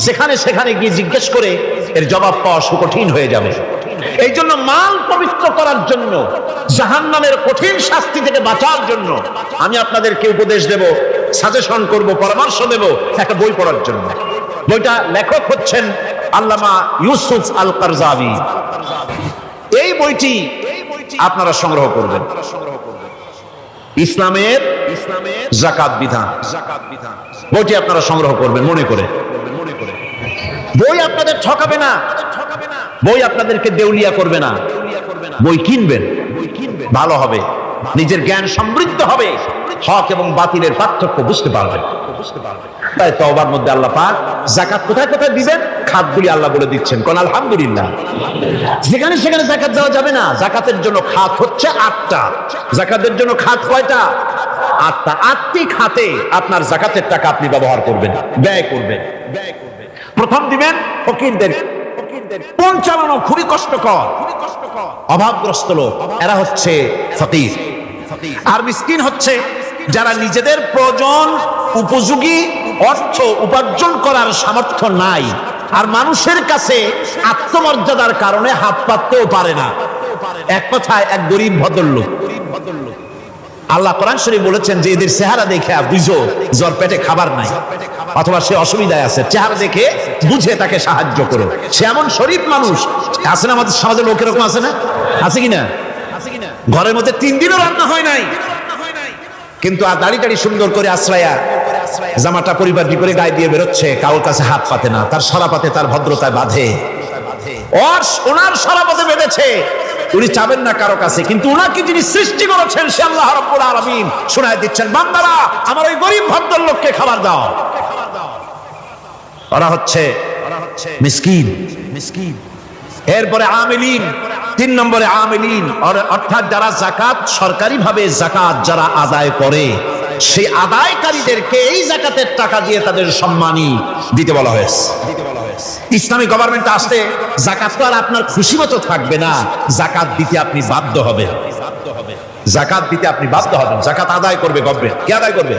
যেখানে সেখানে গিয়ে জিজ্ঞেস করে এর জবাব পাওয়া সুকঠিন হয়ে যাবে। এই জন্য মাল পবিত্র করার জন্য, জাহান্নামের কঠিন শাস্তি থেকে বাঁচার জন্য আমি আপনাদেরকে উপদেশ দেব, সাজেশন করব, পরামর্শ দেব একটা বই পড়ার জন্য। বইটা লেখক হচ্ছেন আল্লামা ইউসুফ আল কারজাবী। এই বইটি আপনারা সংগ্রহ করবেন, ইসলামের যাকাত বিধান। বইটি আপনারা সংগ্রহ করবেন মনে করে। বই আপনাদের ঠকাবে না, বই আপনাদেরকে দেউলিয়া করবে না। বই কিনবেন, ভালো হবে, নিজের জ্ঞান সমৃদ্ধ হবে, হক এবং বাতিলের পার্থক্য বুঝতে পারবেন। তাই তওবার মধ্যে আল্লাহ পাক যাকাত কোথায় কোথায় দিবেন খাতগুলি আল্লাহ বলে দিচ্ছেন, কোন আলহামদুলিল্লাহ। যেখানে সেখানে যাকাত দেওয়া যাবে না। যাকাতের জন্য খাত হচ্ছে 8টা। যাকাতের জন্য খাত কয়টা? 8টা। 8টি খাতে আপনার যাকাতের টাকা আপনি ব্যবহার করবেন, ব্যয় করবেন। প্রথম দিবেন ফকিরদের। কোন চালানো খুবই কষ্টকর, অভাবগ্রস্ত লোক, এরা হচ্ছে ফকির। আর মিসকিন হচ্ছে যারা নিজেদের প্রয়োজন উপযোগী অর্থ উপার্জন করার সামর্থ্য নাই, আর মানুষের কাছে আত্মমর্যাদার কারণে হাত পাততেও পারে না। এক কথায় এক গরিব ভদ্রলোক। আল্লাহ কোরআন শরীফ বলেছেন যে এদের চেহারা দেখে বুঝো জ্বর পেটে খাবার নাই, অথবা সে অসুবিধায় আছে, চেহারা দেখে বুঝে তাকে সাহায্য করো। সে এমন শরীফ মানুষ আছে না আমাদের সমাজে, লোক এরকম আছে না? আছে কিনা? ঘরের মধ্যে 3 দিনও রান্না হয় নাই, কিন্তু আর দাড়ি সুন্দর করে আশ্রয়া জামাটা পরিপাটি করে গায়ে দিয়ে বেরোচ্ছে, কারোর কাছে হাত পাতে না, তার সরাপাতে তার ভদ্রতায় বাঁধে। ওনার সরাপাতে বেঁধেছে, উনি চাবেন না কারো কাছে, কিন্তু উনাকে যিনি সৃষ্টি করেছেন সে আল্লাহ রাব্বুল আলামিন শোনায় দিচ্ছেন, বান্দারা আমার ওই গরিব ভদ্রলোককে খাবার দাও। ওরা হচ্ছে মিসকিন। এরপরে আমিলিন, 3 নম্বরে আমিলিন, অর্থাৎ যারা যাকাত সরকারিভাবে যাকাত যারা আদায় করে, সেই আদায়কারীদেরকে এই যাকাতের টাকা দিয়ে তাদের সম্মানী দিতে বলা হয়েছে। ইসলামী গভর্নমেন্ট আসলে যাকাত তো আর আপনার খুশি মতো থাকবে না, যাকাত দিতে আপনি বাধ্য হবেন। যাকাত দিতে আপনি বাধ্য হবেন। যাকাত আদায় করবে গভর্নমেন্ট। কে আদায় করবে?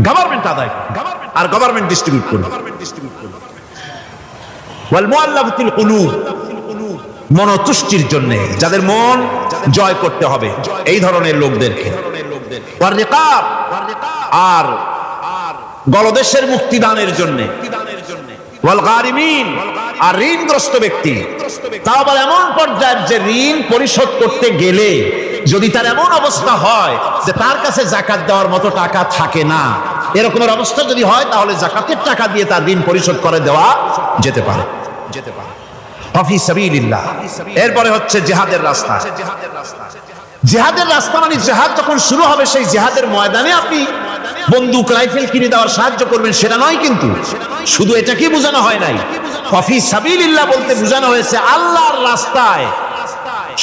গভর্নমেন্ট আদায় করবে, আর গভর্নমেন্ট ডিস্ট্রিবিউট করবে। ওয়াল মুআল্লাফাতিল কুলুব, মনতুষ্টির জন্য, যাদের মন জয় করতে হবে, এই ধরনের লোকদেরকে। ওয়ার রিকাব, আর গলদেশের মুক্তিদানের জন্য। ওয়াল গারিমিন, আর ঋণগ্রস্ত ব্যক্তি। তা আবার এমন পর্যায়ের যে ঋণ পরিশোধ করতে গেলে যদি তার এমন অবস্থা হয় যে তার কাছে যাকাত দেওয়ার মতো টাকা থাকে না, এরকমের অবস্থা যদি হয়, তাহলে যাকাতের টাকা দিয়ে তার ঋণ পরিশোধ করে দেওয়া যেতে পারে। ফি সাবিলিল্লাহ। এরপরে হচ্ছে জিহাদের রাস্তা। জিহাদের রাস্তা মানে জিহাদ যখন শুরু হবে সেই জিহাদের ময়দানে আপনি বন্দুক রাইফেল কিনে দেওয়ার সাহায্য করবেন সেটা নয়, কিন্তু শুধু এটা কি বোঝানো হয় নাই, ফি সাবিলিল্লাহ বলতে বোঝানো হয়েছে আল্লাহর রাস্তায়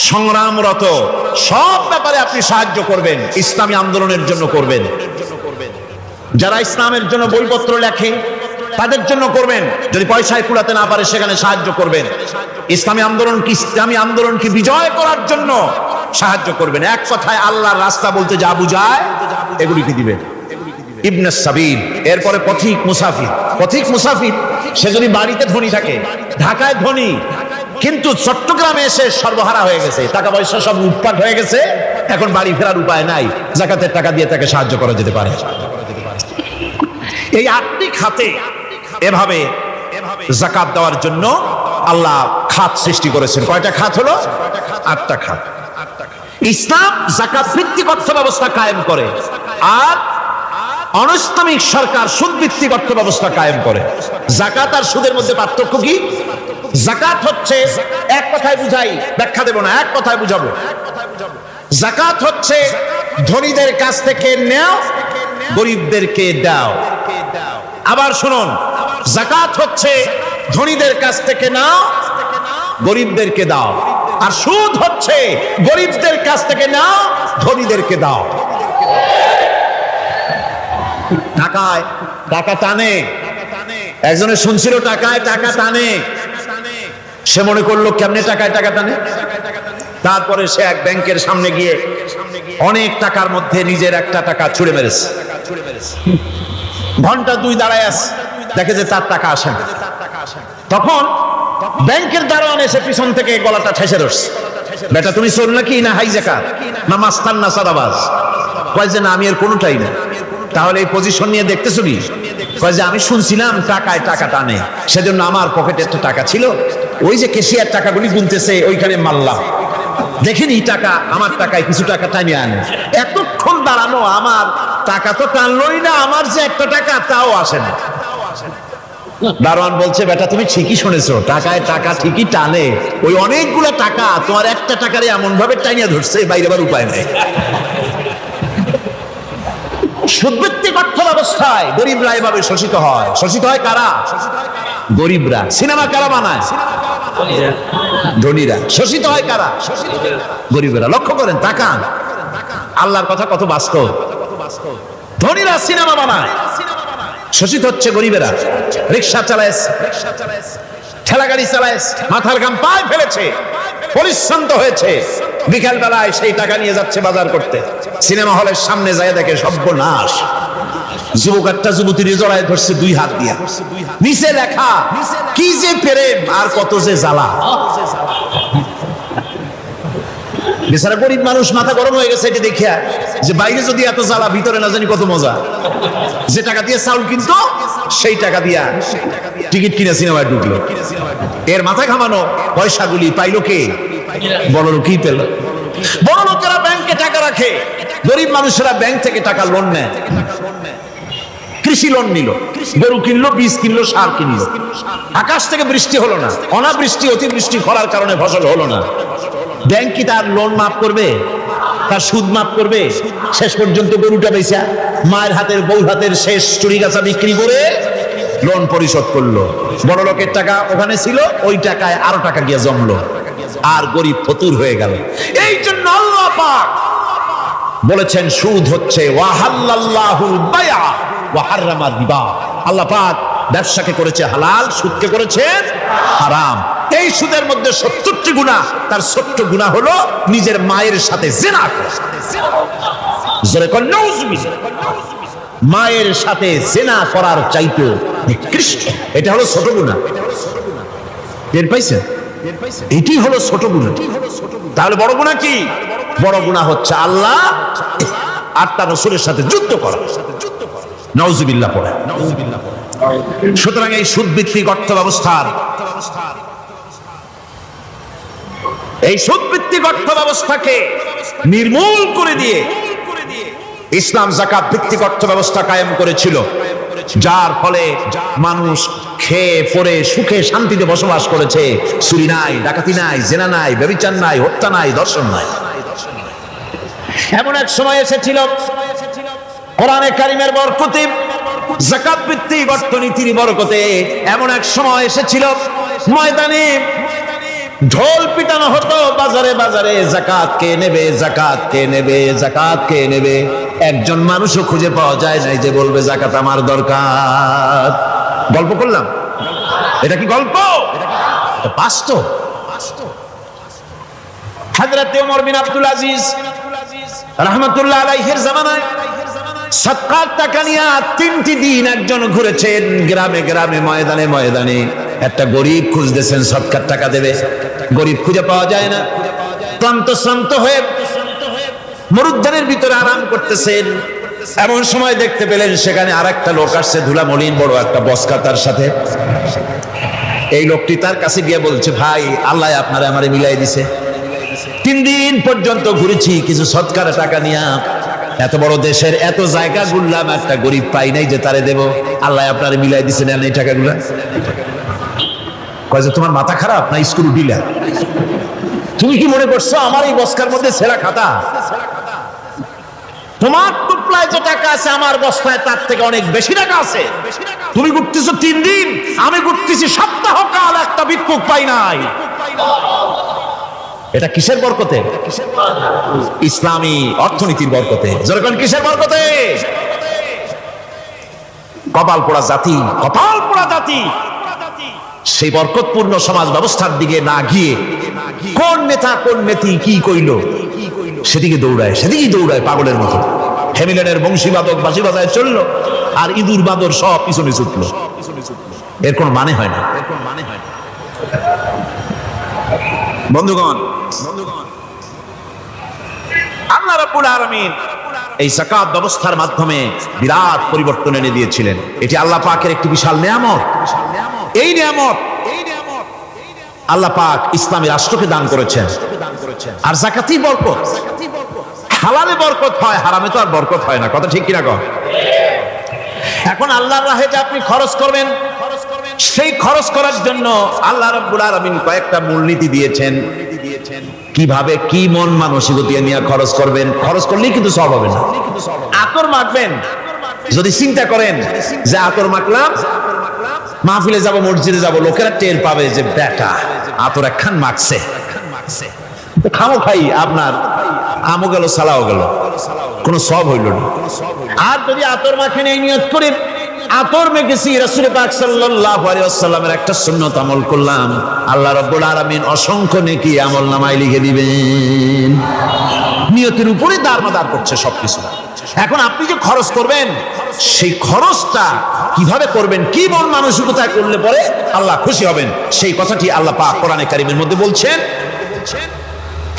সংগ্রামরত সব ব্যাপারে আপনি সাহায্য করবেন, ইসলামী আন্দোলনের জন্য করবেন। যারা ইসলামের জন্য বইপত্র লেখে তাদের জন্য করবেন, যদি পয়সায় কুলাতে না পারে সেখানে সাহায্য করবেন। ইসলামী আন্দোলনকে বিজয় করার জন্য সাহায্য করবেন। এক কথায় আল্লাহর রাস্তা বলতে যা বুঝায় এগুলিকে দিবেন। ইবনে সাবিল, এরপরে পথিক মুসাফির। পথিক মুসাফির সে যদি বাড়িতে ধনী থাকে, ঢাকায় ধনী কিন্তু চট্টগ্রামে এসে সর্বহারা হয়ে গেছে, টাকা পয়সা সব লুটপাট হয়ে গেছে, এখন বাড়ি ফেরার উপায় নাই, যাকাতের টাকা দিয়ে তাকে সাহায্য করা যেতে পারে। এই 8টি খাতে এভাবে যাকাত দেওয়ার জন্য আল্লাহ খাত সৃষ্টি করেছেন। কয়টা খাত হলো? 8টা খাত। ইসলাম যাকাত ভিত্তিক অর্থ ব্যবস্থা কায়েম করে, আর অনৈসলামিক সরকার সুদ ভিত্তিক অর্থ ব্যবস্থা কায়েম করে। যাকাত আর সুদের মধ্যে পার্থক্য কি? যাকাত হচ্ছে, এক কথায় বুঝাই, ব্যাখ্যা দেব না, এক কথায় বুঝাবো। যাকাত হচ্ছে ধনীদের কাছ থেকে নেও, গরিবদেরকে দাও। আবার শুনুন, যাকাত হচ্ছে ধনীদের কাছ থেকে নাও, গরিবদেরকে দাও। আর সুদ হচ্ছে গরিবদের কাছ থেকে নাও, ধনীদেরকে দাও। টাকায় টাকা টানে, একজনে শুনছিল টাকায় টাকা টানে, সে মনে করলো কেমনে টাকায় টাকা টানে। তারপরে সে এক ব্যাংকের সামনে গিয়ে অনেক টাকার মধ্যে নিজের একটা টাকা ছুড়ে মেরেছে। ঘন্টা 2 দাঁড়ায় আছে, দেখে যে তার টাকা আসে না। তখন ব্যাংকের দারোয়ান এসে পিছন থেকে গলাটা ঠেসে ধরছে, বেটা তুমি চোর নাকি না হাইজাকার না মাস্তান না সাদাবাজ? কয় যে না, আমি এর কোনোটাই না। তাহলে এই পজিশন নিয়ে দেখতেছো কি? কয় যে আমি শুনছিলাম টাকায় টাকা টানে, সেজন্য আমার পকেটে একটা টাকা ছিল, ওই যে কেশিয়ার টাকাগুলি গুনতেছে ওইখানে মারলাম, দেখিনি টাকা, আমার টাকায় কিছু টাকা টানিয়ে আনে। এতক্ষণ দাঁড়ানো, আমার টাকা তো টানলোই না, আমার যে একটা টাকা তাও আসে না। দারোয়ান বলছে, বেটা তুমি ঠিকই শুনেছো, টাকায় টাকা ঠিকই টানে, ওই অনেকগুলো টাকা তোমার একটা টাকারে এমন ভাবে টানিয়া ধরছে, বাইরে আবার উপায় নেই। সুদভিত্তিক অর্থ ব্যবস্থায় গরিবরা এভাবে শোষিত হয়। শোষিত হয় কারা? গরিবরা। সিনেমা কারা বানায়? ধনীরা। শোষিত হয় কারা? গরিবরা। লক্ষ্য করেন, তাকান, আল্লাহর কথা কত বাস্তব। ধনীরা সিনেমা বানায়, শোষিত হচ্ছে গরিবেরা। রিক্সা চালায়, ঠেলা গাড়ি চালায়, মাথার ঘাম পায়ে ফেলেছে, পরিশ্রান্ত হয়েছে, বিকাল বেলায় সেই টাকা নিয়ে যাচ্ছে বাজার করতে। সিনেমা হলের সামনে যায় দেখে সর্বনাশ, যুবক একটা যুবতীর জড়ায় ধরছে 2 হাত দিয়া, নিচে লেখা কি যে প্রেম আর কত যে জ্বালা। বেচারা গরিব মানুষ মাথা গরম হয়ে গেছে এটা দেখিয়া, যে বাইরে যদি এত জ্বালা, ভিতরে না জানি কত মজা। যে টাকা দিয়ে চাউল কিনতো সেই টাকা দিয়া টিকিট কিনে সিনেমায় ঢুকলো। এর মাথা ঘামানো পয়সাগুলি পাইলো কে? বড় লোকই পেল। বড় লোকেরা ব্যাংকে টাকা রাখে, গরিব মানুষেরা ব্যাংক থেকে টাকা লোন নেয়। কৃষি লোন নিল, গরু কিনলো, বীজ কিনলো, সার কিনলো। আকাশ থেকে বৃষ্টি হলো না, অনাবৃষ্টি অতিবৃষ্টি খরার কারণে ফসল হলো না। ব্যাংক কি তার লোন মাফ করবে? তার সুদ মাফ করবে? শেষ পর্যন্ত গরুটা বেচা মায়ের হাতের বউ হাতের শেষ চুরি গাছা বিক্রি করে লোন পরিশোধ করলো। বড় লোকের টাকা ওখানে ছিল, ওই টাকায় আরো টাকা গিয়ে জমলো, আর গরিব ফতুর হয়ে গেল। এই জন্য আল্লাহ পাক বলেছেন সুদ হচ্ছে ওয়াহাল্লাল্লাহুল বায়আ ওয়া হাররামা রিবা। আল্লাহ পাক ব্যবসাকে করেছে হালাল, সুদকে করেছেন হারাম। এই সুদের মধ্যে 70টি গুনাহ, তার 70 গুনাহ হলো নিজের মায়ের সাথে জিনা করা। জোরে কোন নাউজুবিল্লাহ। মায়ের সাথে জিনা করার চাইতে নিকৃষ্ট, এটা হলো ছোট গুনাহ। টের পাইছেন? এটি হলো ছোট গুনাহ। তাহলে বড় গুনাহ কি? বড় গুনাহ হচ্ছে আল্লাহ আর তার রাসূলের সাথে যুদ্ধ করা। নাউজুবিল্লাহ পড়ে। সুতরাং এই সুদ ভিত্তিক অর্থ ব্যবস্থার, এই সুদ ভিত্তিক অর্থ ব্যবস্থাকে নির্মূল করে দিয়ে ইসলাম যাকাত ভিত্তিক অর্থ ব্যবস্থা কায়েম করেছিল। যার ফলে মানুষ খেয়ে পরে সুখে শান্তিতে বসবাস করেছে। চুরি নাই, ডাকাতি নাই, জেনা নাই, ব্যভিচার নাই, হত্যা নাই, ধর্ষণ নাই। এমন এক সময় এসেছিল কোরআনে কারিমের বরকতে, যাকাত ভিত্তিক অর্থনীতির বরকতে এমন এক সময় এসেছিল ময়দানে ঢোল পিটানো হতো বাজারে বাজারে, যাকাত কে নেবে, যাকাত কে নেবে, যাকাত কে নেবে। একজন মানুষও খুঁজে পাওয়া যায় নাই যে বলবে যাকাত আমার দরকার। গল্প করলাম? এটা কি গল্প? এটা বাস্তব। হযরত ওমর বিন আব্দুল আজিজ রাহমাতুল্লাহ আলাইহির জামানায় সাদকার টাকা নিয়ে 3টি দিন একজন ঘুরেছেন গ্রামে গ্রামে, ময়দানে ময়দানে। একটা গরিব খুঁজতেছেন সদকার টাকা দেবে, গরিব খুঁজে পাওয়া যায় না। ক্লান্ত শ্রান্ত হয়ে মরুদ্যানের ভিতরে আরাম করতেছেন। এমন সময় দেখতে পেলেন সেখানে আরেকটা লোক আসছে, ধুলা মলিন বড় একটা বস্কা তার সাথে। এই লোকটি তার কাছে গিয়ে বলছে, ভাই আল্লাহ আপনারে আমারে মিলাই দিছে, 3 দিন পর্যন্ত ঘুরেছি কিছু সদকার টাকা নিয়ে, এত বড় দেশের এত জায়গা ঘুরলাম, একটা গরিব পাই নাই যে তারে দেব, আল্লাহ আপনারে মিলাই দিছে নেন এই টাকাগুলা। কয় যে তোমার মাথা খারাপ না স্কুল উঠিলা? তুমি কি মনে করছো আমার এই বস্কার মধ্যে ছেঁড়া খাতা? তোমার টুকলায় যে টাকা আছে আমার বস্তায় তার থেকে অনেক বেশি টাকা আছে। তুমি ঘুরতেছো 3 দিন, আমি ঘুরতেছি সপ্তাহকাল, একটা ভিক্ষুক পাই নাই। এটা কিসের বরকতে? ইসলামী অর্থনীতির বরকতে। যেরকম কিসের বরকতে? কপাল পোড়া জাতি, কপাল পোড়া জাতি। সেই বরকতপূর্ণ সমাজ ব্যবস্থার দিকে না গিয়ে কোন নেতা কোন নেত্রী কি কইল সেদিকে দৌড়ায়, সেদিকেই দৌড়ায় পাগলের মতো। হেমিলেনের বংশীবাদক বাঁশি বাজায় চললো, আর ইঁদুর বাদর সব পিছনে ছুটলো। এর কোন মানে হয় না। বন্ধুগণ, আল্লাহ রাব্বুল আলামিন এই যাকাত ব্যবস্থার মাধ্যমে বিরাট পরিবর্তন এনে দিয়েছিলেন। এটি আল্লাহ পাকের একটি বিশাল নিয়ামত। এই নিয়ামত আল্লাহ পাক ইসলামী রাষ্ট্রকে দান করেছেন। আর যাকাতই বরকত। হালালে বরকত হয়, হারামে তো আর বরকত হয় না। কথা ঠিক কিনা কর? এখন আল্লাহর রাহে যে আপনি খরচ করবেন, সেই খরচ করার জন্য আল্লাহ রাব্বুল আলামিন কয়েকটা মূলনীতি দিয়েছেন। কিভাবে কি মন মানসিকতা নিয়ে খরচ করবেন। খরচ করলেই কিন্তু সব হবে না। আতর মাখবেন, যদি চিন্তা করেন যে আতর মাখলাম, মাহফিলে যাব, মসজিদে যাব, লোকেরা টের পাবে যে বেটা আতর একখান মাখছে, খামো খাই আপনার আমও গেল সালাও গেল, কোন সব হইল না। আর যদি আতর মাখেন এই নিয়ত করেন আতর মেখেছি, রাসূল পাক সাল্লাল্লাহু আলাইহি ওয়াসাল্লামের একটা সুন্নাত আমল করলাম, আল্লাহ রাব্বুল আলামিন অসংখ্য নেকি আমলনামায় লিখে দিবেন। নিয়তের উপরে দারমাদার করছে সবকিছু। এখন আপনি যে খরচ করবেন, সেই খরচটা কিভাবে করবেন, কি মন মানসিকতায় করলে পরে আল্লাহ খুশি হবেন, সেই কথাটি আল্লাহ পাক কোরআনে কারীমের মধ্যে বলছেন।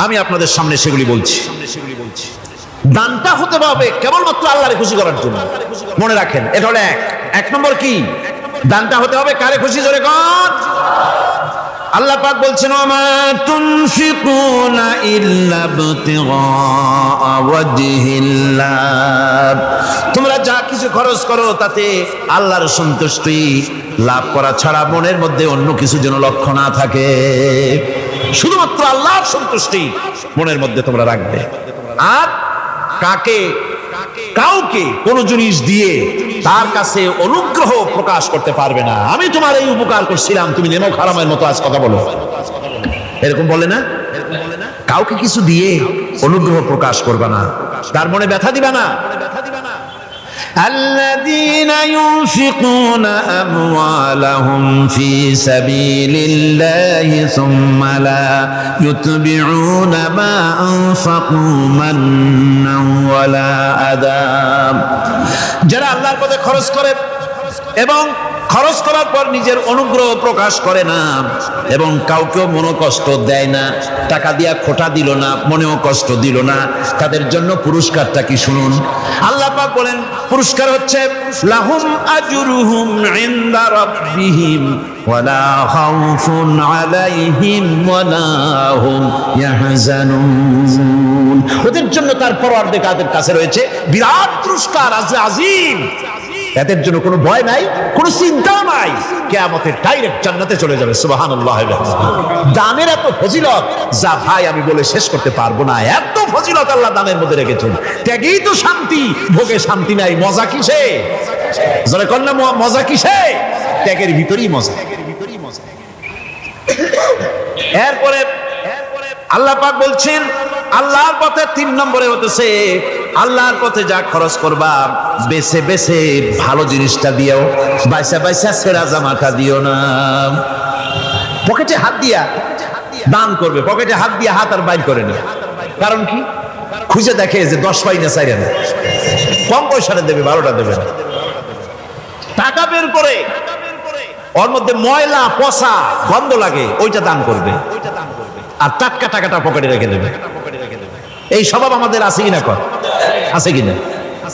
আমি আপনাদের সামনে সেগুলি বলছি। দানটা হতে হবে কেবলমাত্র আল্লাহরে খুশি করার জন্য। মনে রাখেন, এটা হলো এক নম্বর। কি দানটা হতে হবে কারে খুশি? জোরে কর। আল্লাহ পাক বলছেন, ওমা তুনফিকুনা ইল্লা ইবতিগা ওয়াজহিল্লাহ। তোমরা যা কিছু খরচ করো তাতে আল্লাহর সন্তুষ্টি লাভ করা ছাড়া মনের মধ্যে অন্য কিছু যেন লক্ষ্য না থাকে। শুধুমাত্র আল্লাহর সন্তুষ্টি মনের মধ্যে তোমরা রাখবে। আর কাউকে কোন জিনিস দিয়ে তার কাছে অনুগ্রহ প্রকাশ করতে পারবে না। আমি তোমার এই উপকার করছিলাম, তুমি নেমক হারামের মতো আজ কথা বলো, এরকম বলে না। কাউকে কিছু দিয়ে অনুগ্রহ প্রকাশ করবে না, তার মনে ব্যথা দিবে না। الذين ينفقون أموالهم في سبيل الله ثم لا يتبعون ما أنفقوا منا ولا أذى। যারা আল্লাহর পথে খরচ করে এবং খরচ করার পর নিজের অনুগ্রহ প্রকাশ করে না এবং কাউকেও মনোকষ্ট দেয় না, টাকা দিয়া খোটা দিল না, মনেও কষ্ট দিল না, তাদের জন্য পুরস্কারটা কি শুনুন। আল্লাহ পাক বলেন পুরস্কার হচ্ছে লাহুম আজরুহুম ইনদা রাব্বিহিম ওয়ালা খাউফুন আলাইহিম ওয়ালা হুম ইয়াহজানুন। ওদের জন্য তার পরওয়ারদিগারের কাছে রয়েছে বিরাট পুরস্কার, আজরে আজিম। এদের জন্য কোনো ভয় নাই, কোনো চিন্তা নাই, কিয়ামতের ডাইরেক্ট জান্নাতে চলে যাবে। সুবহানাল্লাহ। দানের এত ফজিলত যা ভাই আমি বলে শেষ করতে পারবো না, এত ফজিলত আল্লাহ দানের মধ্যে রেখেছেন। ত্যাগেই তো শান্তি, ভোগে শান্তি নাই, মজা কিসে? যারা কন্যা মজা কিসে? ত্যাগের ভিতরেই মজা। এরপরে আল্লাহ পাক বলছেন আল্লাহর পথে 3 নম্বরে হতেছে আল্লাহর পথে যা খরচ করবা বেছে বেছে ভালো জিনিসটা দিও, বাইসা বাইসা ছেঁড়া জামাটা দিও না। পকেটে হাত দিয়া দান করবে, পকেটে হাত দিয়া হাত আর বাইর করে না। কারণ কি? খুঁজে দেখে যে 10 পাই না, 4 না, কম পয়সাটা দেবে, 12টা দেবে না। টাকা বের করে ওর মধ্যে ময়লা পচা গন্ধ লাগে, ওইটা দান করবে, আর টাটকা টাকাটা পকেটে রেখে দেবে। এই স্বভাব আমাদের আছে কিনা? কর আছে কিনা?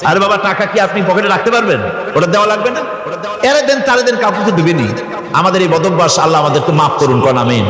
আরে বাবা, টাকা কি আপনি পকেটে রাখতে পারবেন? ওটা দেওয়া লাগবে না? এরে দেন তারে দেন, কাউকে তো দিবেনি। আমাদের এই বদভ্যাস আল্লাহ আমাদেরকে মাফ করুন, কোন আমিন।